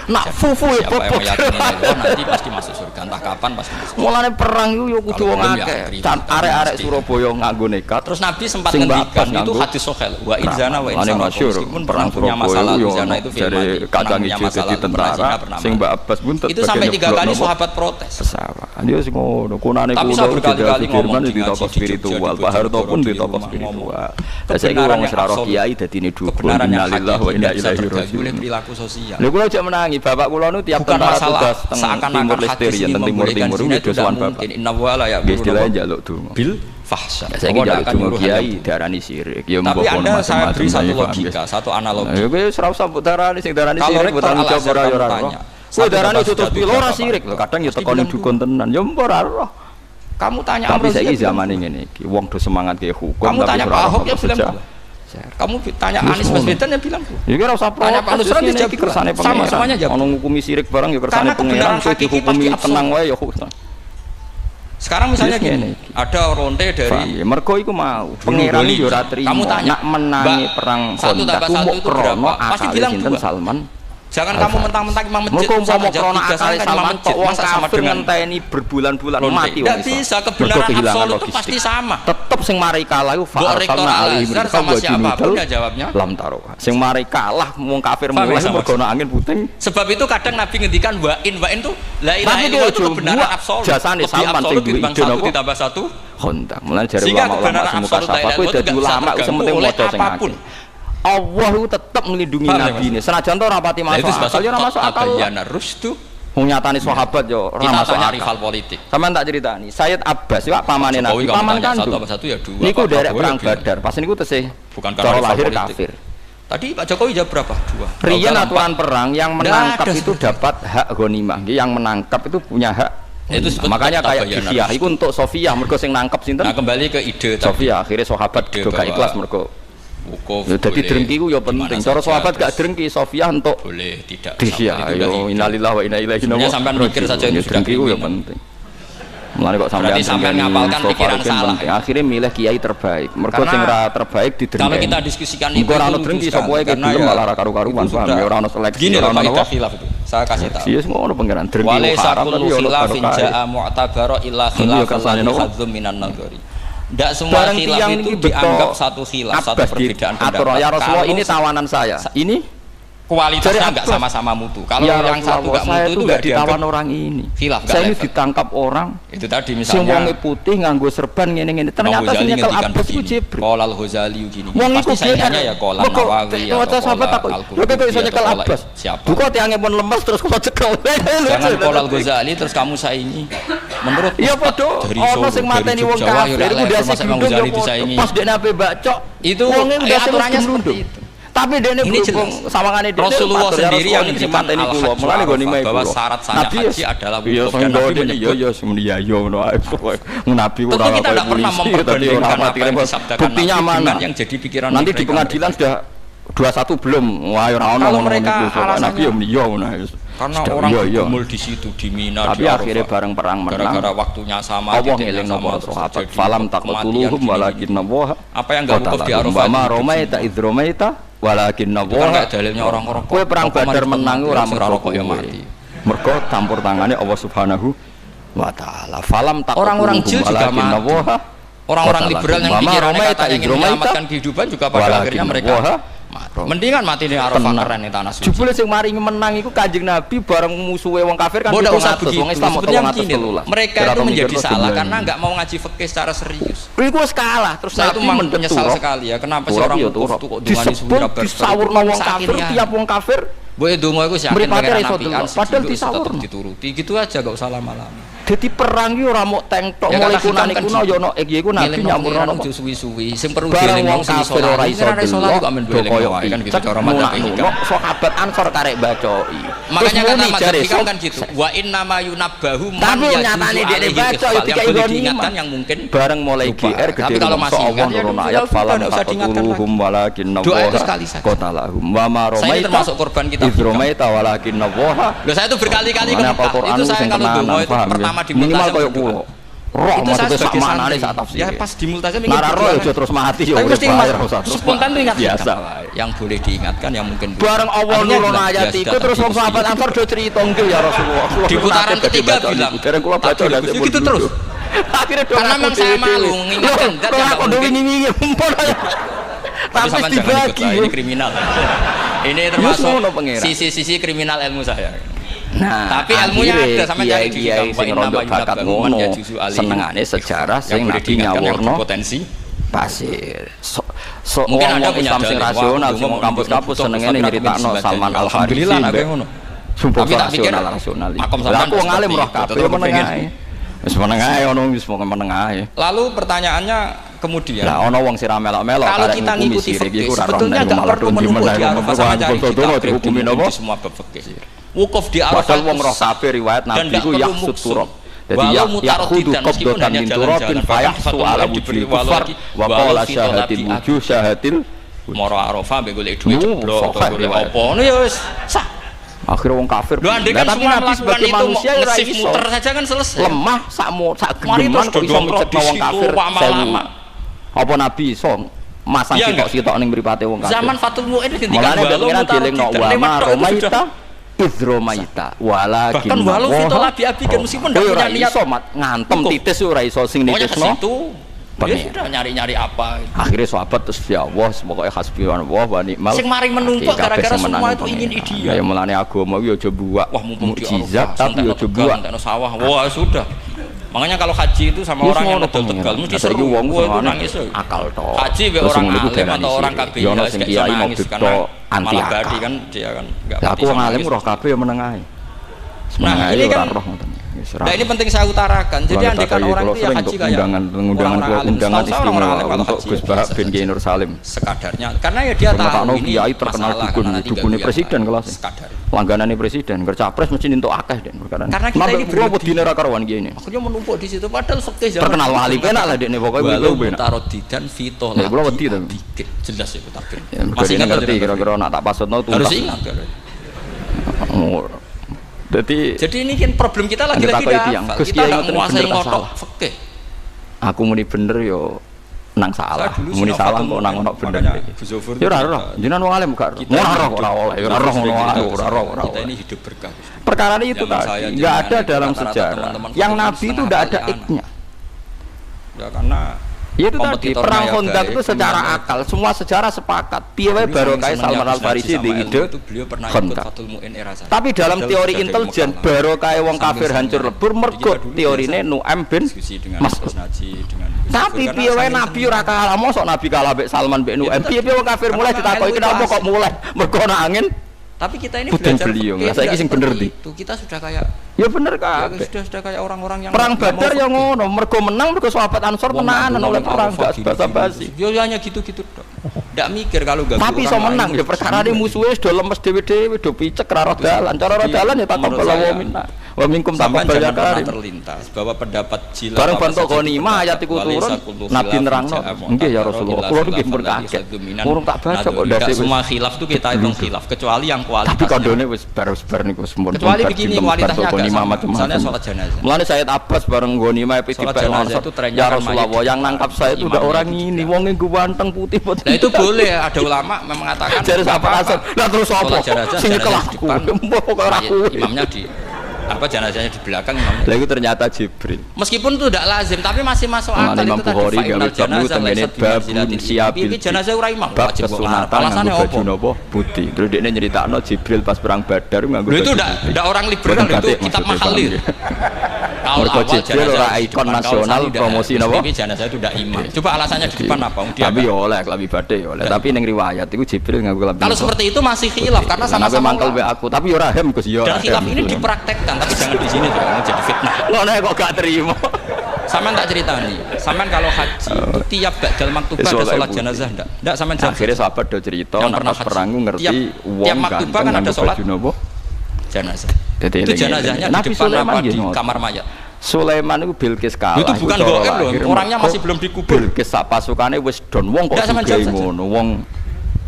Nak fufu ya siapa yang meyakini nanti pasti masuk surga. Entah kapan pasti masuk. Mulane perang yo kudu wong akeh. Arek-arek Surabaya nganggo nekat. Terus Nabi sempat ngendikan itu hadis sahih. Wa idzana wa insana. Meskipun perang punya masalah di sana itu dari kacang hijau jadi tentara. Sing Mbak Abbas buntet. Itu sampai 3 kali sahabat protes. Pesawat. Dia sing ngono. Kunane kulo berkali-kali ngomong di tokoh spiritual. Pak Harto pun di tokoh spiritual. Saiki wong wis ora kiai dadine dukun. Innalillahi wa inna ilaihi raji'un. Perilaku sosial. Lha kula aja menangi bapak kula nu tiap tentara tugas teng Timur Leste yen teng Timur itu sowan bapak. Inna wa la ya. Nggih istilahnya njaluk donga. Bil fahsya. Saiki njaluk donga kiai diarani sirik. Ya mbok ono saya beri satu logika, satu analogi. Ya wis ora usah mbok darani sing darani sirik mbok tanggung jawab ora ya ora. Kowe darani tutus pil ora sirik lho. Kadang ya tekoni dukun tenan. Ya mbok ora roh. Kamu tanya tapi saiki zaman ngene iki wong do semangat ke hukum. Kamu tanya Pak Ahok ya bilang. Kamu tanya Anies Baswedan ya bilang. Ya ora usah tanya Pak Nusron dijawab kersane pengen. Sama-samanya jawab. Ono ngukumi sirik barang ya kersane pengen. Kowe dihukumi tenang wae ya. Sekarang misalnya gini, ada ronde dari mergo iku mau pangeran yo ora trimo. Kamu tanya nak menangi perang Khandaq itu krono pasti bilang sinten Salman Jangan kamu mentang-mentang imam masjid. Umpama krana akal salaman kok wong kafir ngenteni berbulan-bulan mati wong. Tidak bisa, kebenaran absolut itu pasti sama. Tetep sing mari kalah iku fa'arsalna alaihi sama siapapun ya jawabnya. Lam taruh. Sing mari kalah wong kafir mulai mergo angin puting. Sebab itu kadang Nabi ngendikan wa'in itu la ilaha illallah itu kebenaran absolut. Jasane sampean sing duwe ide napa ditambah satu honda. Mulane jare ulama semuka sapa kuwi dadi ulama sing penting maca sing akeh. Allah itu tetap melindungi Nabi ini. Senajan to rapati masuk akal, ya ora masuk akal. Ya narus tuh. Wong nyatane sahabat yo ora masuk akal politik. Sampeyan tak ceritani, Sayyid Abbas iku pamane Nabi, paman kandung. Satu ya dua. Niku derek perang Badar, pas niku tesih bukan karena lahir kafir. Tadi Pak Jokowi jawab berapa? Dua. Riyen aturan perang yang menangkap itu dapat hak ghanimah. Yang menangkap itu punya hak. Itu makanya kayak Sofia, itu untuk Sofia, mergo sing nangkep sinten? Nah kembali ke ide Sofia, akhirnya sahabat do gak ikhlas mergo jadi drengki ku ya penting. Cara sahabat gak drengki, Sofia untuk boleh tidak. Iya, yo innalillahi wa inna ilaihi raji'un. Sampean mikir saja itu drengki ku ya penting. Mulane kok sampean ngapalkan pikiran salah. Akhirnya milih kiai terbaik. Mergo sing ra terbaik didrengki. Kalau kita diskusikan itu ora ono drengki sapa wae gelem malah ra karu-karuan, paham ya ora ono seleksi. Gini lho Pak khilaf itu. Saya kasih tahu. Iya ngono pangeran drengki haram tapi yo khilafin ja'a mu'tabara illa khilafan hadzum minan nadhari. Tidak semua khilaf itu dianggap satu khilaf, satu perbedaan pendapat. Ya Rasulullah ini tawanan saya. Ini kualitasnya nggak sama-sama mutu. Kalau ya yang satu nggak mutu itu nggak ditawan orang ini. Khilaf. Saya ini ditangkap orang. Itu tadi misalnya. Semuanya putih nganggo serban ngene-ngene. Ternyata sinetron Abbas itu Jibril. Qolal Ghazali gini. Pasti saingannya ya Qolal Nawawi atau sahabat takut. Lho kok iso nyekel Abbas? Siapa? Buka tiangnya pun lemes terus kok cekel. Jangan Qolal Ghazali terus kamu saingi. Menurut iya padha ono sing mateni wong kafir iku ndase glundung yo pas dekne ape bacok itu aturannya seperti itu. Tapi dene berhubung sawangane dene Rasulullah sendiri yang mateni kula mulane gone mai bahwa syarat-syarat haji adalah wukuf dan Nabi menyebut yo muni ya yo ngono ae Nabi ora kita tidak pernah memperbolehkan apa yang disabdakan buktinya mana yang jadi pikiran nanti di pengadilan sudah 21 belum wah ora ono kalau mereka Nabi yo muni yo ngono karena orang bergumul di situ di Mina tapi akhirnya bareng perang menang gara-gara waktunya sama Allah ngeling nama sahabat falam taqtuluhum walakin Allah apa yang enggak wukuf di Arafah ma romaita idromaita walakin Allah dalilnya orang-orang kowe perang Badar menang ora mergo ya mati mergo campur tangane Allah Subhanahu wa taala falam taqtuluhum orang-orang jil juga mati orang-orang liberal yang pikirannya katanya ingin menyelamatkan kehidupan juga pada akhirnya mereka mendingan mati di Arafah keren di tanah suci. Jebule sing mari menang iku Kanjeng Nabi bareng musuhe wong kafir kan tidak usah begitu. Wong Islam Mereka itu menjadi salah karena enggak mau ngaji fikih secara serius. Iku wis kalah terus saya itu menyesal sekali ya kenapa seorang wukuf itu kok dungani suwira disawurno wong kafir tiap wong kafir boleh dongo iku sih padahal disawur dituruti gitu aja gak usah lama-lama. Jadi perang iki ora mau tank tok mulai kunane kuno yo ono iki iku nabi nyampurno suwi-suwi sing perlu dieling wong sing ora iso salat kok men dieling wae kan gitu cara madzhab iki kan sahabat Ansor karek bacoi makanya kata madzhab kan gitu wa inna ma yunabbahu man nyatane dene bacoi dikai diingatkan yang mungkin bareng mulai GR gede kalau masih Allah nurun ayat falam taqtuluhum walakin Allah qatalahum wa ma romaita termasuk korban kita romaita walakin Allah lho saya itu berkali-kali itu saya kalau dongo itu pertama di minimal koyo kula. Roh maksudnya sak manane sak tafsir. Ya pas di multazam ingin roh aja terus mati ya wis bayar spontan ingat biasa yang boleh diingatkan yang mungkin bareng Allah nurun ayat itu terus wong sahabat Ansor do cerita nggih ya Rasulullah. Di putaran ketiga bilang dereng kula baca dan begitu terus. Akhirnya karena memang saya malu mengingatkan zat yang kok wingi-wingi mumpun aja. Tapi sampean jangan ikut lah, ini kriminal. Ini termasuk sisi-sisi kriminal ilmu saya. Nah, tapi ilmunya ada sama kiai sing rondo bakat ngono senengane sejarah sing nabi nyawurno potensi pasir mungkin ada Islam sing rasional sing kampus-kampus senengane nyeritakno Salman Al Farisi sumpah rasional aku ngalim roh kabeh meneng wis meneng ae ono wis meneng ae lalu pertanyaannya kemudian lah ono wong sira melok-melok kalau kita ngikuti fikih sebetulnya enggak perlu menumpuk di Arafah sama cari dihukumi semua bab fikih wukuf di Arafah wong roh kabeh riwayat Nabi ku yaksud turab jadi yakhudu qabdatan min turabin fayahsu ala wujhi kufar wa qala syahatil wujuh syahatil moro Arafah mbek golek dhuwit jeblok golek apa ngono ya wis sah akhirnya wong kafir tapi Nabi sebagai manusia ngesif muter saja kan selesai lemah sak geman kok iso mencet wong kafir apa Nabi iso masang sitok ning mripate wong kafir. Zaman Fatul Mu'in ketika walau dilingno wa ma romaita idromaita walakin bahkan walau fitol abi kan meskipun ndak punya niat ngantem titis ora iso sing nitisno. Dia sudah nyari-nyari apa itu. Akhirnya sahabat terus ya Allah pokoknya hasbunallah wa ni'mal. Sing mari menumpuk gara-gara semua itu ingin ideal. Ya mulane agama yo aja buak. Wah mukjizat tapi yo aja buak. Sawah. Wah sudah. Makanya kalau haji itu sama orang yang ngedol Tegal mesti seru. Wong nangis akal to. Haji be orang alim atau orang kabeh ya sing kiai mau beto anti akal kan dia kan enggak. Aku wong alim roh kabeh ya meneng ae. Nah, ini kan roh ngoten. Nah, ini penting saya utarakan. Jadi andikan orang itu ya haji kayak undangan istimewa untuk Gus Bah bin Kiai Nur Salim. Sekadarnya karena ya dia tahu ini kiai terkenal dukune presiden kelas. Langganane presiden, capres mesti entuk akeh den perkara. Karena kita ini wedine ra karuan kiai ini. Akhirnya menumpuk di situ padahal sekte terkenal wali penak lah dekne pokoke kuwi penak. Tarodidan fito lah. Kula wedi to. Jelas itu takbir. Masih ngerti kira-kira nak tak pasutno tuntas. Harus ingat. Jadi ini kan problem kita lagi-lagi kita nggak menguasai ngotok fikih. Aku muni bener yo nang salah, muni salah kok nang ono bener. Yo ora roh, jenengan wong alim gak ora oleh, ora roh. Kita ini hidup berkah. Perkara itu tadi enggak ada dalam sejarah. Yang Nabi itu enggak ada iknya. Ya karena ya itu tadi perang Khandaq itu secara akal semua sejarah sepakat piye wae barokah Salman Al Farisi di ide Khandaq. Tapi dalam teori intelijen barokah wong kafir hancur lebur mergo teorine Nu'aim bin Mas'ud. Tapi piye wae Nabi ora kalah, mosok Nabi kalah mbek Salman mbek Nu'aim. Piye wong kafir mulai ditakoki kenapa kok mulai mergo ana angin. Tapi kita ini belajar saiki sing bener di. Kita sudah kayak ya bener kabeh. Sudah kayak orang-orang yang perang Badar yang ngono, mergo menang mergo sahabat Ansor menahan oleh perang gak basa-basi. Yo hanya gitu-gitu tok. Ndak mikir kalau gak. Tapi iso menang ya perkara ne musuhe do lemes dhewe-dhewe do picek ra roh dalan. Cara roh dalan ya takon bala minna. Wa minkum taqabbal ya karim. Terlintas bahwa pendapat jila. Bareng bantu ghanimah ayat iku turun Nabi nerangno. Nggih ya Rasulullah. Kula nggih pun kaget. Urung tak baca kok ndase semua khilaf itu kita hitung khilaf kecuali yang kualitas. Tapi kondone wis bar niku sempurna. Kecuali begini kualitasnya agak misalnya sholat jenazah. Mulane Sayyid Abbas bareng ghanimah tiba itu ya Rasulullah yang nangkap saya itu udah orang ini wong nggo ganteng putih. Nah itu boleh ada ulama mengatakan jadi apa asal. Lah terus apa? Sing kelah pokoke ora kuwi. Imamnya di apa jenazahnya di belakang imamnya. Lah itu ternyata Jibril. Meskipun itu tidak lazim tapi masih masuk akal itu tadi final jenazah babun siapin. Iki jenazah ora imam wajib sunatan alasannya opo? Napa putih. Terus dekne nyeritakno Jibril pas perang Badar nganggo. Itu ndak orang liberal itu kitab mahalir. Mergo Jibril ora ikon nasional promosi napa? Tapi jenazah itu ndak imam. Coba alasannya di depan apa? Tapi ya oleh kelabi badhe oleh. Tapi ning riwayat iku Jibril nganggo kelabi. Kalau seperti itu masih khilaf karena sama-sama mangkel be aku. Tapi yo ora hem Gus yo. Dan khilaf ini dipraktekkan tapi jangan di sini jangan jadi fitnah. Ngono kok gak terima. Sampean tak ceritani. Sampean kalau haji itu tiap ba'dal maktubah ada salat jenazah ndak? Ndak sampean jawab. Akhirnya sahabat do cerita pas perang ngerti wong maktubah kan ada salat jenazah. Itu jenazahnya di depan apa di kamar mayat. Sulaiman itu Bilqis kalah. Itu bukan goib loh, orangnya masih belum dikubur. Bilqis sak pasukane wis don wong kok ngono. Wong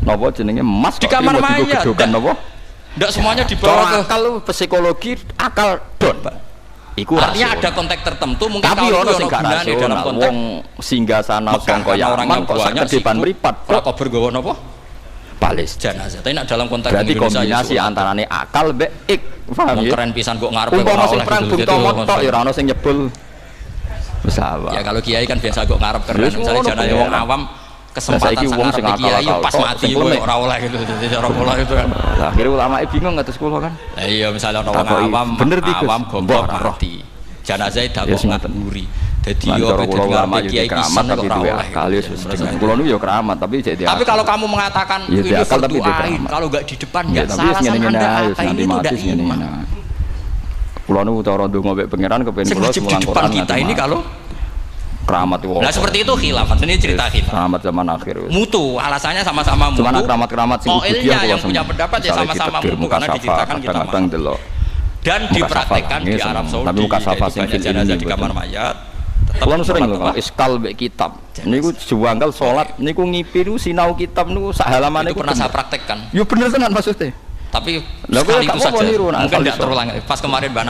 napa jenenge emas di kamar mayat. Napa? Ndak semuanya dibawa ke akal psikologi akal don. Iku artinya ada konteks tertentu mungkin tapi ono sing gak rasional dalam konteks wong singgah-sana sangka Yaman kok sak kedepan mripat ora kober gawa napa balis jenazah tapi nek dalam konteks berarti kombinasi antarane akal mbek ik paham ya keren pisan kok ngarepe ora oleh perang Bung tok ya ora ono sing nyebul pesawat ya kalau kiai kan biasa kok ngarep keren misalnya jenazah wong awam kesempatan sangat kiai pas mati ora oleh gitu jadi cara pola itu kan akhirnya ulama bingung ngatus kula kan iya misalnya orang awam bener awam gombor mati jenazah dakok nguri dadi yo ulama kiai keramat tapi duwe akal ya kula niku yo keramat tapi tapi kalau kamu mengatakan ini fardu ain kalau enggak di depan enggak salah sama Anda ini udah iman kula niku cara ndonga mek pangeran kepen kula mulang Quran kita ini kalau keramat itu. Nah seperti itu khilafat. Ini cerita khilafat. Keramat zaman akhir. Mutu, alasannya sama-sama mutu. Cuma keramat-keramat sing kudian yang punya pendapat ya sama-sama mutu karena diceritakan kita delok. Dan dipraktekkan di Arab Saudi. Tapi muka safa sing jenazah di kamar mayat. Kulo sering lho iskal mbek kitab. Niku janggal salat niku ngipi niku sinau kitab niku sak halamane pernah saya praktekkan. Yo bener tenan maksudnya. Tapi sekali itu saja mungkin tidak terulang pas kemarin Mbak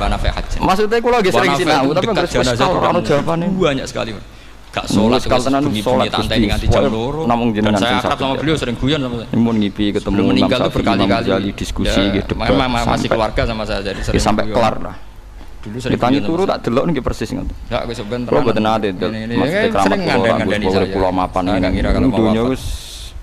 Nafek haji maksudnya aku lagi sering sinau tapi nggak jenazah itu orang jawabannya banyak sekali gak sholat bengi-bengi tanteni nganti jam 2. Namung jenengan saya akrab sama beliau, sering guyon sama saya. Mun ngipi ketemu meninggal tuh berkali-kali diskusi gitu. Masih keluarga sama saya jadi sering sampai kelar lah. Dulu sering ditangi turu tak delok niki persis ngoten. Ya wis sebentar. Kok boten ate Mas Keramat ngandani saya. Pulau Mapan ini ngira kalau dunya wis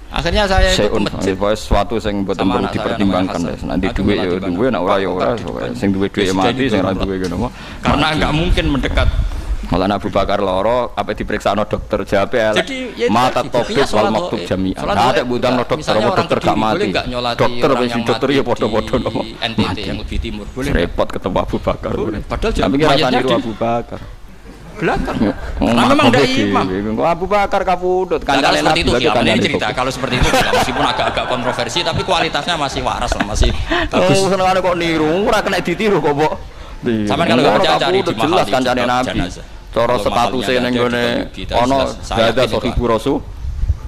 akhirnya saya itu ke masjid. Sesuatu yang boten perlu dipertimbangkan wis. Nanti duwe ya duwe nek ora ya ora. Sing duwe dhuwit mati, sing ora duwe ngono. Karena enggak mungkin mendekat. Malah Abu Bakar loro apa diperiksa no dokter jawab mata topik wal maktub jami'an. Ada budang no dokter gak mati. Dokter wis dokter ya padha-padha nopo. NTT yang lebih timur boleh. Repot ketemu Abu Bakar. Padahal tapi kira niru Abu Bakar. Belakang. Karena memang dari imam. Abu Bakar kapundhut kancane Nabi ini cerita kalau seperti itu meskipun agak kontroversi tapi kualitasnya masih waras lah, masih bagus. Senengane kok niru, ora kena ditiru kok, Mbok. Sampeyan kalau baca cari di jelas kancane Nabi. Cara statusnya ning gone ana ada sahibu rasul.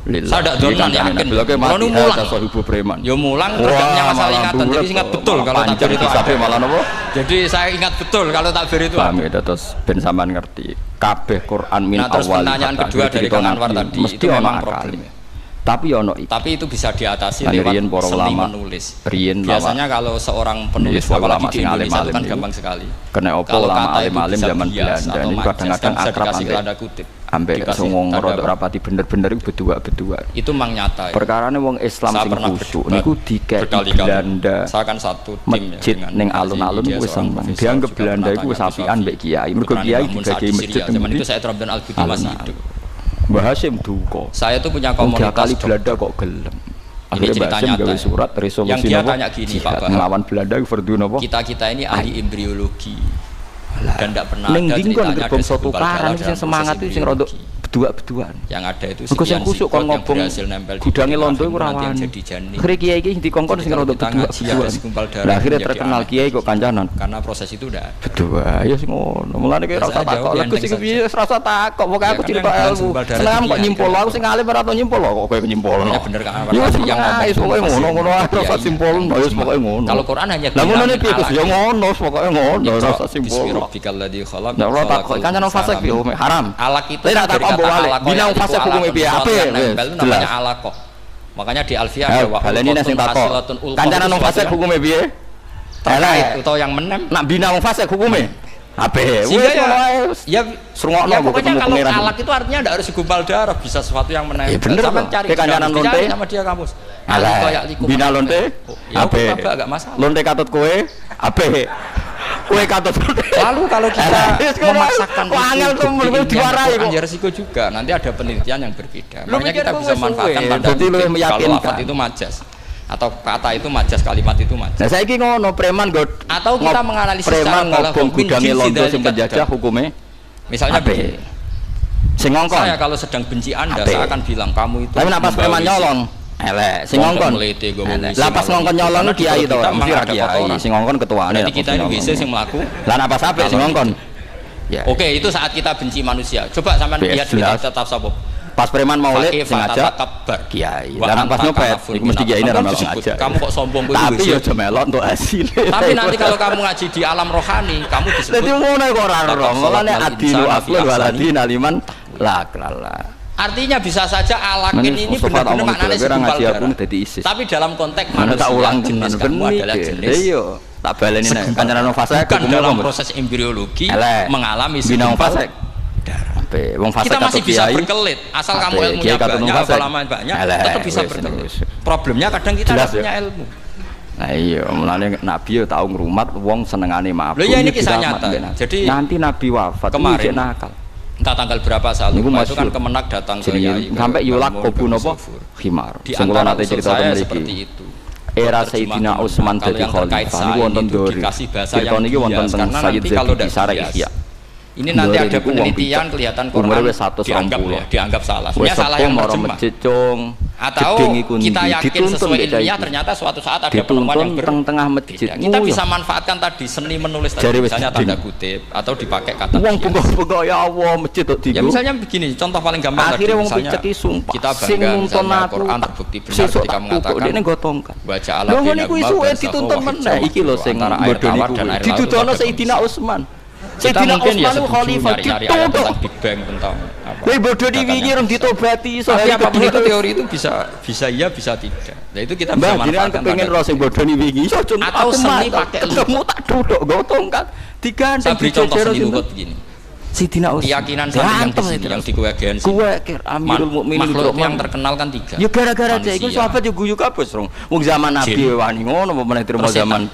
Saya tidak dolan yakin. Kalau mulang sahibu preman. Ya mulang tergantung masalah ingatan. Jadi ingat betul kalau takbir itu ada. Malah napa? Jadi saya ingat betul kalau takbir itu ada. Paham ya terus ben sampean ngerti. Kabeh Quran min awal. Terus pertanyaan kedua dari Kang Anwar tadi mesti memang ono problem. Tapi ono itu. Tapi itu bisa diatasi lewat seni menulis. Biasanya kalau seorang penulis apalagi di Indonesia itu kan gampang sekali. Kena opo ulama alim zaman Belanda ini kadang-kadang akrab ambek songong rodok rapati bener-bener iku bedua-bedua. Itu mang nyata. Perkarane wong Islam sing khusyuk niku dikek Belanda. Saya kan satu tim masjid ning alun-alun wis seneng. Dianggap Belanda iku wis apian mbek kiai. Mergo kiai digaji masjid. Zaman itu saya Abdul Al-Budi masih hidup. Mbah Hasyim duka. Saya tuh punya komunitas kali Belanda kok gelem. Ini ceritanya gawe surat resolusi yang dia tanya gini Pak melawan Belanda verdu napa? Kita ini ahli embriologi. Dan tidak pernah ada ceritanya ada tukaran sing semangat itu sing rodok bedua-beduan. Yang ada itu sekian kusuk kon ngobong gudange londo iku ora wani. Akhire kiai iki dikongkon sing rodok bedua-beduan. Lah akhire terkenal kiai kok kancanan. Karena proses itu udah bedua ya sing ngono. Mulane kira ora takok. Lah Gus iki piye ora usah takok. Pokoke aku cerita ilmu. Seneng kok nyimpul aku sing alim ora tau nyimpul kok kowe nyimpul. Ya bener kan. Ya wis pokoke ngono-ngono ae ora usah simpul. Wis pokoke ngono. Kalau Quran hanya lah ngono iki Gus ya ngono pokoke ngono ora usah simpul. Bismillahirrahmanirrahim khalaq. Nah, ora takok kancanan fasik yo haram. Alaq itu dari kata binang fasik hukum piye ape namanya alaqah. Makanya di Alfiyah ada wa baleni sing takok. Kancanan fasik hukum piye? Terkait utawa yang menem. Nak binang fasik hukume ape? Ya srungokno pokoknya kalau alaq itu artinya ndak harus segumpal darah, bisa sesuatu yang menempel. Sama cari kancanan lonte sama dia kamus. Bina lonte ape? Enggak masalah. Lonte katut kowe ape? Kue katut. Lalu kalau kita memaksakan angel tuh mulai diwarai kok. Ada resiko juga. Nanti ada penelitian yang berbeda. Makanya kita bisa manfaatkan pada kalau lafaz itu majas atau kata itu majas, kalimat itu majas. Nah saiki ngono preman god atau kita menganalisis secara ngobong gudange londo sing penjajah hukume. Misalnya begini. Sing ngongkon. Saya kalau sedang benci Anda, saya akan bilang kamu itu. Tapi nek pas preman nyolong elek sing ngongkon lah pas ngongkon nyolong kiai to mesti ra kiai sing ngongkon ketuane jadi kita ini bisa sing mlaku lah apa sampe sing ngongkon ya oke itu saat kita benci manusia coba sampean lihat di tetap sabuk pas preman maulid sing ngajak kiai lah pas nyopet iku mesti kiai ini ra melok ngajak kamu kok sombong kuwi tapi yo aja melok untuk hasil tapi nanti kalau kamu ngaji di alam rohani kamu disebut dadi ngono kok ora ora mulane adilu aqlun waladin aliman la klala. Artinya bisa saja alakin ini benar-benar maknanya segumpal darah. Tapi dalam konteks manusia jenis kamu adalah jenis. Iya, tak baleni nek kancanan fase bukan dalam proses embriologi mengalami segumpal darah. Kita masih bisa berkelit asal kamu ilmunya banyak, pengalaman banyak, tetap bisa berkelit. Problemnya kadang kita tidak punya ilmu. Nah iya, mulane Nabi yo tau ngrumat wong senengane mabuk. Loh ya ini kisah nyata. Jadi nanti Nabi wafat kemarin nakal. Entah tanggal berapa saat itu kan Kemenak datang ke Yai sampai yulak kobu nopo khimar di antara usul saya seperti itu era Sayyidina Utsman dadi khalifah niku wonten dori cerita niki wonten teng Sayyid Zaid Sarah Ihya ini nanti ada penelitian kelihatan Quran dianggap salah sebenarnya salah yang terjemah atau kita yakin sesuai ilmiah ternyata suatu saat ada penemuan yang tengah masjid kita bisa manfaatkan tadi seni menulis tadi misalnya tanda kutip atau dipakai kata wong bengok ya Allah masjid kok ya misalnya begini contoh paling gampang tadi misalnya kita bangga misalnya Quran terbukti benar ketika mengatakan baca ala dina dituntun meneh iki lho sing ditudono Sayyidina Utsman kita mungkin ya setuju nyari-nyari ayat tentang Big Bang tentang Lha bodoh diwingi rong ditobati iso. Tapi apapun itu teori itu bisa iya bisa tidak. Nah itu kita bisa manfaatkan. Mbak, pengen ro sing bodoh diwingi iso atau seni pakai ketemu tak duduk nggo tongkat digandeng. Saya beri contoh seni lukut begini. Sidina Utsman. Keyakinan sampai yang dikuwagen. Kuwekir Amirul Mukminin yang terkenal kan 3. Ya gara-gara dia iku sahabat yo guyu kabeh, Rong. Wong zaman Nabi wani ngono apa meneh terima zaman.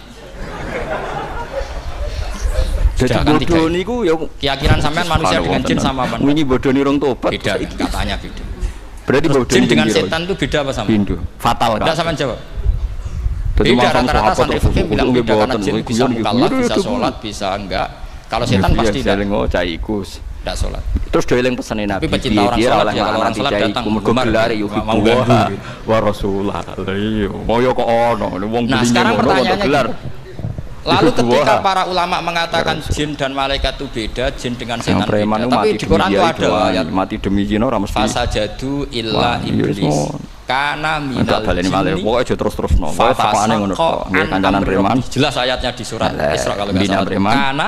Jadi bodoh niku ya keyakinan sampean manusia dengan jin sama apa? Wingi bodoh ni rong tobat. Beda katanya beda. Berarti bodoh jin dengan setan itu beda apa sama? Bindu. Fatal kan? Enggak sampean jawab. Beda rata-rata santri fikih bilang beda karena jin bisa mukallaf, bisa sholat, bisa enggak. Kalau setan pasti tidak. Caikus. Tidak sholat. Terus doeling pesane Nabi. Tapi pecinta orang sholat ya kalau orang sholat datang gemar gelare yo wa Rasulullah. Moyo kok ono wong. Nah, sekarang pertanyaannya lalu ketika para ulama mengatakan jin dan malaikat itu beda, jin dengan setan beda. Tapi di Quran itu ada ayat mati demi jin ora mesti. Fasajadu illa iblis. Karena minal jinni. Pokoke aja terus-terusno. Fakane ngono kok. Nggih kancanan preman. Jelas ayatnya di surat Isra kalau enggak salah. Karena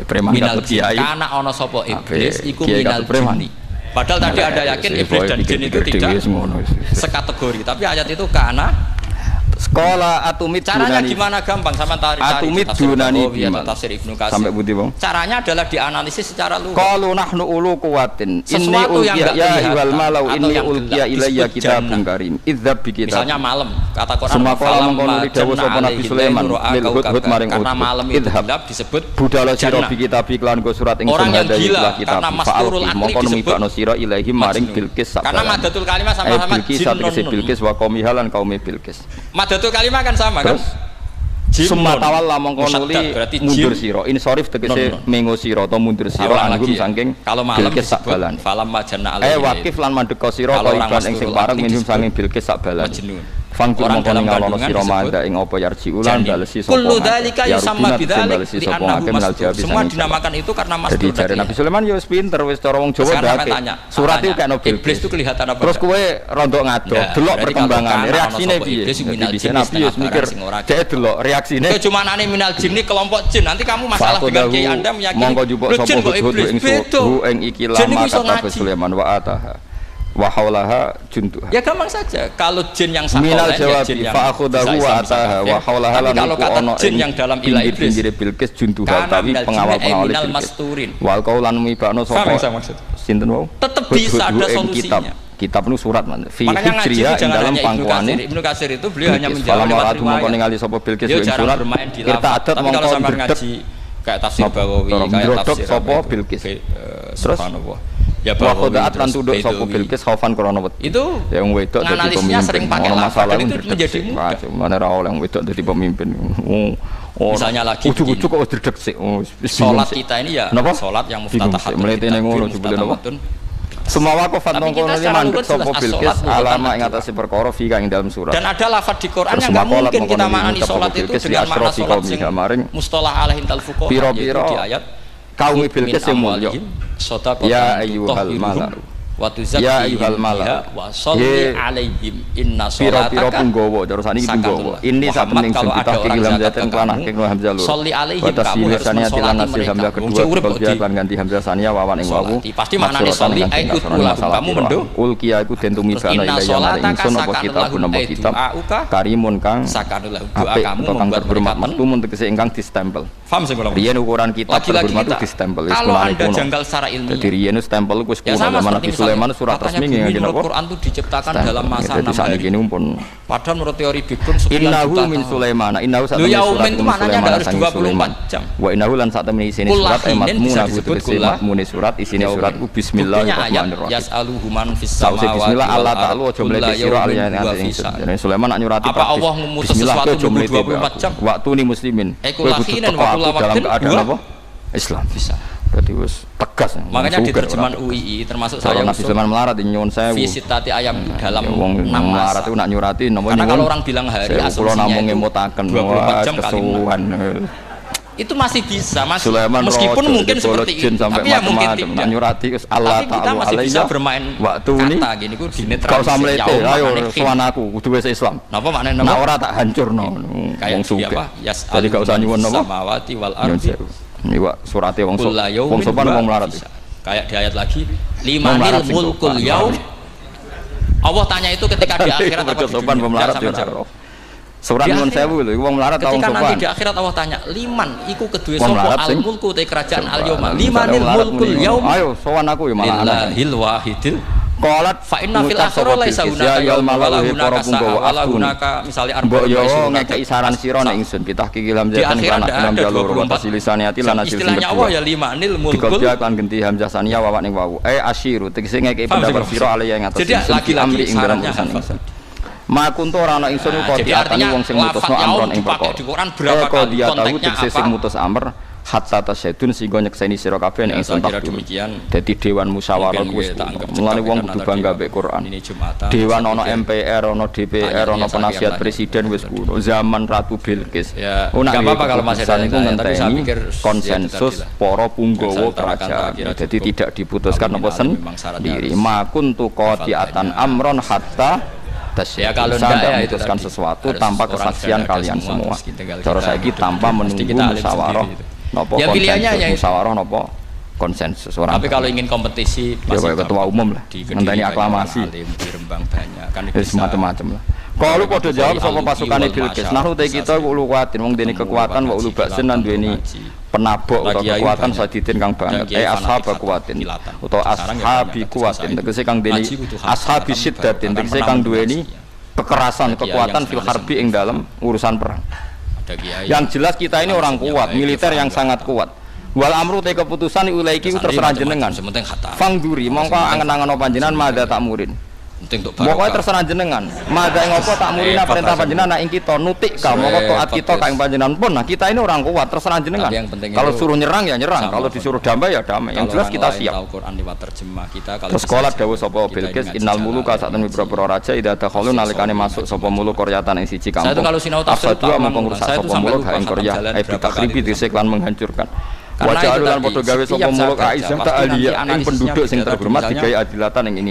preman minal kiai. Karena ana sapa iblis iku minal jinni. Padahal tadi ada yakin iblis dan jin itu tidak sekategori, tapi ayat itu karena sekolah atumid caranya gimana gampang sama tarik atumid dunani tafsir Ibnu Katsir sampai budi bang caranya adalah dianalisis secara luas qalu nahnu ulu quwatin inni ulqiya ya wal malau inni ulqiya ilayya kitabun karim idzab bi kitab misalnya malam kata Quran semua malam kono didhawuh sapa Nabi Sulaiman lil hud maring karena malam itu gelap disebut budala sira bi kitab iklan go surat ing sunah kitab karena masturul akli disebut sira ilahi maring Bilqis karena madatul kalimah sama-sama jin Bilqis wa qaumi halan qaum Bilqis madatul kalimah kan sama kan? Sumatawal lamong konuli mundur siro. Ini sorif tegese mengo siro atau mundur siro anggum saking Bilqis sak balan. Falam majana wakif lan mandeka siro kaya iklan ing sing pareng minum saking Bilqis sak balan. Fangkul mongkon ngalono sira manda ing apa yarji ulan balesi sapa. Kullu dzalika yusamma bidzalik li annahu mastur. Semua dinamakan itu karena mastur. Jadi jare Nabi Sulaiman ya wis pinter wis cara wong Jawa ndake. Surat itu kan iblis itu kelihatan apa? Terus kowe rondok ngadok, delok perkembangannya, reaksine piye? Bisa Nabi wis mikir, cek delok reaksine. Kecumanane minal jinni kelompok jin. Nanti kamu masalah dengan kiai Anda meyakini. Monggo jupuk sapa ing suhu ing iki lama kata Sulaiman wa ataha. Wa haulaha juntuha. Ya gampang saja. Kalau jin yang satu minal jawabi fa akhudhahu wa ataha wa haulaha lan ono jin yang dalam ilah iblis Bilqis juntuha tapi pengawal-pengawal Bilqis. Wal qaulan mibano sapa sinten wau? Tetap bisa ada solusinya. Kitab nu surat man fi hijriyah dalam pangkuane Ibnu Katsir itu beliau hanya menjawab lewat riwayat. Mongko ningali sapa Bilqis ing surat kita adat mongko ngaji kayak tafsir Bawawi kayak tafsir sapa Bilqis. Subhanallah. Ya bahwa daat lan tunduk sapa Bilqis khaufan krana wedi. Itu yang wedok dadi pemimpin. Ono masalah itu menjadi mana ra oleh wedok dadi pemimpin. Misalnya lagi ujuk-ujuk kok dredeg sik. Salat kita ini ya salat yang muftatahat. Mletene ngono jebule napa? Semua wakafat nongkono ini mandek sopo Bilqis alama ing atase perkara fi kang dalam surat. Dan ada lafaz di Quran yang enggak mungkin kita maknani salat itu dengan makna salat sing mustalah alaihi tal fuqaha piro-piro di ayat kaum Bilqis sing mulya. Ya ayyuhal malau wa tuzakkihim wa sholli alaihim inna sholataka piro-piro punggawa terus niki punggawa ini sak tening kita kilam zaten kelanah king hamzah lur sholli alaihim kamu harus sholat hamzah kedua kalau kan ganti hamzah sania wawan ing wawu pasti maknane sholli ikut kamu mendo ulqiya iku den tumibana ilayah maring ingsun apa kitab napa kitab karimun kang sakanullah doa kamu membuat berhormat maktumun tegese ingkang distempel paham sing kula riyen ukuran kitab berhormat itu distempel kalau Anda janggal secara ilmiah jadi riyen stempel wis kuno zaman Sulaiman surat resmi ngene napa Quran itu diciptakan dalam masa 6 hari. Padahal menurut teori Bikun sekian innahu min Sulaiman innahu sak temene surat itu maknanya harus 24 jam. Wa innahu lan sak temene isine surat matmu nabu matmune surat isine surat ku bismillahirrahmanirrahim. Yas'aluhu man fis samawati bismillah Allah ta'ala aja mlete sira aliyane ing Sulaiman nak nyurati apa Allah memutus sesuatu 24 jam waktu ni muslimin kowe kudu dalam keadaan apa Islam bisa. Jadi wis tegas. Makanya di terjemahan UII termasuk saya Nabi Sulaiman melarat nyuwun sewu. Visitati ayam dalam 6 melarat itu nak nyurati nomor karena kalau orang bilang hari asumsinya namung ngemutaken 24 jam kali itu masih bisa Mas meskipun mungkin seperti itu tapi ya mungkin tidak nyurati Allah tapi kita masih bisa bermain waktu ini kata gini ku dinetralisir kau samlete ayo sowan aku kudu wis Islam napa maknane napa ora tak hancurno wong sugih jadi gak usah nyuwun napa samawati wal ardi ini wak surate wong sopan wong melarat Kayak di ayat lagi, limanil mulkul yaum. Allah tanya itu ketika di akhirat apa di dunia? Sama jawab. Surat Nun Sewu lho, wong melarat tau sopan. Ketika nanti di akhirat Allah tanya, liman iku kedue sapa al mulku te kerajaan al yauma. Limanil mulkul yaum. Ayo sowan aku ya malah. Lillahil wahidil. Qalat fa inna fil akhirati laisa hunaka yaumun wala hunaka sa'a wala hunaka misale arba yo ngekeki saran sira nek ingsun kita kikilam jatan kana dalam jalur wa tasilisane ati lan hasil istilahnya Allah ya limanil mulkul kan genti hamzah saniyah wawa ning wawu asyiru tegese ngekeki pendapat sira ali yang atas lagi-lagi syaratnya ma kuntu ora ana ingsun kok diartinya wong sing mutusno amron ing perkara di Quran berapa kali konteksnya apa sing mutus amr hatta tasyadun sehingga nyekseni sira kabeh nek ingsun tak demikian dadi dewan musyawarah wis mulane wong kudu bangga mbek Quran dewan ana MPR ana DPR ana penasihat presiden wis kuno zaman Ratu Bilqis enggak apa-apa kalau masih ada tapi saya pikir konsensus para punggawa kerajaan jadi tidak diputuskan apa sendiri ma kuntu qati'atan amron hatta ya kalau tidak ya memutuskan sesuatu tanpa kesaksian kalian semua cara saiki tanpa menunggu musyawarah nopo ya pilihannya ya musyawarah nopo konsensus orang. Tapi kalau ingin kompetisi ya kayak ketua umum lah ngenteni aklamasi di Rembang banyak kan itu macam-macam lah. Kalau padha jawab sapa pasukane Bilqis nah te kita ulu kuatin wong dene kekuatan wa ulu baksin lan duweni penabok atau kekuatan sadidin kang banget ashab kuatin utawa ashabi kuatin tegese kang dene ashabi syiddatin tegese kang duweni kekerasan kekuatan fil harbi ing dalam urusan perang. Yang jelas kita ini orang kuat, militer yang sangat kuat. Wal amru te keputusan ulaiki terserah jenengan. Fangduri mongko angen-angen panjenengan madha tak murid. Pokoknya terserah jenengan. Madha ing apa tak murid perintah panjenengan ing kita nutik ka mongko taat kita ka ing panjenengan pun. Nah, kita ini orang kuat terserah jenengan. Kalau suruh nyerang ya nyerang, kalau disuruh damai ya damai. Yang jelas kita siap. Terus sekolah dawuh sapa Bilqis innal muluka saten beberapa raja ida dakhalu nalikane masuk sapa muluk qaryatan ing siji kampung. Asadu amung ngrusak sapa muluk ha ing qarya takribi disik lan menghancurkan. Wajah alulan podo gawe sapa muluk Aisyah tak aliyah ing penduduk sing terhormat digawe adilatan ing ini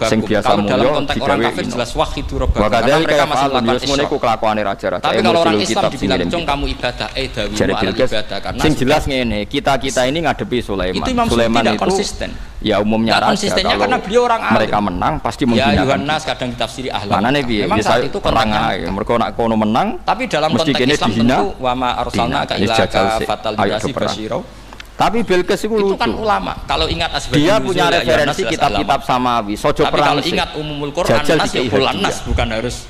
sing biasa mulya digawe jelas wahidu rabbah. Wakadali kaya fa'alun yusmune ku kelakuane raja-raja. Tapi kalau orang Islam dibilang cung kamu ibadah dawi wa ibadah karena sing jelas ngene kita ini ngadepi Sulaiman. Sulaiman itu konsisten. Ya umumnya raja konsistennya karena beliau orang alim. Mereka menang pasti menghinakan. Ya Yohanes kadang ditafsiri ahlam. Manane piye? Bisa perang ae. Mergo nek kono menang tapi dalam konteks Islam tentu wa ma arsalnaka illa fatal basyira. Tapi Bilqis itu kan ulama. Kalau ingat asbab dia punya referensi kitab-kitab samawi. Sojo perang. Tapi kalau ingat umumul Quran nas ya nas bukan harus.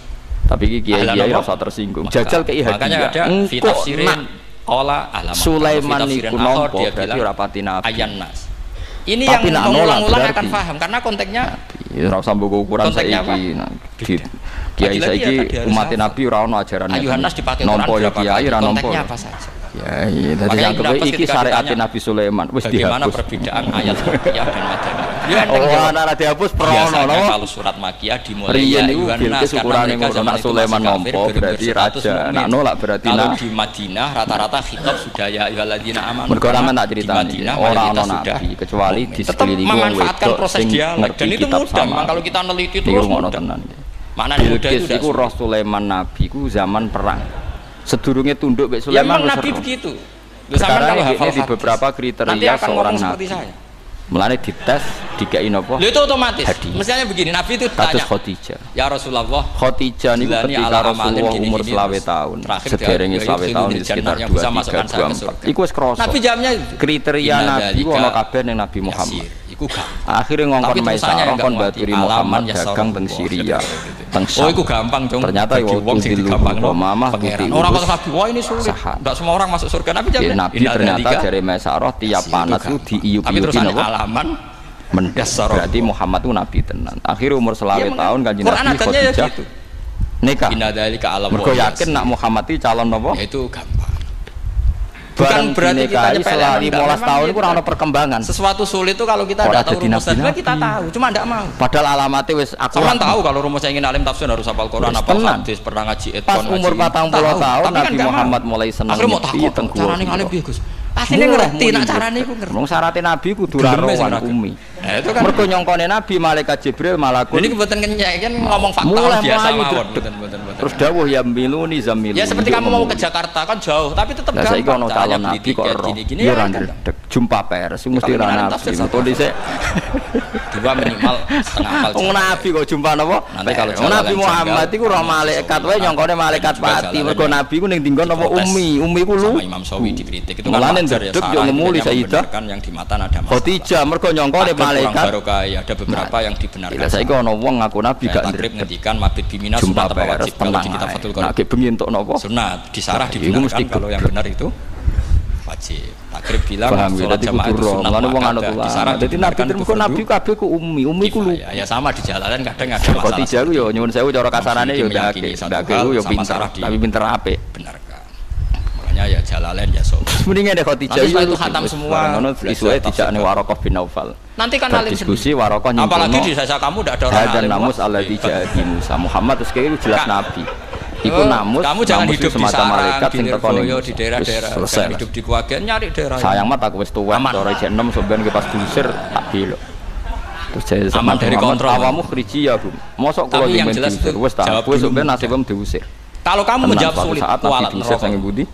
Tapi kiai rasa tersinggung. Jajal ke hadiah. Makanya ada fi tafsirin qala alama. Sulaiman iku nampa berarti ora pati nabi. Ayan nas. Ini yang mengulang-ulang akan paham karena konteksnya ora usah mbok ukuran saiki. Kiai saiki umat Nabi ora ono ajaran. Yohanes dipakai Quran berapa kiai ora nampa. Konteksnya apa saja. Ya iya tadi yang iki syariat Nabi Sulaiman wis dihapus. Bagaimana perbedaan ayat Makiyah dan Madaniyah? Oh ana dihapus prono no. Kalau surat Makiyah dimulai ya Yohanes ukurane ngono Sulaiman nampa berarti raja. Nak nolak berarti kalau di Madinah rata-rata khitab sudah ya ayyuhalladzina amanu. Mergo ramen tak critani ora ono nabi kecuali di sekeliling wong wedok sing ngerti kitab sama. Kalau kita neliti terus ngono tenan. Maknane mudah itu iku roh Sulaiman nabi ku zaman perang. Sedurunge tunduk Mbak Sulaiman ya, Nabi begitu. Sekarang ini di beberapa kriteria seorang nabi. Mulane dites dikai napa? Lho itu otomatis. Misalnya begini, Nabi itu tanya. Khadijah. Ya Rasulullah. Khadijah niku ketika Rasulullah umur 20 tahun. Sederenge 20 tahun sekitar 2 3 4. Iku wis krasa. Nabi jamnya kriteria nabi ku ana kabeh ning Nabi Muhammad. Akhirnya ngongkon Maisarah ngongkon baturi Muhammad dagang teng Syria teng Syam. Oh itu gampang dong. Ternyata wong sing gampang mamah orang kata Nabi wah ini sulit tidak semua orang masuk surga. Nabi Nabi ternyata dari Maisarah tiap panas itu diiup-iupin alaman mendasar berarti Muhammad itu Nabi tenan. Akhirnya umur selawe tahun kanjeng Nabi Khadijah nikah. Mergo yakin nak Muhammad itu calon apa? Itu gampang. Bukan berarti kita selama 15 tahun itu kurang ada perkembangan. Sesuatu sulit itu kalau kita tidak tahu rumusnya kita tahu, cuma tidak mau. Padahal alamatnya wis aku kan tahu kalau rumusnya ingin alim tafsir harus hafal Quran apa hadis pernah ngaji etkon. Pas umur 40 tahun Nabi Muhammad mulai senang nyepi teng gua. Carane ngalim piye Gus? Asline ngerti nak carane iku ngerti. Wong syaratnya Nabi kudu rawan umi. Itu kan mergo nyongkone Nabi malaikat Jibril malakun. Ini kebetulan kenyek kan ngomong fakta biasa mawon. Terus dawuh ya miluni zamiluni. Ya seperti kamu mau ke Jakarta kan jauh tapi tetap gampang. Saiki ono calon Nabi kok ora ndredeg. jumpa pers mesti ra nabi. Kondisi dua minimal setengah hafal. Wong nabi kok jumpa napa? Nanti kalau Nabi Muhammad iku ora malaikat wae nyongkone malaikat pati. Mergo nabi ku ning dinggon apa ummi ku lu. Sama Imam Syafi'i dikritik itu kan mulane ndedeg yo ngemuli Sayyidah kan yang di mata ada masalah. Khadijah mergo nyongkone malaikat. Barokah ada beberapa yang dibenarkan. Lah saiki ana wong ngaku nabi gak takrib ngendikan mabit bimina sunat apa wajib kalau di kitab Fathul Qorib. Nek bengi entuk napa? Sunat disarah dibenarkan kalau yang benar itu wajib. Takrib bilang sholat jamaah itu sunat. Lalu wong anut ulama. Dadi nabi terus nabi kabeh ku ummi ku lu. Ya sama di jalanan kadang ada masalah. Khadijah ku yo nyuwun sewu cara kasarane yo ndake ku yo pinter tapi pinter apik. Benarkan. Makanya ya jalalain ya sok. Mendingan deh Khadijah itu khatam semua. Ngono isuke dijakne Waraqah bin Naufal. Nanti kan alim diskusi Waraqah nyinggung. Apalagi di sisa kamu ndak ada orang alim. Dan namus alladzi ja'a Musa Muhammad terus kayak jelas nabi. Iku namus, kamu jangan hidup di malaikat sing teko di daerah-daerah, jangan hidup di Kuagen, nyari daerah. Sayang mat aku wis tuwek, cara jek 6 sampean ke pas diusir tak bilo. Terus saya aman dari kontrol. Awamu kriji ya, Bu. Mosok kula yang jelas wis tak wis sampean nasibem diusir. Kalau kamu menjawab sulit, kualat diusir sang Budi.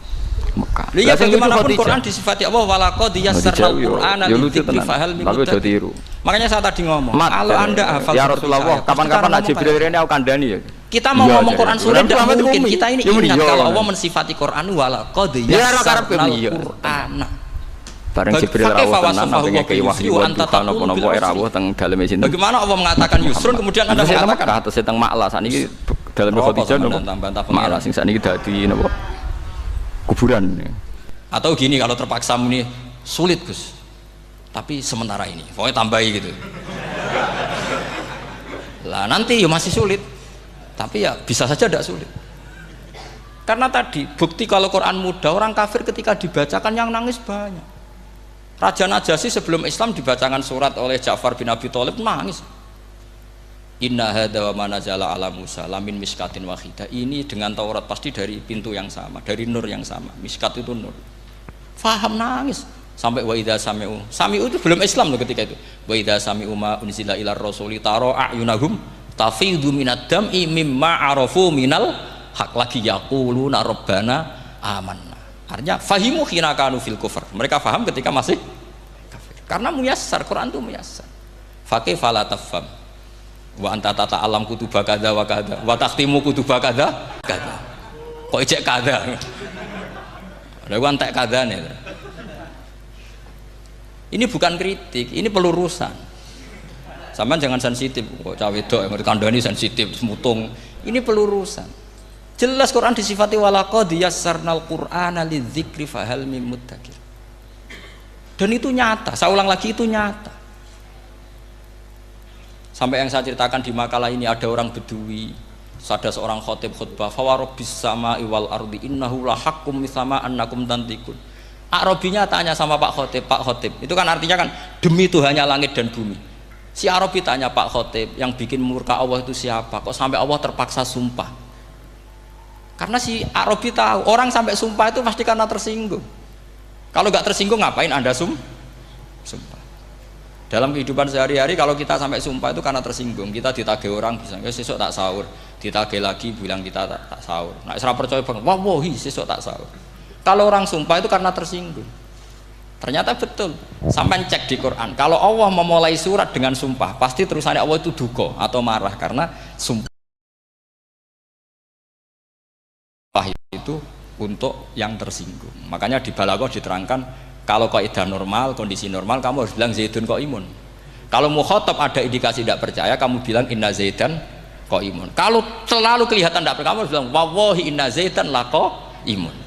Mekah. Lihat bagaimanapun Quran disifati Allah walaqad yassarnal Qur'ana lidzikri fahal min muddakir. Makanya saya tadi ngomong, kalau Anda hafal ya Rasulullah, kapan-kapan nak Jibril rene aku kandhani ya. Kita mau ngomong Quran sulit tidak mungkin. Kita ini ingat kalau Allah mensifati Quran walaqad yassarnal Qur'ana. Bareng Jibril rawuh tenan nang kei wahyu napa-napa rawuh teng daleme sinten. Bagaimana Allah mengatakan yusrun kemudian Anda mengatakan atas teng makla sakniki dalam Khadijah napa makla sing sakniki dadi napa kuburan. Atau gini kalau terpaksa muni sulit Gus. Tapi sementara ini, pokoknya tambahi gitu. Lah nanti ya masih sulit. Tapi ya bisa saja tidak sulit. Karena tadi bukti kalau Quran mudah, orang kafir ketika dibacakan yang nangis banyak. Raja Najasyi sebelum Islam dibacakan surat oleh Ja'far bin Abi Thalib nangis. Inna hadza wa ma nazala ala Musa lamin miskatin wahidah. Ini dengan Taurat pasti dari pintu yang sama, dari nur yang sama. Miskat itu nur. Faham nangis sampai wa idza sami'u. Sami'u itu belum Islam loh ketika itu. Wa idza sami'u ma unzila ilar rasuli taro a'yunahum tafidu minad dam'i mimma arafu minal haq lagi yaquluna rabbana amanna. Artinya fahimu khina kanu fil kufr. Mereka faham ketika masih kafir. Karena muyassar, Quran itu muyassar. Faqih fala tafham. Wa anta tata alam kutuba kadza wa kadza wa takhtimu kutuba kadza kadza. Kok ijek kadza. Ada wan tek kadane. Ini bukan kritik, ini pelurusan. Sampeyan jangan sensitif, kok cah wedok yang kandhani sensitif, mutung. Ini pelurusan. Jelas Quran disifati walaqad yassarnal Qur'ana lidzikri fahal mim muddakir. Dan itu nyata, saya ulang lagi itu nyata. Sampai yang saya ceritakan di makalah ini ada orang Bedui, ada seorang khotib khutbah, fawarabbis sama'i wal ardi innahu lahaqqum mithama annakum tantikun. Arabinya tanya sama Pak Khotib, itu kan artinya kan demi Tuhannya langit dan bumi. Si Arabi tanya Pak Khotib, yang bikin murka Allah itu siapa? Kok sampai Allah terpaksa sumpah? Karena si Arabi tahu orang sampai sumpah itu pasti karena tersinggung. Kalau nggak tersinggung ngapain Anda sumpah? Dalam kehidupan sehari-hari kalau kita sampai sumpah itu karena tersinggung. Kita ditagih orang bisa sesuk tak sahur, ditagih lagi bilang kita tak sahur. Nah, serah percaya bang, wallahi sesuk tak sahur. Kalau orang sumpah itu karena tersinggung. Ternyata betul. Sampai cek di Quran. Kalau Allah memulai surat dengan sumpah, pasti terusannya Allah itu duka atau marah karena sumpah itu untuk yang tersinggung. Makanya di Balaghah diterangkan kalau kaidah normal, kondisi normal kamu harus bilang Zaidun qaimun. Kalau mukhatab ada indikasi tidak percaya, kamu bilang inna Zaidan qaimun. Kalau selalu kelihatan tidak percaya, kamu harus bilang wallahi inna Zaidan la qaimun.